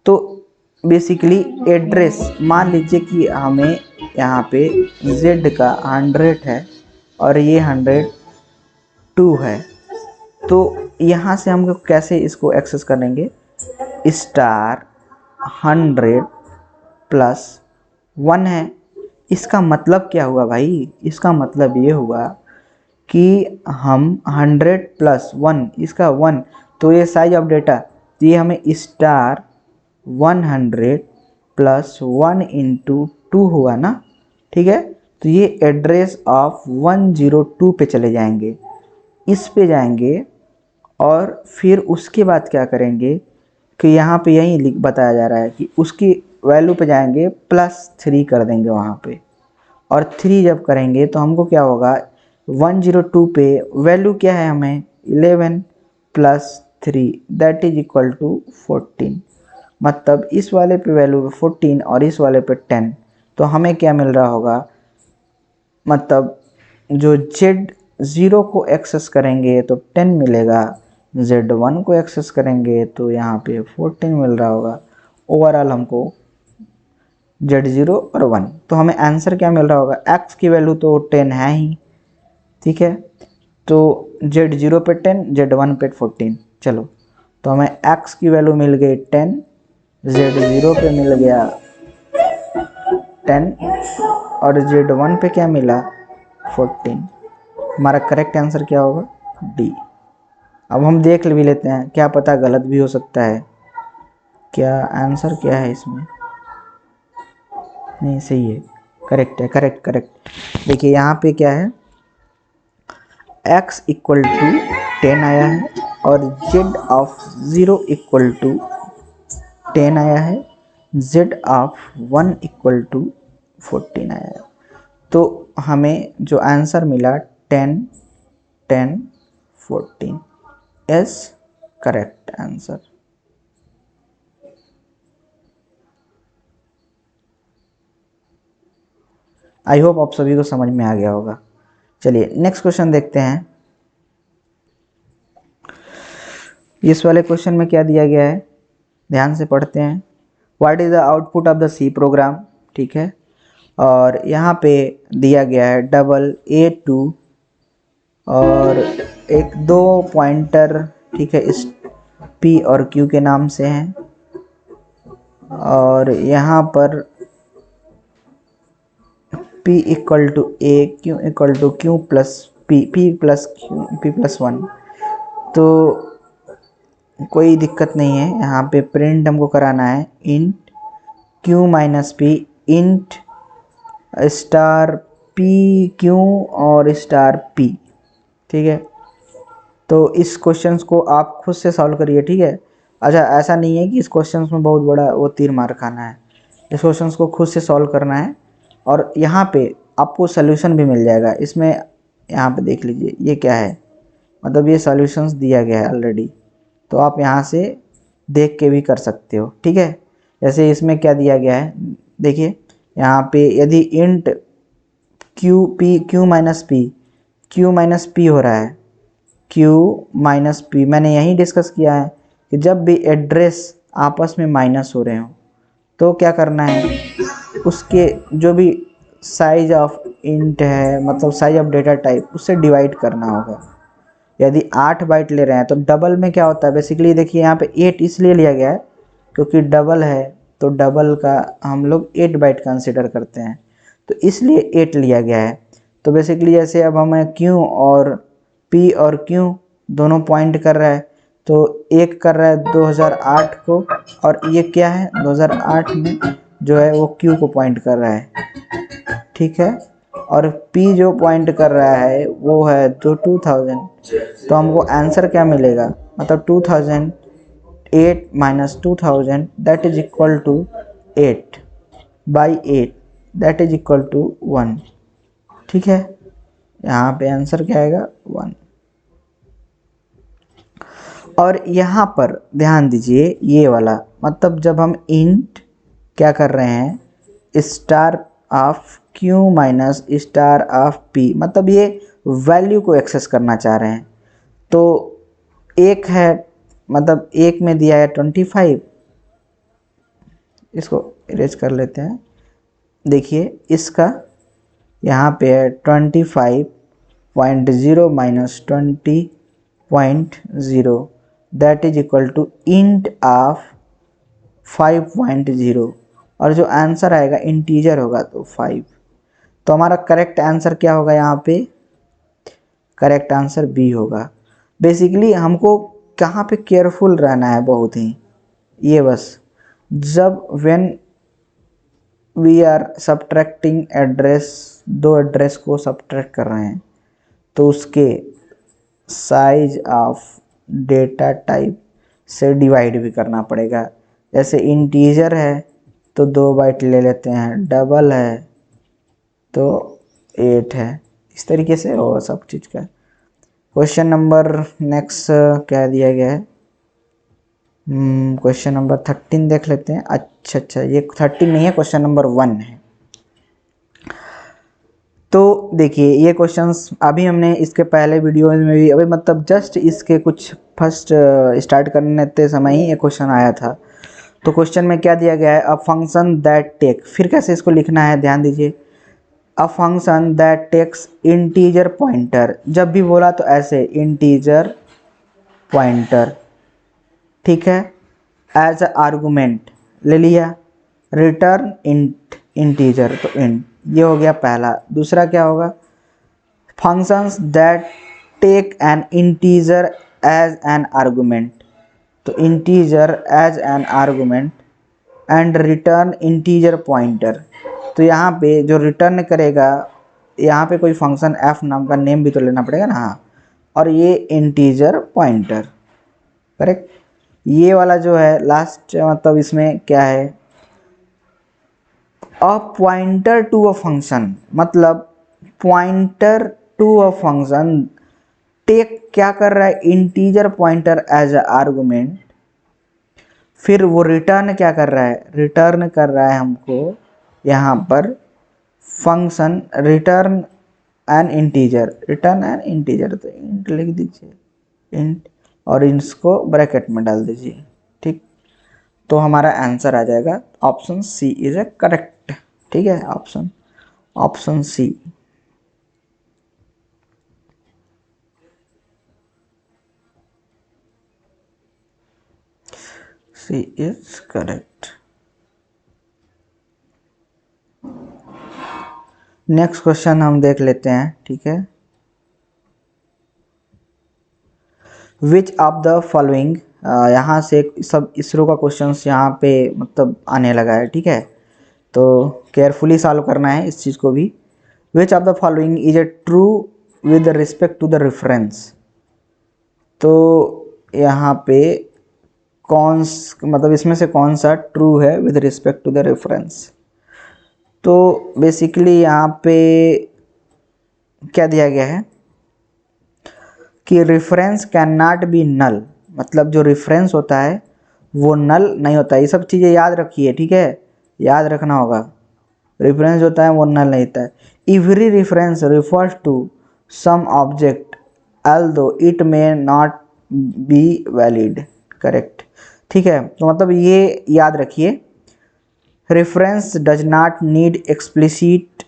तो बेसिकली एड्रेस, मान लीजिए कि हमें यहाँ पे z का 100 है और ये 102 है, तो यहाँ से हम कैसे इसको एक्सेस करेंगे, स्टार 100 प्लस 1 है। इसका मतलब क्या हुआ भाई, इसका मतलब ये हुआ कि हम 100 प्लस 1, इसका 1, तो ये साइज ऑफ डेटा, तो ये हमें स्टार 100 प्लस 1 इंटू 2 हुआ ना, ठीक है। तो ये एड्रेस ऑफ 102 पे चले जाएंगे, इस पे जाएंगे और फिर उसके बाद क्या करेंगे कि यहाँ पे यही लिख बताया जा रहा है कि उसकी वैल्यू पे जाएंगे +3 कर देंगे वहाँ पे, और 3 जब करेंगे तो हमको क्या होगा 102 पे वैल्यू क्या है हमें 11 plus 3 that is equal to 14। मतलब इस वाले पे वैल्यू 14 और इस वाले पे 10, तो हमें क्या मिल रहा होगा, मतलब जो Z0 को एक्सेस करेंगे तो 10 मिलेगा, Z1 को एक्सेस करेंगे तो यहाँ पे 14 मिल रहा होगा। ओवरऑल हमको Z0 और 1, तो हमें आंसर क्या मिल रहा होगा, x की वैल्यू तो 10 है ही, ठीक है। तो Z0 पे 10, Z1 पे 14, चलो तो हमें x की वैल्यू मिल गई 10, Z0 पे मिल गया 10 और Z1 पे क्या मिला 14। हमारा करेक्ट आंसर क्या होगा, डी। अब हम देख भी लेते हैं, क्या पता गलत भी हो सकता है। क्या आंसर क्या है इसमें, नहीं सही है, करेक्ट है, करेक्ट करेक्ट। देखिए यहाँ पे क्या है, x इक्वल टू 10 आया है और z ऑफ 0 इक्वल टू 10 आया है, z ऑफ 1 इक्वल टू 14 आया है। तो हमें जो आंसर मिला 10 10 14 is correct answer. I hope आप सभी को समझ में आ गया होगा। चलिए नेक्स्ट क्वेश्चन देखते हैं। इस वाले क्वेश्चन में क्या दिया गया है, ध्यान से पढ़ते हैं। What is the output of the C program, ठीक है। और यहाँ पे दिया गया है AA2 और एक 2 पॉइंटर, ठीक है, इस P और Q के नाम से हैं। और यहाँ पर P equal to A, Q equal to Q plus P, P plus Q, P plus 1। तो कोई दिक्कत नहीं है, यहाँ पे प्रिंट हमको कराना है int Q minus P int star P Q और स्टार P, ठीक है। तो इस क्वेश्चंस को आप खुद से सॉल्व करिए, ठीक है। अच्छा ऐसा नहीं है कि इस क्वेश्चंस में बहुत बड़ा वो तीर मार खाना है, इस क्वेश्चंस को खुद से सॉल्व करना है और यहाँ पे आपको सॉल्यूशन भी मिल जाएगा। इसमें यहाँ पे देख लीजिए ये क्या है, मतलब ये सॉल्यूशंस दिया गया है ऑलरेडी, तो आप यहाँ से देख के भी कर सकते हो, ठीक है। जैसे इसमें क्या दिया गया है, देखिए यहाँ पे यदि इंट Q माइनस P हो रहा है, Q माइनस P, मैंने यही डिस्कस किया है कि जब भी एड्रेस आपस में माइनस हो रहे हो तो क्या करना है, उसके जो भी साइज ऑफ इंट है, मतलब साइज ऑफ डेटा टाइप, उससे डिवाइड करना होगा। यदि 8 बाइट ले रहे हैं तो डबल में क्या होता है, बेसिकली देखिए यहाँ पे 8 इसलिए लिया गया है क्योंकि डबल है, तो डबल का हम लोग 8 बाइट कंसिडर करते हैं, तो इसलिए 8 लिया गया है। तो बेसिकली जैसे अब हमें Q और P और Q दोनों पॉइंट कर रहा है, तो एक कर रहा है 2008 को, और ये क्या है 2008 में जो है वो Q को पॉइंट कर रहा है, ठीक है। और P जो पॉइंट कर रहा है वो है जो 2000, तो हमको आंसर क्या मिलेगा, मतलब 2008 minus 2000 that is equal to 8 by 8 that is equal to 1, ठीक है। यहाँ पे आंसर क्या आएगा 1। और यहाँ पर ध्यान दीजिए ये वाला, मतलब जब हम इंट क्या कर रहे हैं star of Q minus star of P, मतलब ये वैल्यू को एक्सेस करना चाह रहे हैं। तो एक है, मतलब एक में दिया है 25, इसको इरेज कर लेते हैं। देखिए इसका यहाँ पे है 25.0 minus 20.0 that is equal to int of 5.0, और जो आंसर आएगा इंटीजर होगा तो 5। तो हमारा करेक्ट आंसर क्या होगा, यहाँ पे करेक्ट आंसर बी होगा। बेसिकली हमको कहाँ पे केयरफुल रहना है बहुत ही, ये बस जब when we are subtracting address, दो एड्रेस को सब्ट्रैक्ट कर रहे हैं तो उसके साइज ऑफ डेटा टाइप से डिवाइड भी करना पड़ेगा। जैसे इंटीजर है तो 2 बाइट ले लेते हैं, डबल है तो 8 है, इस तरीके से होगा सब चीज़ का। क्वेश्चन नंबर नेक्स्ट क्या दिया गया है, क्वेश्चन नंबर 13 देख लेते हैं। अच्छा ये 13 नहीं है, क्वेश्चन नंबर 1 है। तो देखिए ये क्वेश्चंस अभी हमने इसके पहले वीडियो में भी, अभी मतलब जस्ट इसके कुछ फर्स्ट स्टार्ट करने समय ही ये क्वेश्चन आया था। तो क्वेश्चन में क्या दिया गया है, अ फंक्शन दैट टेक, फिर कैसे इसको लिखना है ध्यान दीजिए, a function that takes integer pointer, जब भी बोला तो ऐसे इंटीजर पॉइंटर, ठीक है, एज अ आर्गुमेंट ले लिया, रिटर्न इंटीजर तो इंट, ये हो गया पहला। दूसरा क्या होगा, functions that take an integer as an argument, तो integer as an argument and return integer pointer. तो यहाँ पे जो रिटर्न करेगा, यहाँ पे कोई फंक्शन एफ नाम का नेम भी तो लेना पड़ेगा ना, हाँ, और ये इंटीजर पॉइंटर, करेक्ट। ये वाला जो है लास्ट, मतलब इसमें क्या है, a pointer to a function, मतलब pointer to a function take क्या कर रहा है, integer pointer as a argument, फिर वो रिटर्न क्या कर रहा है, रिटर्न कर रहा है हमको यहाँ पर function return an integer, return an integer, तो इंट लिख दीजिए इंट, और इसको ब्रैकेट में डाल दीजिए, ठीक। तो हमारा आंसर आ जाएगा option C is a correct, ठीक है, option C. C is correct. Next question हम देख लेते हैं, ठीक है। विच ऑफ द फॉलोइंग, यहाँ से सब इसरो का क्वेश्चंस यहाँ पे मतलब आने लगा है, ठीक है, तो केयरफुली सॉल्व करना है इस चीज़ को भी। Which of the following is a true with respect to the reference, तो यहाँ पे मतलब इसमें से कौन सा ट्रू है with respect to the reference. तो बेसिकली यहाँ पे क्या दिया गया है कि reference can not be null, मतलब जो रेफरेंस होता है वो नल नहीं होता। ये सब चीज़ें याद रखिए, ठीक है, याद रखना होगा। रेफरेंस होता है वो नल नहीं होता है। Every reference refers to some object although it may not be valid, correct, ठीक है। तो मतलब ये याद रखिए, reference does not need explicit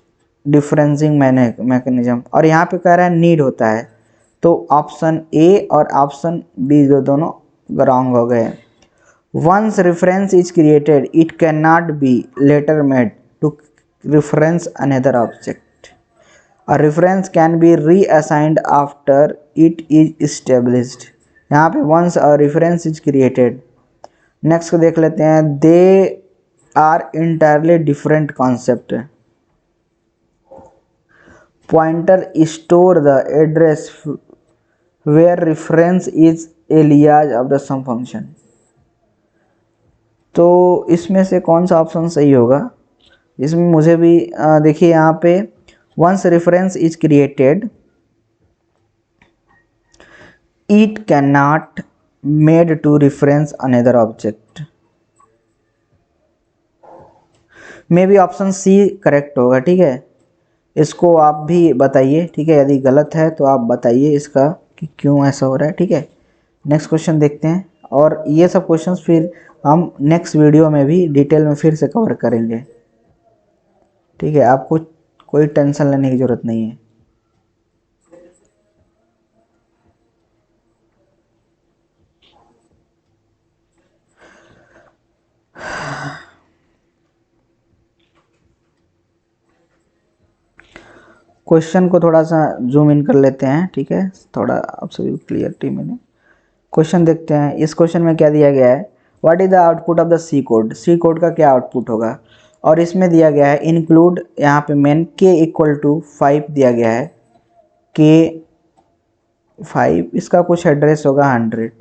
differencing mechanism, और यहाँ पे कह रहा है नीड होता है, तो ऑप्शन ए और ऑप्शन बी जो दोनों रॉन्ग हो गए। Once reference is created it can not be later made to reference another object. A reference can be reassigned after it is established. यहाँ पे once a reference is created. Next को देख लेते हैं, they are entirely different concept. Pointer store the address where reference is alias of the some function. तो इसमें से कौन सा ऑप्शन सही होगा? इसमें मुझे भी देखिए यहाँ पे once reference is created it can not made to reference another object. Maybe option C correct होगा, ठीक है। इसको आप भी बताइए, ठीक है, यदि गलत है तो आप बताइए इसका कि क्यों ऐसा हो रहा है, ठीक है। नेक्स्ट क्वेश्चन देखते हैं, और ये सब क्वेश्चंस फिर हम नेक्स्ट वीडियो में भी डिटेल में फिर से कवर करेंगे, ठीक है। आपको कोई टेंशन लेने की ज़रूरत नहीं है। क्वेश्चन को थोड़ा सा जूम इन कर लेते हैं, ठीक है, थोड़ा आप सभी को क्लियरिटी मिले। क्वेश्चन देखते हैं। इस क्वेश्चन में क्या दिया गया है, what is the output of the C code. C code का क्या आउटपुट होगा, और इसमें दिया गया है इंक्लूड, यहाँ पे मेन के इक्वल टू 5 दिया गया है, के 5 इसका कुछ एड्रेस होगा 100,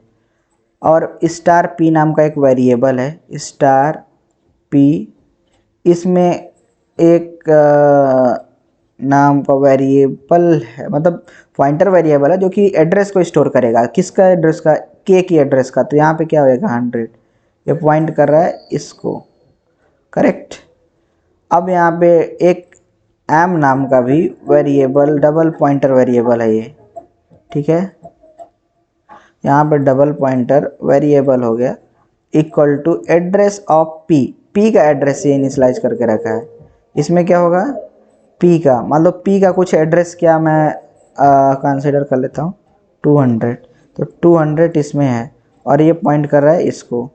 और स्टार पी नाम का एक वेरिएबल है, स्टार पी, इसमें एक नाम का वेरिएबल है, मतलब पॉइंटर वेरिएबल है जो कि एड्रेस को स्टोर करेगा। किसका एड्रेस का, के की एड्रेस का। तो यहाँ पे क्या होएगा 100, ये पॉइंट कर रहा है इसको, करेक्ट। अब यहाँ पे एक एम नाम का भी वेरिएबल, डबल पॉइंटर वेरिएबल है ये, ठीक है। यहाँ पे डबल पॉइंटर वेरिएबल हो गया, equal to address of P. P का एड्रेस ये इनिशलाइज करके रखा है। इसमें क्या होगा, पी का, मतलब पी का कुछ एड्रेस क्या मैं कंसिडर कर लेता हूँ 200, तो 200 इसमें है, और ये पॉइंट कर रहा है इसको।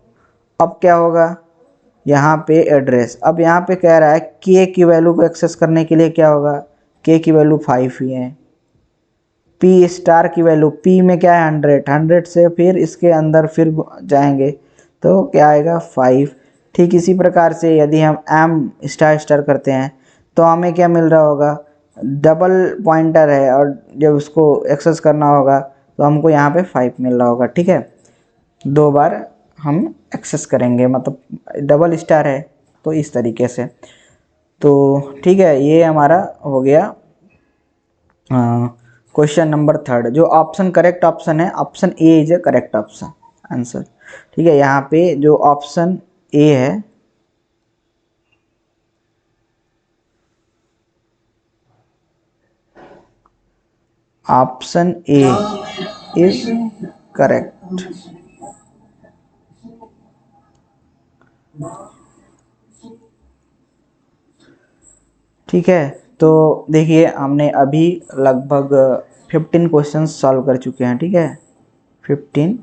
अब क्या होगा यहाँ पे एड्रेस, अब यहाँ पे कह रहा है के की वैल्यू को एक्सेस करने के लिए क्या होगा, के की वैल्यू 5 ही है, पी स्टार की वैल्यू, पी में क्या है 100, 100 से फिर इसके अंदर फिर जाएंगे तो क्या आएगा 5। ठीक इसी प्रकार से यदि हम एम स्टार स्टार करते हैं तो हमें क्या मिल रहा होगा, डबल पॉइंटर है, और जब उसको एक्सेस करना होगा तो हमको यहाँ पे 5 मिल रहा होगा, ठीक है। 2 बार हम एक्सेस करेंगे, मतलब डबल स्टार है तो इस तरीके से। तो ठीक है, ये हमारा हो गया क्वेश्चन नंबर 3। जो ऑप्शन करेक्ट ऑप्शन है, option A is a correct option answer, ठीक है। यहाँ पे जो ऑप्शन ए है, ऑप्शन ए इज करेक्ट। ठीक है, तो देखिए हमने अभी लगभग 15 क्वेश्चंस सॉल्व कर चुके हैं, ठीक है, 15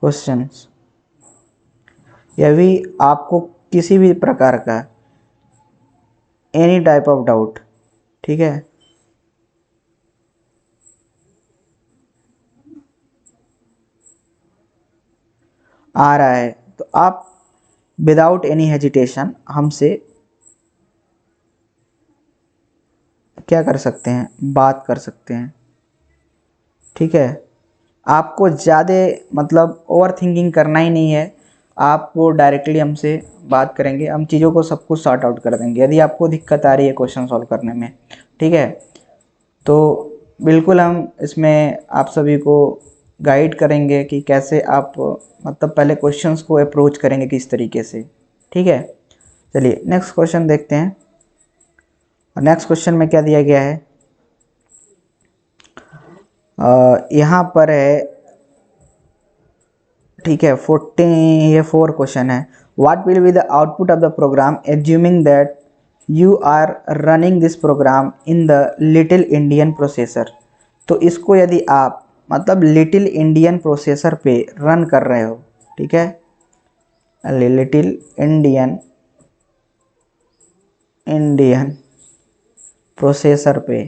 क्वेश्चंस। यदि आपको किसी भी प्रकार का एनी टाइप ऑफ डाउट, ठीक है, आ रहा है तो आप विदाउट एनी हेजिटेशन हमसे क्या कर सकते हैं, बात कर सकते हैं, ठीक है। आपको ज़्यादा मतलब ओवर थिंकिंग करना ही नहीं है, आपको डायरेक्टली हमसे बात करेंगे, हम चीज़ों को सब कुछ सॉर्ट आउट कर देंगे यदि आपको दिक्कत आ रही है क्वेश्चन सॉल्व करने में, ठीक है। तो बिल्कुल हम इसमें आप सभी को गाइड करेंगे कि कैसे आप मतलब पहले क्वेश्चंस को अप्रोच करेंगे किस तरीके से, ठीक है। चलिए नेक्स्ट क्वेश्चन देखते हैं। नेक्स्ट क्वेश्चन में क्या दिया गया है, यहाँ पर है, ठीक है, 14, ये 4 क्वेश्चन है। What will be the output of the program assuming that you are running this program in the little endian processor. तो इसको यदि आप मतलब लिटिल इंडियन प्रोसेसर पे रन कर रहे हो, ठीक है, लिटिल इंडियन प्रोसेसर पे,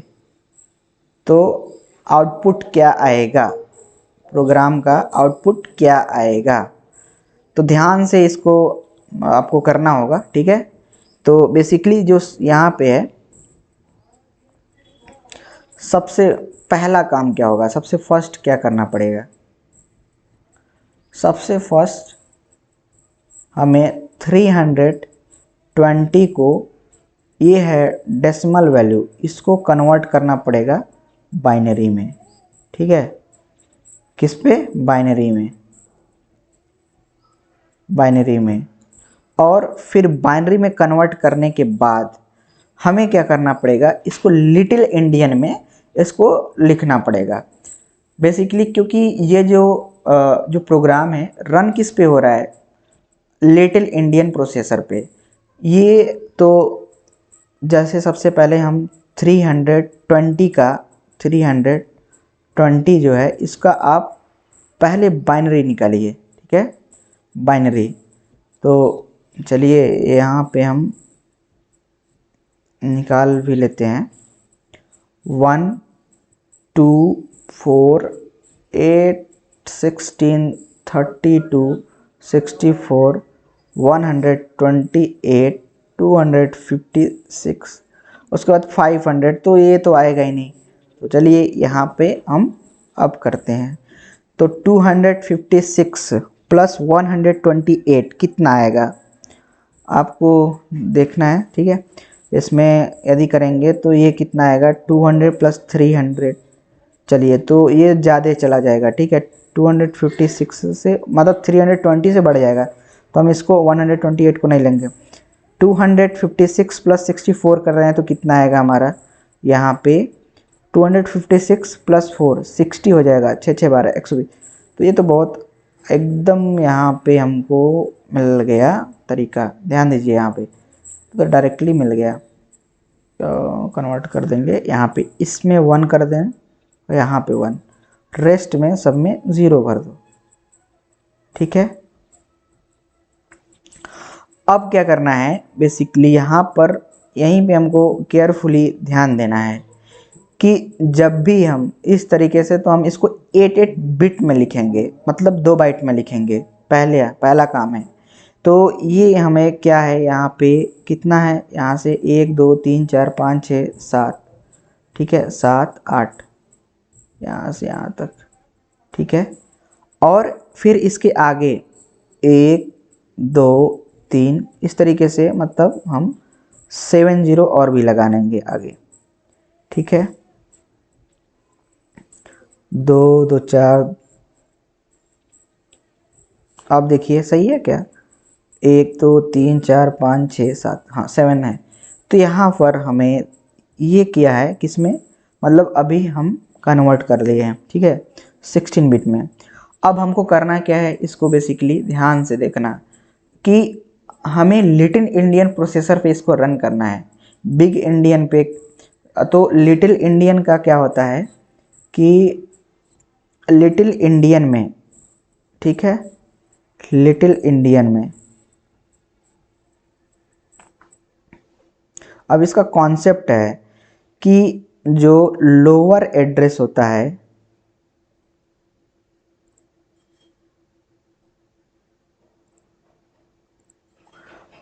तो आउटपुट क्या आएगा, प्रोग्राम का आउटपुट क्या आएगा। तो ध्यान से इसको आपको करना होगा, ठीक है। तो बेसिकली जो यहाँ पे है, सबसे पहला काम क्या होगा, सबसे फर्स्ट क्या करना पड़ेगा। सबसे फर्स्ट हमें 320 को, ये है डेसिमल वैल्यू, इसको कन्वर्ट करना पड़ेगा बाइनरी में, ठीक है। किस पे, बाइनरी में, बाइनरी में। और फिर बाइनरी में कन्वर्ट करने के बाद हमें क्या करना पड़ेगा, इसको लिटिल इंडियन में इसको लिखना पड़ेगा बेसिकली, क्योंकि ये जो प्रोग्राम है रन किस पे हो रहा है, लिटिल इंडियन प्रोसेसर पे। ये तो जैसे सबसे पहले हम 320 का 320 जो है इसका आप पहले बाइनरी निकालिए, ठीक है, बाइनरी। तो चलिए यहाँ पे हम निकाल भी लेते हैं। 1 2 4 8 16 32 64 128 256, उसके बाद 500, तो ये तो आएगा ही नहीं। तो चलिए यहाँ पे हम अब करते हैं। तो 256 प्लस 128 कितना आएगा आपको देखना है, ठीक है। इसमें यदि करेंगे तो ये कितना आएगा, 200 प्लस 300, चलिए तो ये ज़्यादा चला जाएगा, ठीक है। 256 से मतलब 320 से बढ़ जाएगा, तो हम इसको 128 को नहीं लेंगे। 256 प्लस 64 कर रहे हैं तो कितना आएगा हमारा यहाँ पे, 256 प्लस 4 60 हो जाएगा, 6 6 12 120। तो ये तो बहुत एकदम यहाँ पे हमको मिल गया तरीका, ध्यान दीजिए यहाँ पे तो डायरेक्टली मिल गया। तो कन्वर्ट कर देंगे यहाँ पे, इसमें 1 कर दें और यहाँ पे 1, रेस्ट में सब में 0 भर दो, ठीक है। अब क्या करना है बेसिकली, यहाँ पर यहीं पे हमको केयरफुली ध्यान देना है कि जब भी हम इस तरीके से, तो हम इसको 8 बिट में लिखेंगे, मतलब 2 बाइट में लिखेंगे, पहला काम है। तो ये हमें क्या है यहाँ पे कितना है, यहाँ से 1 2 3 4 5 6 7, ठीक है, 7 8, यहाँ से यहाँ तक, ठीक है। और फिर इसके आगे 1 2 3 इस तरीके से, मतलब हम 7 0 और भी लगा लेंगे आगे, ठीक है। 2 2 4, आप देखिए सही है क्या, 1 2 3 4 5 6 7, हाँ 7 है। तो यहाँ पर हमें ये किया है किसमें, मतलब अभी हम कन्वर्ट कर लिए हैं, ठीक है, 16 बिट में। अब हमको करना क्या है, इसको बेसिकली ध्यान से देखना कि हमें लिटिल इंडियन प्रोसेसर पे इसको रन करना है, बिग इंडियन पे। तो लिटिल इंडियन का क्या होता है कि लिटिल इंडियन में, ठीक है, लिटिल इंडियन में अब इसका कॉन्सेप्ट है कि जो लोअर एड्रेस होता है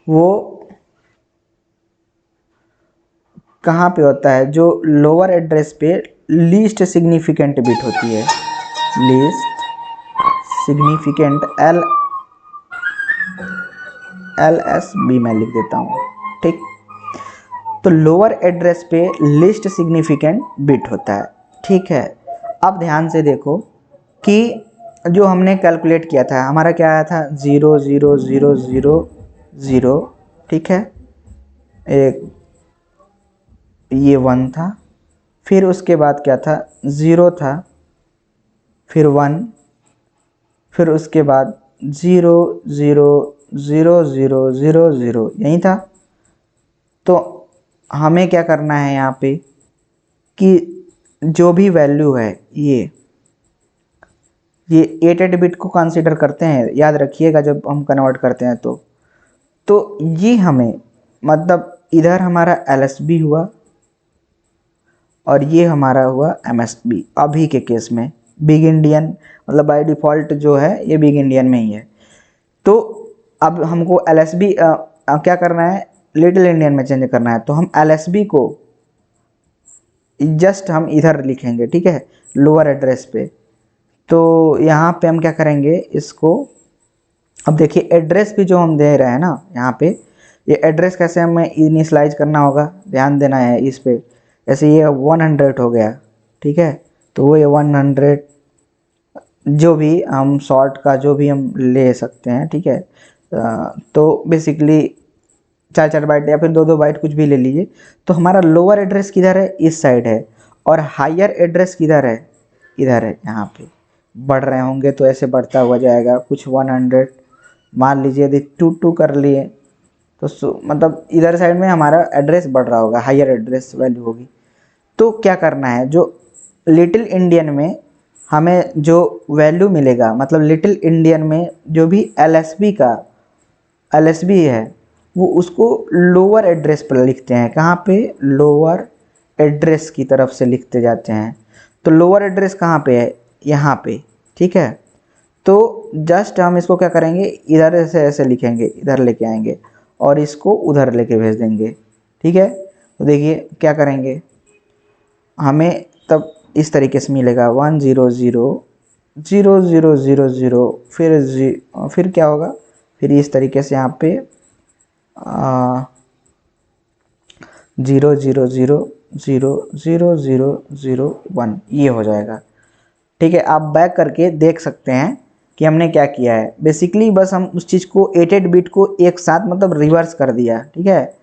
वो कहाँ पे होता है, जो लोअर एड्रेस पे लीस्ट सिग्निफिकेंट बिट होती है, लीस्ट सिग्निफिकेंट LSB मैं लिख देता हूँ, ठीक। तो लोअर एड्रेस पे लिस्ट सिग्निफिकेंट बिट होता है, ठीक है। अब ध्यान से देखो कि जो हमने कैलकुलेट किया था, हमारा क्या आया था, 0 0 0 0 0, ठीक है, एक ये 1 था, फिर उसके बाद क्या था, 0 था, फिर 1, फिर उसके बाद 0 0 0 0 0 0, यही था। तो हमें क्या करना है यहाँ पे कि जो भी वैल्यू है ये 8 बिट को कंसीडर करते हैं, याद रखिएगा जब हम कन्वर्ट करते हैं तो ये हमें, मतलब इधर हमारा LSB हुआ और ये हमारा हुआ MSB अभी के केस में, बिग इंडियन, मतलब बाय डिफ़ॉल्ट जो है ये बिग इंडियन में ही है। तो अब हमको LSB क्या करना है, लिटिल इंडियन में चेंज करना है। तो हम LSB को जस्ट हम इधर लिखेंगे, ठीक है, लोअर एड्रेस पे। तो यहाँ पे हम क्या करेंगे इसको, अब देखिए एड्रेस भी जो हम दे रहे हैं ना यहाँ पे, ये एड्रेस कैसे हमें इनिशलाइज करना होगा, ध्यान देना है इस पे। जैसे ये 100 हो गया, ठीक है, तो वो ये 100 जो भी हम शॉर्ट का जो भी हम ले सकते हैं, ठीक है। तो बेसिकली 4 बाइट या फिर 2 बाइट कुछ भी ले लीजिए। तो हमारा लोअर एड्रेस किधर है, इस साइड है, और हायर एड्रेस किधर है, इधर है। यहाँ पे बढ़ रहे होंगे तो ऐसे बढ़ता हुआ जाएगा, कुछ 100 मान लीजिए, यदि 2 कर लिए तो मतलब इधर साइड में हमारा एड्रेस बढ़ रहा होगा, हायर एड्रेस वैल्यू होगी। तो क्या करना है, जो लिटिल इंडियन में हमें जो वैल्यू मिलेगा, मतलब लिटिल इंडियन में जो भी LSB है वो उसको लोअर एड्रेस पर लिखते हैं। कहाँ पे, लोअर एड्रेस की तरफ से लिखते जाते हैं। तो लोअर एड्रेस कहाँ पे है, यहाँ पे, ठीक है। तो जस्ट हम इसको क्या करेंगे, इधर से ऐसे लिखेंगे, इधर लेके आएंगे और इसको उधर लेके भेज देंगे, ठीक है। तो देखिए क्या करेंगे, हमें तब इस तरीके से मिलेगा 100 0 0 0 0 फिर क्या होगा, फिर इस तरीके से यहाँ पे 0 0 0 0 0 0 0 1 ये हो जाएगा, ठीक है। आप बैक करके देख सकते हैं कि हमने क्या किया है। बेसिकली बस हम उस चीज़ को 88 बिट को एक साथ मतलब रिवर्स कर दिया, ठीक है।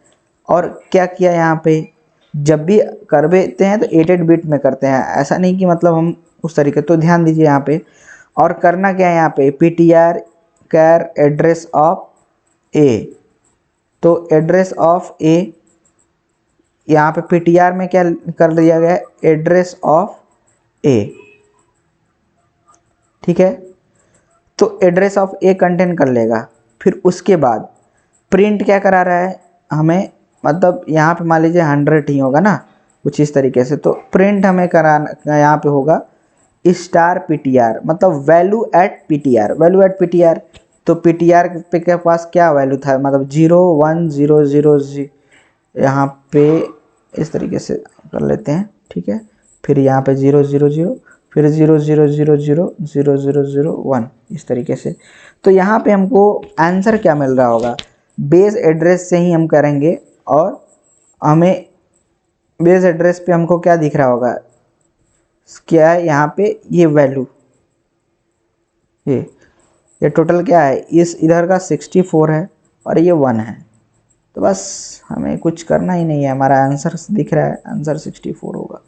और क्या किया यहाँ पे, जब भी कर देते हैं तो 88 बिट में करते हैं, ऐसा नहीं कि मतलब हम उस तरीके। तो ध्यान दीजिए यहाँ पे, और करना क्या है यहाँ पे, PTR char address of A. तो एड्रेस ऑफ ए यहाँ पे PTR में क्या कर दिया गया है, एड्रेस ऑफ ए, ठीक है। तो एड्रेस ऑफ ए कंटेन कर लेगा। फिर उसके बाद प्रिंट क्या करा रहा है हमें, मतलब यहाँ पे मान लीजिए 100 ही होगा ना, कुछ इस तरीके से। तो प्रिंट हमें कराना यहाँ पे होगा स्टार PTR, मतलब value at PTR, value at PTR। तो PTR पे के पास क्या वैल्यू था, मतलब 0 1 0 0 यहाँ पे इस तरीके से कर लेते हैं, ठीक है। फिर यहाँ पे 0 0 0, फिर 0 0 0 0 0 0 0 1 इस तरीके से। तो यहाँ पे हमको आंसर क्या मिल रहा होगा, बेस एड्रेस से ही हम करेंगे, और हमें बेस एड्रेस पे हमको क्या दिख रहा होगा, क्या है यहाँ पे, ये वैल्यू, ये टोटल क्या है, इस इधर का 64 है और ये 1 है। तो बस हमें कुछ करना ही नहीं है, हमारा आंसर दिख रहा है, आंसर 64 होगा।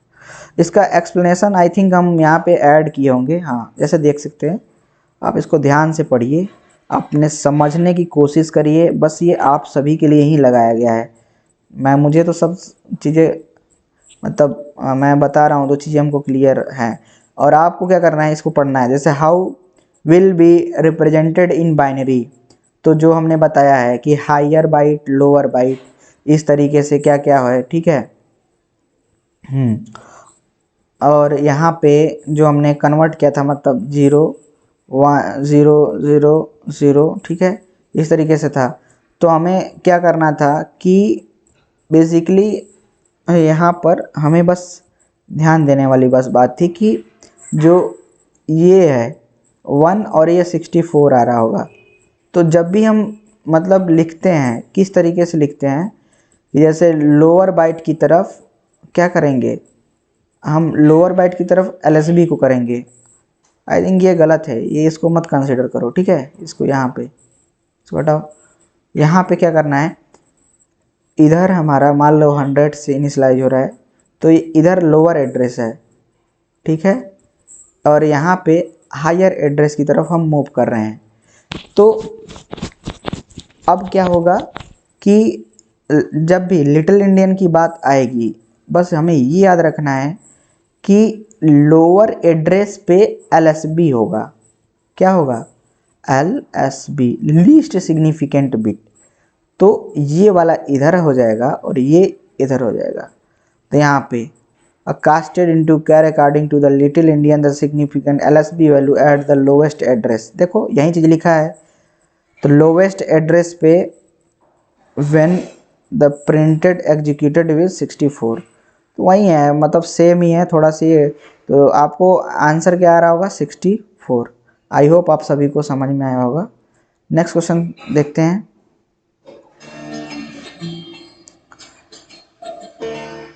इसका एक्सप्लेनेशन आई थिंक हम यहाँ पे ऐड किए होंगे, हाँ जैसे देख सकते हैं। आप इसको ध्यान से पढ़िए, अपने समझने की कोशिश करिए, बस ये आप सभी के लिए ही लगाया गया है। मुझे तो सब चीज़ें मतलब मैं बता रहा हूँ तो चीज़ें हमको क्लियर हैं, और आपको क्या करना है, इसको पढ़ना है। जैसे how will be represented in binary, तो जो हमने बताया है कि हायर बाइट लोअर बाइट इस तरीके से क्या क्या है, ठीक है। और यहाँ पे जो हमने कन्वर्ट किया था, मतलब 0 1 0 0 0, ठीक है, इस तरीके से था। तो हमें क्या करना था कि बेसिकली यहाँ पर हमें बस ध्यान देने वाली बस बात थी कि जो ये है 1 और ये 64 आ रहा होगा। तो जब भी हम मतलब लिखते हैं, किस तरीके से लिखते हैं, जैसे लोअर बाइट की तरफ क्या करेंगे, हम लोअर बाइट की तरफ LSB को करेंगे। आई थिंक ये गलत है, ये इसको मत कंसिडर करो, ठीक है। इसको यहाँ पे इसको हटाओ। यहाँ पे क्या करना है, इधर हमारा मान लो 100 से इनिशलाइज हो रहा है, तो ये इधर लोअर एड्रेस है, ठीक है, और यहाँ पे हायर एड्रेस की तरफ हम मूव कर रहे हैं। तो अब क्या होगा कि जब भी लिटिल इंडियन की बात आएगी, बस हमें ये याद रखना है कि लोअर एड्रेस पे LSB होगा। क्या होगा, LSB, लीस्ट सिग्निफिकेंट बिट। तो ये वाला इधर हो जाएगा और ये इधर हो जाएगा। तो यहाँ पे casted into care according to the little Indian the significant LSB value at the lowest address। देखो यही चीज लिखा है, तो lowest address पे when the printed executed with 64, तो वही है, मतलब सेम ही है, थोड़ा सी। तो आपको आंसर क्या आ रहा होगा 64। आई होप आप सभी को समझ में आया होगा। नेक्स्ट क्वेश्चन देखते हैं।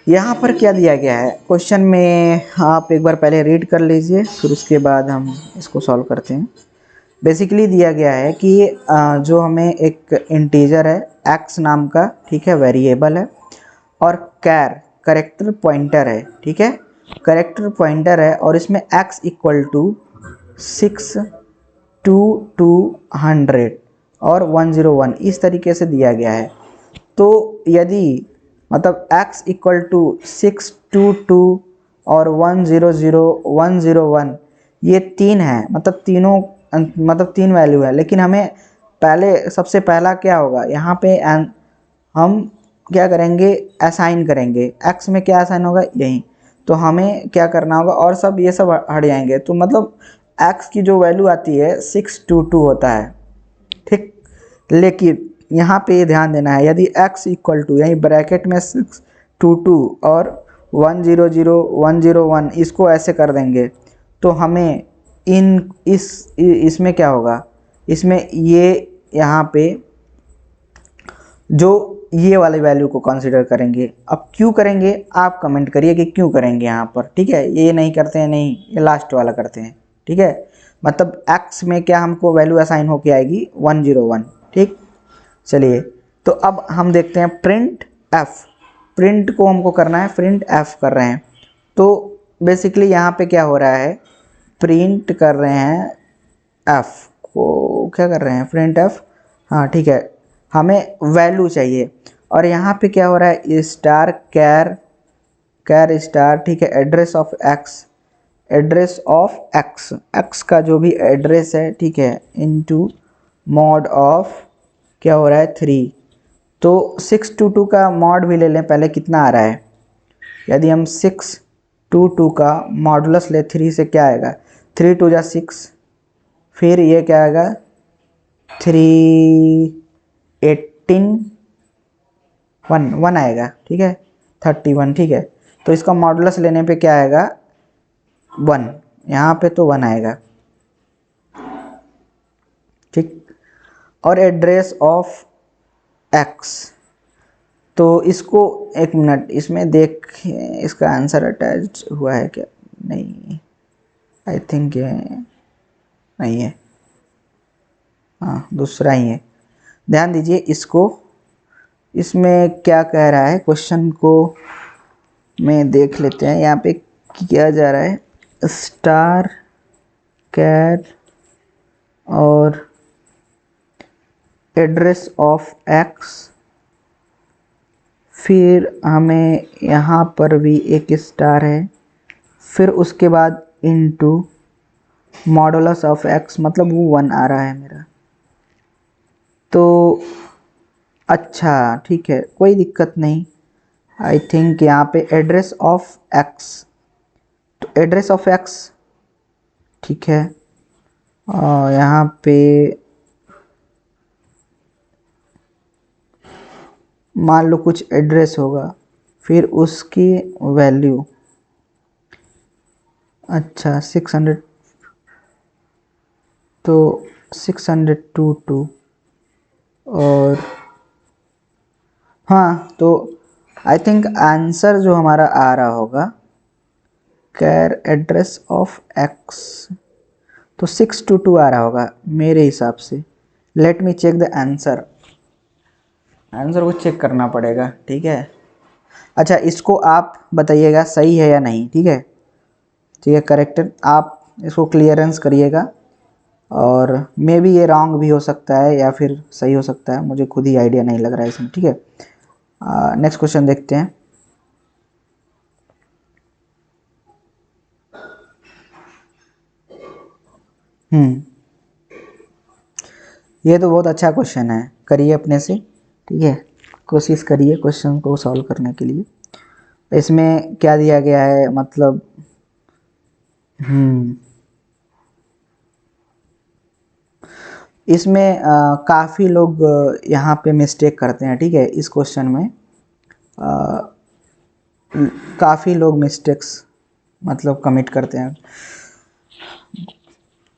यहाँ पर क्या दिया गया है क्वेश्चन में, आप एक बार पहले रीड कर लीजिए, फिर उसके बाद हम इसको सॉल्व करते हैं। बेसिकली दिया गया है कि जो हमें एक इंटीजर है x नाम का, ठीक है, वेरिएबल है, और करेक्टर पॉइंटर है, ठीक है, करेक्टर पॉइंटर है, और इसमें x इक्वल टू 6 to 200 और 101 इस तरीके से दिया गया है। तो यदि मतलब x इक्वल टू 622 और 101 ये तीन है, मतलब तीनों मतलब तीन वैल्यू है, लेकिन हमें पहले सबसे पहला क्या होगा यहाँ पे हम क्या करेंगे, असाइन करेंगे। x में क्या असाइन होगा, यही, तो हमें क्या करना होगा, और सब ये सब हट जाएंगे, तो मतलब x की जो वैल्यू आती है 622 होता है, ठीक। लेकिन यहाँ पे ध्यान देना है, यदि x इक्वल टू यही ब्रैकेट में 622 और 101 इसको ऐसे कर देंगे, तो हमें इसमें क्या होगा, इसमें ये यहाँ पे जो ये वाले वैल्यू को कंसीडर करेंगे। अब क्यों करेंगे आप कमेंट करिए कि क्यों करेंगे यहाँ पर, ठीक है। ये नहीं करते हैं, नहीं, ये लास्ट वाला करते हैं, ठीक है। मतलब x में क्या हमको वैल्यू असाइन होके आएगी 101, ठीक। चलिए, तो अब हम देखते हैं प्रिंट f। प्रिंट को हमको करना है, प्रिंट f कर रहे हैं। तो बेसिकली यहाँ पे क्या हो रहा है, प्रिंट कर रहे हैं f को, क्या कर रहे हैं, प्रिंट f, हाँ ठीक है, हमें वैल्यू चाहिए। और यहाँ पे क्या हो रहा है, स्टार कैर स्टार, ठीक है, एड्रेस ऑफ x का जो भी एड्रेस है, ठीक है, इनटू मॉड ऑफ क्या हो रहा है 3। तो 622 का मॉड भी ले लें पहले, कितना आ रहा है। यदि हम 622 का मॉडुलस ले 3 से, क्या आएगा, 3 2 जा 6, फिर ये क्या आएगा 318 1 आएगा, ठीक है, 31, ठीक है। तो इसका मॉडुलस लेने पे क्या आएगा 1, यहाँ पे तो 1 आएगा, ठीक। और एड्रेस ऑफ x, तो इसको एक मिनट इसमें देख, इसका आंसर अटैच हुआ है क्या, नहीं, आई थिंक ये नहीं है, हाँ दूसरा ही है। ध्यान दीजिए इसको, इसमें क्या कह रहा है क्वेश्चन को में देख लेते हैं। यहाँ पे किया जा रहा है स्टार कैर और एड्रेस ऑफ x, फिर हमें यहाँ पर भी एक स्टार है, फिर उसके बाद इनटू मॉडुलस ऑफ x, मतलब वो 1 आ रहा है मेरा। तो अच्छा ठीक है, कोई दिक्कत नहीं। आई थिंक यहाँ पे एड्रेस ऑफ x, तो एड्रेस ऑफ x, ठीक है, और यहाँ पे मान लो कुछ एड्रेस होगा, फिर उसकी वैल्यू, अच्छा 600, तो 622 और हाँ, तो आई थिंक आंसर जो हमारा आ रहा होगा कैर एड्रेस ऑफ x, तो 622 आ रहा होगा मेरे हिसाब से। Let me check the answer, answer को चेक करना पड़ेगा, ठीक है। अच्छा, इसको आप बताइएगा सही है या नहीं, ठीक है, ठीक है, करेक्ट, आप इसको क्लियरेंस करिएगा। और मे बी ये रॉन्ग भी हो सकता है या फिर सही हो सकता है, मुझे खुद ही आइडिया नहीं लग रहा है इसमें, ठीक है। नेक्स्ट क्वेश्चन देखते हैं। ये तो बहुत अच्छा क्वेश्चन है, करिए अपने से, ठीक है, कोशिश करिए क्वेश्चन को सॉल्व करने के लिए। इसमें क्या दिया गया है मतलब हम्म इसमें काफ़ी लोग यहाँ पे मिस्टेक करते हैं, ठीक है। इस क्वेश्चन में काफ़ी लोग मिस्टेक्स मतलब कमिट करते हैं,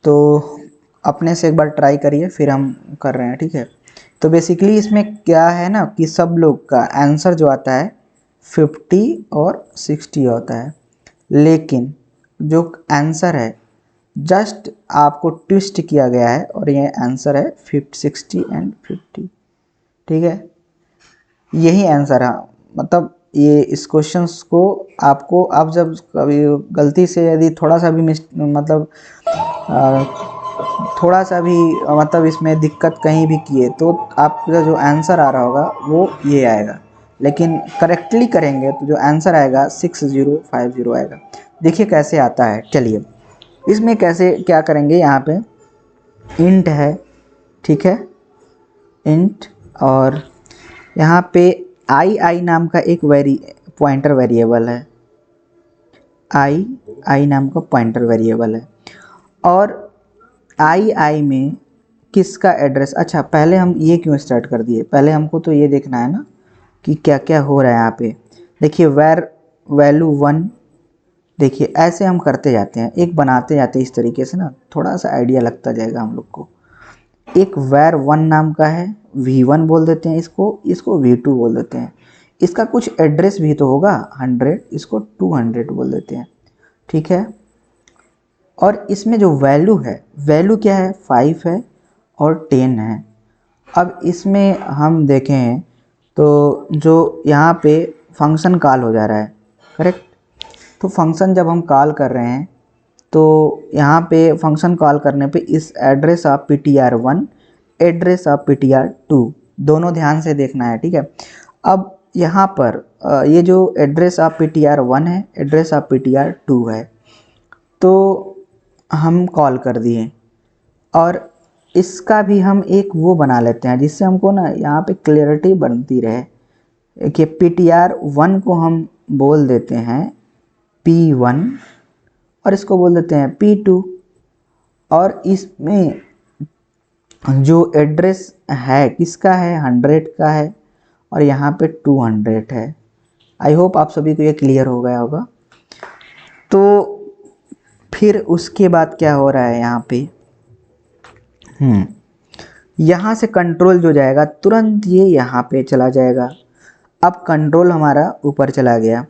तो अपने से एक बार ट्राई करिए, फिर हम कर रहे हैं, ठीक है। तो बेसिकली इसमें क्या है ना कि सब लोग का आंसर जो आता है 50 और 60 होता है, लेकिन जो आंसर है जस्ट आपको ट्विस्ट किया गया है और ये आंसर है 50 60 एंड 50, ठीक है। यही आंसर है, मतलब ये इस क्वेश्चंस को आपको आप जब कभी गलती से यदि थोड़ा सा भी मतलब थोड़ा सा भी मतलब इसमें दिक्कत कहीं भी किए तो आपका जो आंसर आ रहा होगा वो ये आएगा, लेकिन करेक्टली करेंगे तो जो आंसर आएगा 6050 आएगा। देखिए कैसे आता है, चलिए इसमें कैसे क्या करेंगे। यहाँ पे इंट है, ठीक है, इंट, और यहाँ पे आई नाम का एक पॉइंटर वेरिएबल है, आई नाम का पॉइंटर वेरिएबल है। और आई में किसका एड्रेस, अच्छा पहले हम ये क्यों स्टार्ट कर दिए, पहले हमको तो ये देखना है ना कि क्या क्या हो रहा है यहाँ पे। देखिए वेर वैल्यू 1, देखिए ऐसे हम करते जाते हैं, एक बनाते जाते हैं इस तरीके से ना, थोड़ा सा आइडिया लगता जाएगा हम लोग को। एक var 1 नाम का है, v1 बोल देते हैं इसको, इसको v2 बोल देते हैं। इसका कुछ एड्रेस भी तो होगा 100, इसको 200 बोल देते हैं, ठीक है। और इसमें जो वैल्यू है, वैल्यू क्या है 5 है और 10 है। अब इसमें हम देखें तो जो यहाँ पे फंक्शन कॉल हो जा रहा है, करेक्ट। तो फंक्शन जब हम कॉल कर रहे हैं तो यहाँ पे फंक्शन कॉल करने पे इस address of ptr1 address of ptr2 दोनों ध्यान से देखना है, ठीक है। अब यहाँ पर ये जो एड्रेस ऑफ ptr1 है, एड्रेस ऑफ ptr2 है, तो हम कॉल कर दिए और इसका भी हम एक वो बना लेते हैं जिससे हमको ना यहाँ पे क्लियरिटी बनती रहे कि ptr1 को हम बोल देते हैं p1 और इसको बोल देते हैं p2, और इसमें जो एड्रेस है किसका है 100 का है और यहाँ पे 200 है। आई होप आप सभी को ये क्लियर हो गया होगा। तो फिर उसके बाद क्या हो रहा है यहाँ पे, यहाँ से कंट्रोल जो जाएगा तुरंत ये यहाँ पे चला जाएगा। अब कंट्रोल हमारा ऊपर चला गया।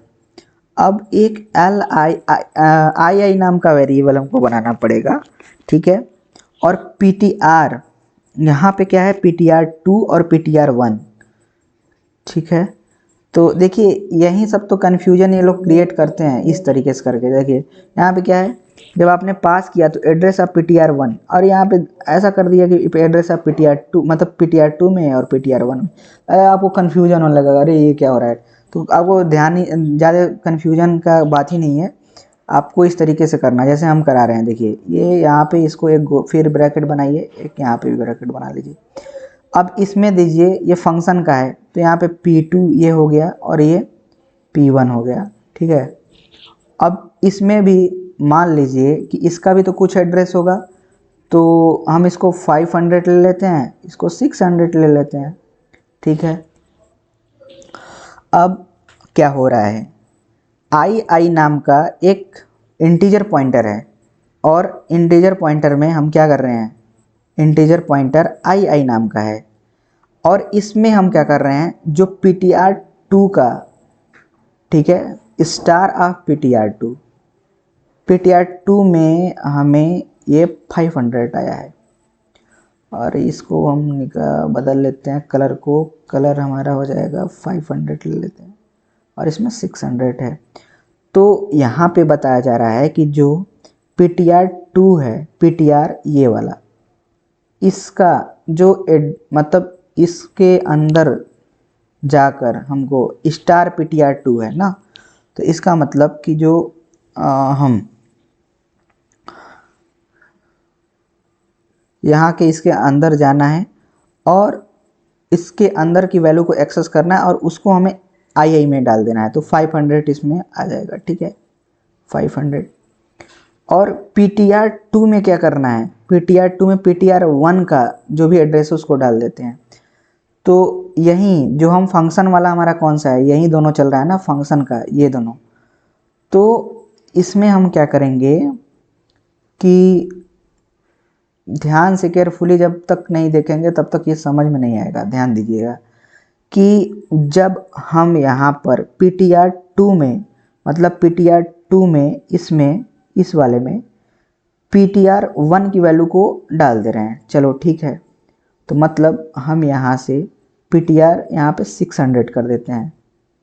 अब एक आई नाम का वेरिएबल हमको बनाना पड़ेगा, ठीक है। और ptr यहाँ पे क्या है ptr2 और ptr1, ठीक है। तो देखिए यही सब तो कन्फ्यूजन ये लोग क्रिएट करते हैं इस तरीके से करके। देखिए यहाँ पे क्या है, जब आपने पास किया तो एड्रेस ऑफ ptr1 और यहाँ पे ऐसा कर दिया कि एड्रेस ऑफ ptr2, मतलब ptr2 में और ptr1 में। अरे आपको कन्फ्यूजन होने लगेगा, अरे ये क्या हो रहा है। तो आपको ध्यान ही ज़्यादा कन्फ्यूजन का बात ही नहीं है, आपको इस तरीके से करना जैसे हम करा रहे हैं। देखिए ये यहाँ पे इसको एक फिर ब्रैकेट बनाइए, एक यहाँ पे भी ब्रैकेट बना लीजिए। अब इसमें दीजिए ये फंक्शन का है तो यहाँ पे p2 ये हो गया और ये p1 हो गया, ठीक है। अब इसमें भी मान लीजिए कि इसका भी तो कुछ एड्रेस होगा, तो हम इसको 500 ले लेते हैं, इसको 600 ले लेते हैं, ठीक है। अब क्या हो रहा है, आई नाम का एक इंटीजर पॉइंटर है और इंटीजर पॉइंटर में हम क्या कर रहे हैं, इंटीजर पॉइंटर आई नाम का है और इसमें हम क्या कर रहे हैं जो ptr2 का, ठीक है, स्टार ऑफ ptr2 में हमें ये 500 आया है। और इसको हम बदल लेते हैं कलर को, कलर हमारा हो जाएगा 500 ले लेते हैं और इसमें 600 है। तो यहाँ पे बताया जा रहा है कि जो ptr2 है, ptr ये वाला, इसका जो मतलब इसके अंदर जाकर हमको स्टार ptr2 है ना, तो इसका मतलब कि जो हम यहाँ के इसके अंदर जाना है और इसके अंदर की वैल्यू को एक्सेस करना है और उसको हमें आई में डाल देना है, तो 500 इसमें आ जाएगा, ठीक है 500। और PTR2 में क्या करना है, PTR2 में PTR1 का जो भी एड्रेस है उसको डाल देते हैं। तो यही जो हम फंक्शन वाला हमारा कौन सा है, यही दोनों चल रहा है ना फंक्शन का, ये दोनों। तो इसमें हम क्या करेंगे कि ध्यान से केयरफुली जब तक नहीं देखेंगे तब तक ये समझ में नहीं आएगा। ध्यान दीजिएगा कि जब हम यहाँ पर PTR2 में, मतलब PTR2 में इसमें इस वाले में PTR1 की वैल्यू को डाल दे रहे हैं, चलो ठीक है। तो मतलब हम यहाँ से PTR यहाँ पे 600 कर देते हैं,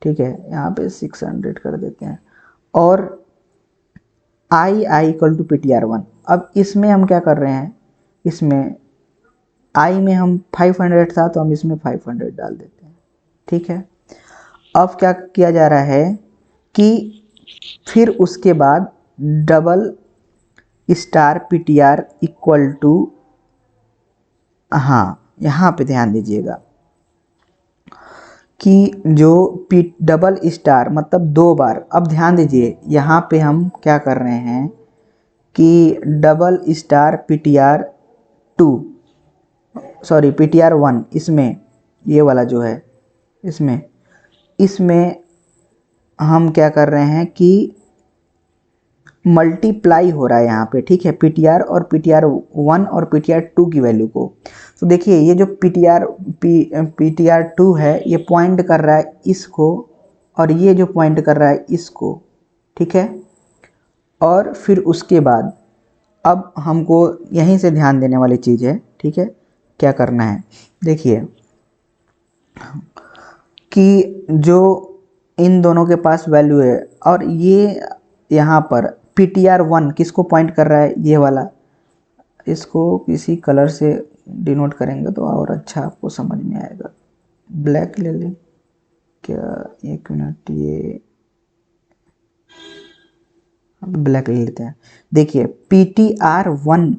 ठीक है यहाँ पे 600 कर देते हैं। और i इक्वल टू PTR1। अब इसमें हम क्या कर रहे हैं, इसमें i में हम 500 था तो हम इसमें 500 डाल देते हैं, ठीक है। अब क्या किया जा रहा है कि फिर उसके बाद double star PTR equal to, हाँ यहाँ पे ध्यान दीजिएगा कि जो डबल स्टार मतलब 2 बार। अब ध्यान दीजिए यहाँ पे हम क्या कर रहे हैं कि double star PTR2 sorry PTR1, इसमें ये वाला जो है इसमें हम क्या कर रहे हैं कि मल्टीप्लाई हो रहा है यहाँ पे, ठीक है PTR और PTR1 और PTR2 की वैल्यू को। तो देखिए ये जो PTR2 है ये पॉइंट कर रहा है इसको, और ये जो पॉइंट कर रहा है इसको, ठीक है। और फिर उसके बाद अब हमको यहीं से ध्यान देने वाली चीज़ है, ठीक है। क्या करना है देखिए कि जो इन दोनों के पास वैल्यू है, और ये यहाँ पर PTR1 किसको पॉइंट कर रहा है, ये वाला। इसको किसी कलर से डिनोट करेंगे तो और अच्छा आपको समझ में आएगा। ब्लैक ले लें क्या, एक मिनट, ये ब्लैक ले लेते हैं। देखिए PTR1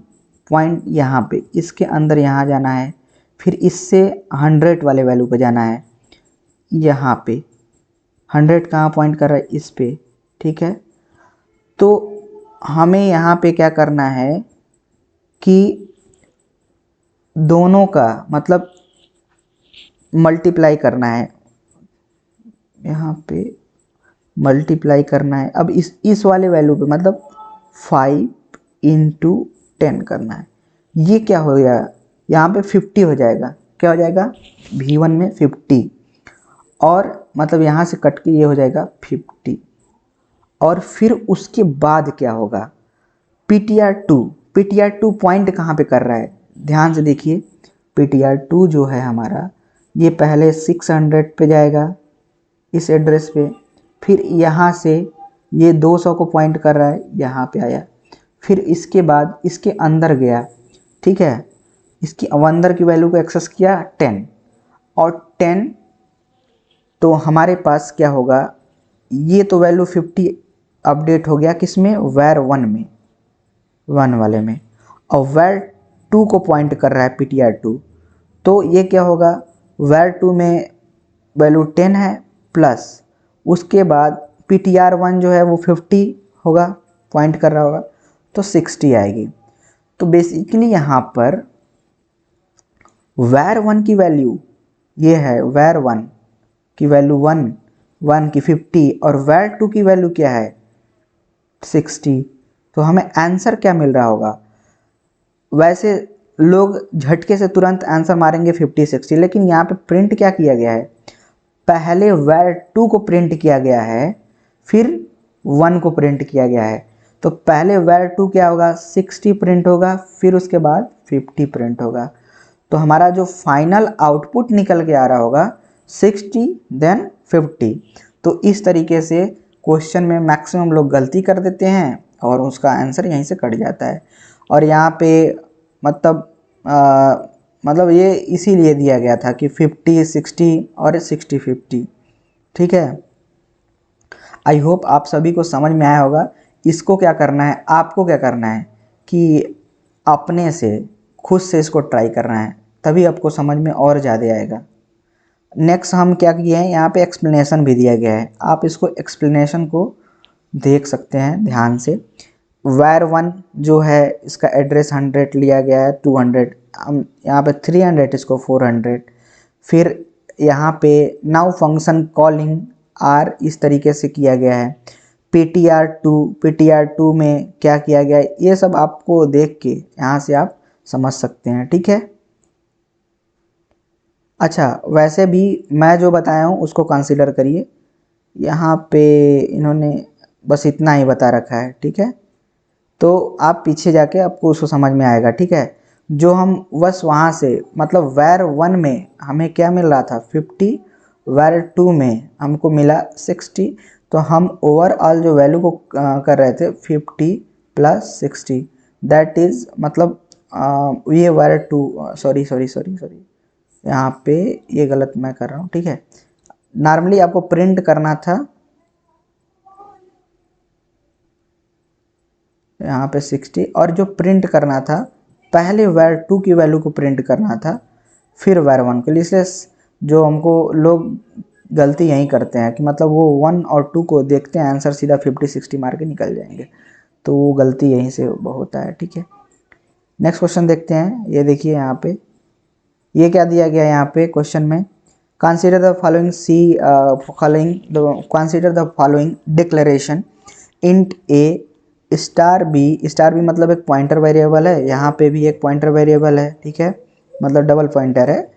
पॉइंट यहाँ पे इसके अंदर यहाँ जाना है, फिर इससे 100 वाले वैल्यू पे जाना है। यहाँ पे 100 कहाँ पॉइंट कर रहा है, इस पे, ठीक है। तो हमें यहाँ पे क्या करना है कि दोनों का मतलब मल्टीप्लाई करना है, यहाँ पे मल्टीप्लाई करना है। अब इस वाले वैल्यू पे मतलब 5 × 10 करना है। ये क्या हो गया, यहाँ पे 50 हो जाएगा। क्या हो जाएगा, V1 में 50, और मतलब यहाँ से कट के ये हो जाएगा 50। और फिर उसके बाद क्या होगा, PTR2 पॉइंट कहाँ पे कर रहा है, ध्यान से देखिए। PTR2 जो है हमारा, ये पहले 600 पे जाएगा इस एड्रेस पे, फिर यहाँ से ये 200 को पॉइंट कर रहा है, यहाँ पे आया, फिर इसके बाद इसके अंदर गया, ठीक है। इसकी अंदर की वैल्यू को एक्सेस किया 10, और 10 तो हमारे पास क्या होगा, ये तो वैल्यू 50 अपडेट हो गया किसमें, var1 में, 1 वाले में, और var2 को पॉइंट कर रहा है PTR2। तो ये क्या होगा, var2 में वैल्यू 10 है, प्लस उसके बाद PTR1 जो है वो 50 होगा, पॉइंट कर रहा होगा, तो 60 आएगी। तो बेसिकली यहाँ पर var1 की वैल्यू ये है, var1 की वैल्यू 1 की 50, और var2 की वैल्यू क्या है 60। तो हमें आंसर क्या मिल रहा होगा, वैसे लोग झटके से तुरंत आंसर मारेंगे 50 60, लेकिन यहाँ पे प्रिंट क्या किया गया है, पहले var2 को प्रिंट किया गया है, फिर 1 को प्रिंट किया गया है। तो पहले var2 क्या होगा, 60 प्रिंट होगा, फिर उसके बाद 50 प्रिंट होगा। तो हमारा जो फाइनल आउटपुट निकल के आ रहा होगा 60 देन 50। तो इस तरीके से क्वेश्चन में मैक्सिमम लोग गलती कर देते हैं और उसका आंसर यहीं से कट जाता है। और यहाँ पे मतलब ये इसीलिए दिया गया था कि 50 60 और 60 50, ठीक है। आई होप आप सभी को समझ में आया होगा। इसको क्या करना है, आपको क्या करना है कि अपने से खुद से इसको ट्राई करना है, तभी आपको समझ में और ज़्यादा आएगा। नेक्स्ट हम क्या किए हैं, यहाँ पे एक्सप्लेनेशन भी दिया गया है, आप इसको एक्सप्लेनेशन को देख सकते हैं ध्यान से। वायर वन जो है इसका एड्रेस 100 लिया गया है, 200, हम यहाँ पे 300, इसको 400। फिर यहाँ पे नाउ फंक्शन कॉलिंग आर इस तरीके से किया गया है। पी टी आर टू में क्या किया गया है, ये सब आपको देख के यहाँ से आप समझ सकते हैं, ठीक है। अच्छा, वैसे भी मैं जो बताया हूँ उसको कंसीडर करिए। यहाँ पे इन्होंने बस इतना ही बता रखा है, ठीक है। तो आप पीछे जाके आपको उसको समझ में आएगा, ठीक है। जो हम बस वहाँ से मतलब वायर वन में हमें क्या मिल रहा था 50, वायर टू में हमको मिला 60, तो हम ओवरऑल जो वैल्यू को कर रहे थे 50 प्लस 60, दैट इज़ मतलब ये वायर टू, सॉरी सॉरी सॉरी सॉरी, यहाँ पे ये गलत मैं कर रहा हूँ, ठीक है। नॉर्मली आपको प्रिंट करना था यहाँ पे 60, और जो प्रिंट करना था पहले वायर टू की वैल्यू को प्रिंट करना था फिर वायर वन को। इसलिए जो हमको लोग गलती यहीं करते हैं कि मतलब वो वन और टू को देखते हैं आंसर सीधा 50-60 मार के निकल जाएंगे, तो वो गलती यहीं से होता है, ठीक है। नेक्स्ट क्वेश्चन देखते हैं। ये देखिए यहाँ पे ये क्या दिया गया है यहाँ पे क्वेश्चन में, consider the following consider the following declaration int A star B मतलब एक पॉइंटर वेरिएबल है, यहाँ पे भी एक पॉइंटर वेरिएबल है, ठीक है, मतलब डबल पॉइंटर है,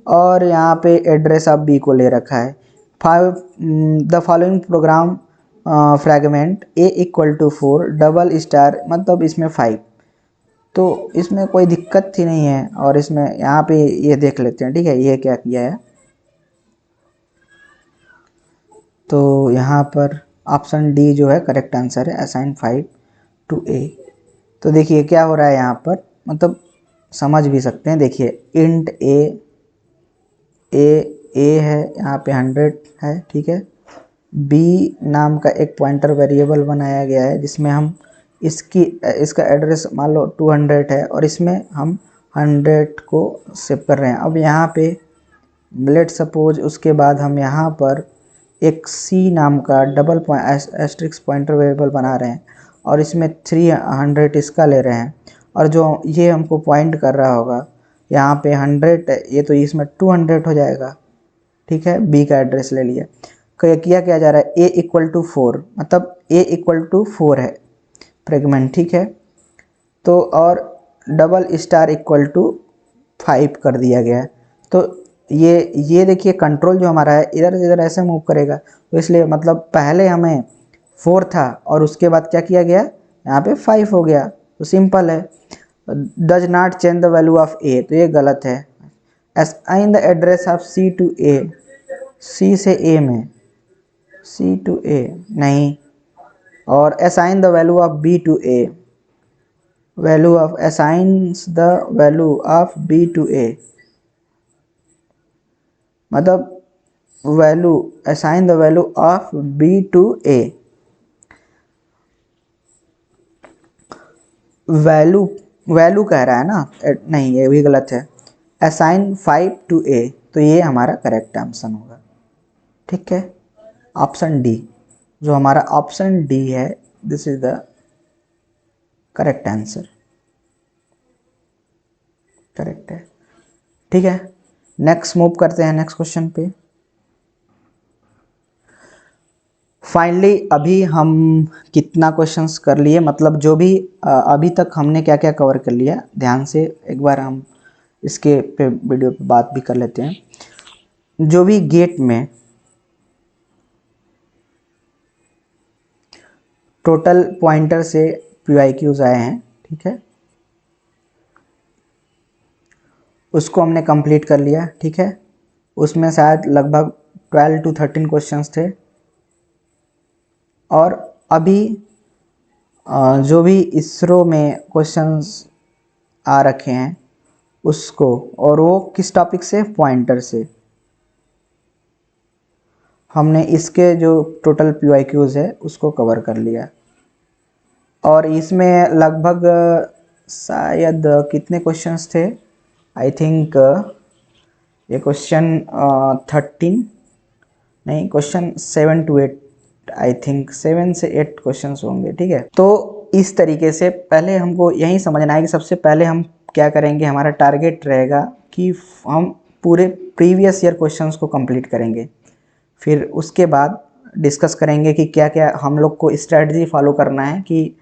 और यहाँ पे एड्रेस ऑफ बी को ले रखा है। The following program fragment A equal to 4 double star मतलब इसमें 5, तो इसमें कोई दिक्कत ही नहीं है। और इसमें यहाँ पे ये देख लेते हैं, ठीक है, ये क्या किया है। तो यहाँ पर ऑप्शन डी जो है करेक्ट आंसर है, असाइन 5 टू ए। तो देखिए क्या हो रहा है यहाँ पर, मतलब समझ भी सकते हैं। देखिए इंट ए है, यहाँ पे 100 है, ठीक है। बी नाम का एक पॉइंटर वेरिएबल बनाया गया है जिसमें हम इसका एड्रेस मान लो 200 है, और इसमें हम 100 को सेव कर रहे हैं। अब यहाँ पे लेट सपोज उसके बाद हम यहाँ पर एक सी नाम का डबल एस्ट्रिक्स पॉइंटर वेरिएबल बना रहे हैं, और इसमें 300 इसका ले रहे हैं, और जो ये हमको पॉइंट कर रहा होगा यहाँ पे 100, ये तो इसमें 200 हो जाएगा, ठीक है। बी का एड्रेस ले लिया, किया क्या जा रहा है, ए इक्वल टू 4 मतलब ए इक्वल टू 4 है फ्रेगमेंट, ठीक है। तो और डबल स्टार इक्वल टू 5 कर दिया गया है। तो ये देखिए कंट्रोल जो हमारा है इधर से इधर ऐसे मूव करेगा, तो इसलिए मतलब पहले हमें 4 था और उसके बाद क्या किया गया, यहाँ पे 5 हो गया, तो सिंपल है। Does not change the value of A, तो ये गलत है। Assign the address of C to A, C से ए में, सी टू ए नहीं, और assign the value of B to A, value of assigns the value of B to A, मतलब value assign the value of B to A, value value कह रहा है ना, नहीं ये भी गलत है। असाइन 5 टू ए, तो ये हमारा करेक्ट आंसर होगा, ठीक है। ऑप्शन डी, जो हमारा ऑप्शन डी है, this is the correct answer, correct है, ठीक है। नेक्स्ट मूव करते हैं नेक्स्ट क्वेश्चन पे। फाइनली अभी हम कितना क्वेश्चंस कर लिए, मतलब जो भी अभी तक हमने क्या क्या कवर कर लिया, ध्यान से एक बार हम इसके पे वीडियो पे बात भी कर लेते हैं। जो भी गेट में टोटल पॉइंटर से PYQs आए हैं, ठीक है, उसको हमने कंप्लीट कर लिया, ठीक है। उसमें शायद लगभग 12 to 13 क्वेश्चंस थे, और अभी जो भी इसरो में क्वेश्चंस आ रखे हैं उसको, और वो किस टॉपिक से, पॉइंटर से, हमने इसके जो टोटल PYQs है उसको कवर कर लिया। और इसमें लगभग शायद कितने क्वेश्चंस थे, आई थिंक ये क्वेश्चन 13 नहीं, क्वेश्चन 7 to 8, आई थिंक 7 से 8 क्वेश्चन होंगे, ठीक है। तो इस तरीके से पहले हमको यही समझना है कि सबसे पहले हम क्या करेंगे, हमारा टारगेट रहेगा कि हम पूरे प्रीवियस ईयर क्वेश्चंस को कंप्लीट करेंगे। फिर उसके बाद डिस्कस करेंगे कि क्या क्या हम लोग को स्ट्रेटजी फॉलो करना है कि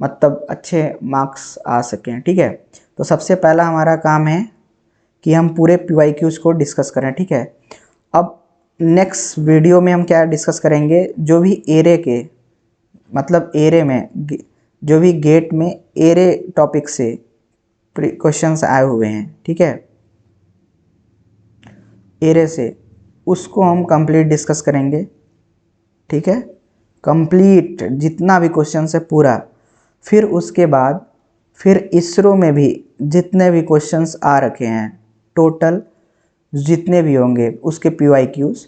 मतलब अच्छे मार्क्स आ सकें, ठीक है। तो सबसे पहला हमारा काम है कि हम पूरे PYQs को डिस्कस करें, ठीक है। अब नेक्स्ट वीडियो में हम क्या डिस्कस करेंगे, जो भी एरे के मतलब एरे में जो भी गेट में एरे टॉपिक से क्वेश्चंस आए हुए हैं, ठीक है, एरे से, उसको हम कंप्लीट डिस्कस करेंगे, ठीक है। कंप्लीट जितना भी क्वेश्चन है पूरा। फिर उसके बाद फिर इसरो में भी जितने भी क्वेश्चंस आ रखे हैं टोटल जितने भी होंगे उसके PYQs,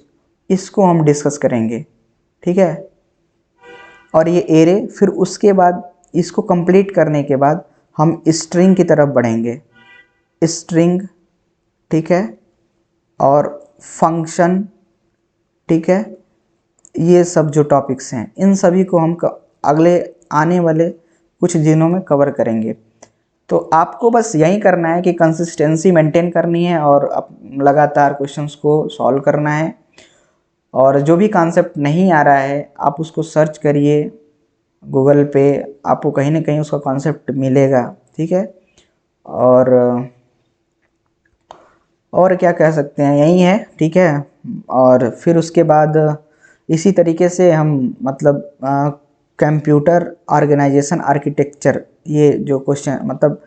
इसको हम डिस्कस करेंगे, ठीक है। और ये एरे फिर उसके बाद इसको कंप्लीट करने के बाद हम स्ट्रिंग की तरफ बढ़ेंगे, स्ट्रिंग, ठीक है, और फंक्शन, ठीक है। ये सब जो टॉपिक्स हैं इन सभी को हम अगले आने वाले कुछ दिनों में कवर करेंगे। तो आपको बस यही करना है कि कंसिस्टेंसी मेंटेन करनी है और लगातार क्वेश्चंस को सॉल्व करना है। और जो भी कॉन्सेप्ट नहीं आ रहा है आप उसको सर्च करिए गूगल पे, आपको कहीं ना कहीं उसका कॉन्सेप्ट मिलेगा, ठीक है। और क्या कह सकते हैं, यही है, ठीक है। और फिर उसके बाद इसी तरीके से हम मतलब कंप्यूटर ऑर्गेनाइजेशन आर्किटेक्चर, ये जो क्वेश्चन मतलब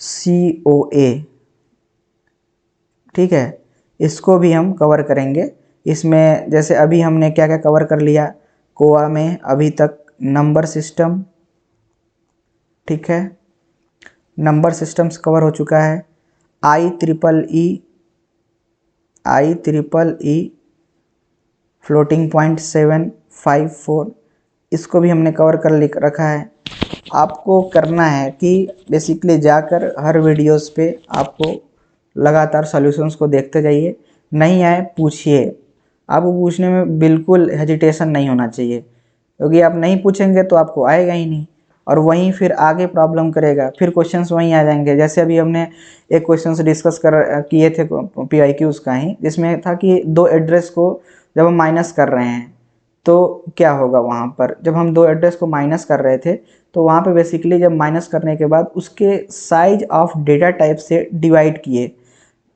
COA, ठीक है, इसको भी हम कवर करेंगे। इसमें जैसे अभी हमने क्या क्या कवर कर लिया, कोआ में अभी तक नंबर सिस्टम, ठीक है, नंबर सिस्टम्स कवर हो चुका है। IEEE फ्लोटिंग पॉइंट 754, इसको भी हमने कवर कर रखा है। आपको करना है कि बेसिकली जाकर हर वीडियोस पे आपको लगातार सॉल्यूशंस को देखते जाइए, नहीं आए पूछिए। आपको पूछने में बिल्कुल हेजिटेशन नहीं होना चाहिए, क्योंकि आप नहीं पूछेंगे तो आपको आएगा ही नहीं और वहीं फिर आगे प्रॉब्लम करेगा, फिर क्वेश्चंस वहीं आ जाएंगे। जैसे अभी हमने एक क्वेश्चन डिस्कस किए थे PYQs का ही, जिसमें था कि 2 एड्रेस को जब हम माइनस कर रहे हैं तो क्या होगा वहाँ पर। जब हम 2 एड्रेस को माइनस कर रहे थे तो वहाँ पे बेसिकली जब माइनस करने के बाद उसके साइज ऑफ डेटा टाइप से डिवाइड किए।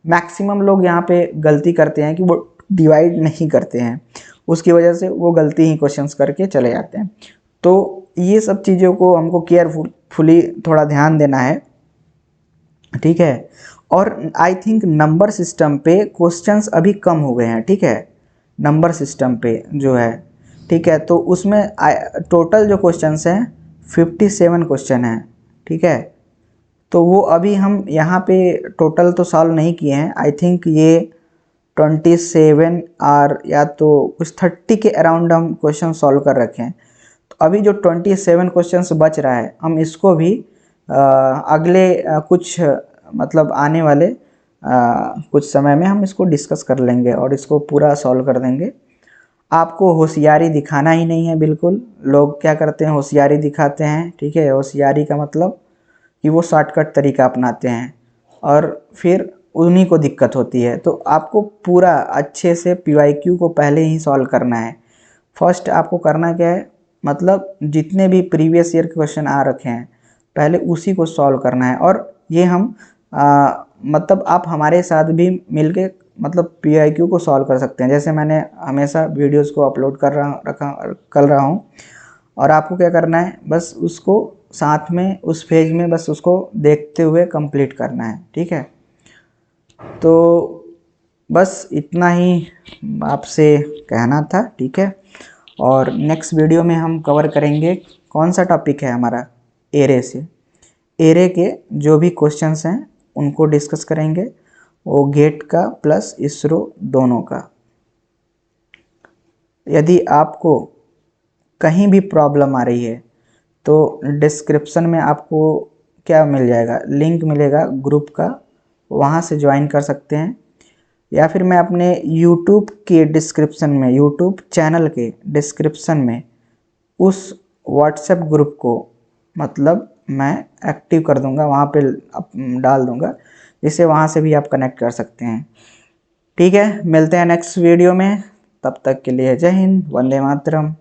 मैक्सिमम लोग यहाँ पे गलती करते हैं कि वो डिवाइड नहीं करते हैं, उसकी वजह से वो गलती ही क्वेश्चंस करके चले जाते हैं। तो ये सब चीज़ों को हमको केयरफुली थोड़ा ध्यान देना है, ठीक है। और आई थिंक नंबर सिस्टम पे क्वेश्चंस अभी कम हो गए हैं, ठीक है, नंबर सिस्टम पे जो है, ठीक है। तो उसमें टोटल जो क्वेश्चंस हैं 57 क्वेश्चन हैं, ठीक है। तो वो अभी हम यहाँ पे टोटल तो सॉल्व नहीं किए हैं, आई थिंक ये 27 और या तो कुछ 30 के अराउंड हम क्वेश्चन सॉल्व कर रखे हैं। तो अभी जो 27 क्वेश्चंस बच रहा है हम इसको भी अगले कुछ मतलब आने वाले कुछ समय में हम इसको डिस्कस कर लेंगे और इसको पूरा सॉल्व कर देंगे। आपको होशियारी दिखाना ही नहीं है बिल्कुल। लोग क्या करते हैं, होशियारी दिखाते हैं, ठीक है। होशियारी का मतलब कि वो शॉर्टकट तरीका अपनाते हैं और फिर उन्हीं को दिक्कत होती है। तो आपको पूरा अच्छे से PYQ को पहले ही सॉल्व करना है। फर्स्ट आपको करना क्या है, मतलब जितने भी प्रीवियस ईयर के क्वेश्चन आ रखे हैं पहले उसी को सॉल्व करना है। और ये हम मतलब आप हमारे साथ भी मिलके मतलब PYQ को सॉल्व कर सकते हैं। जैसे मैंने हमेशा वीडियोस को अपलोड कर रहा हूँ और आपको क्या करना है, बस उसको साथ में उस पेज में बस उसको देखते हुए कंप्लीट करना है, ठीक है। तो बस इतना ही आपसे कहना था, ठीक है। और नेक्स्ट वीडियो में हम कवर करेंगे कौन सा टॉपिक है हमारा, एरे से, एरे के जो भी क्वेश्चंस हैं उनको डिस्कस करेंगे, वो गेट का प्लस इसरो दोनों का। यदि आपको कहीं भी प्रॉब्लम आ रही है तो डिस्क्रिप्शन में आपको क्या मिल जाएगा, लिंक मिलेगा ग्रुप का, वहाँ से ज्वाइन कर सकते हैं। या फिर मैं अपने यूट्यूब के डिस्क्रिप्शन में, यूट्यूब चैनल के डिस्क्रिप्शन में उस व्हाट्सएप ग्रुप को मतलब मैं एक्टिव कर दूंगा, वहाँ पे डाल दूंगा, जिससे वहाँ से भी आप कनेक्ट कर सकते हैं। ठीक है, मिलते हैं नेक्स्ट वीडियो में, तब तक के लिए जय हिंद, वंदे मातरम।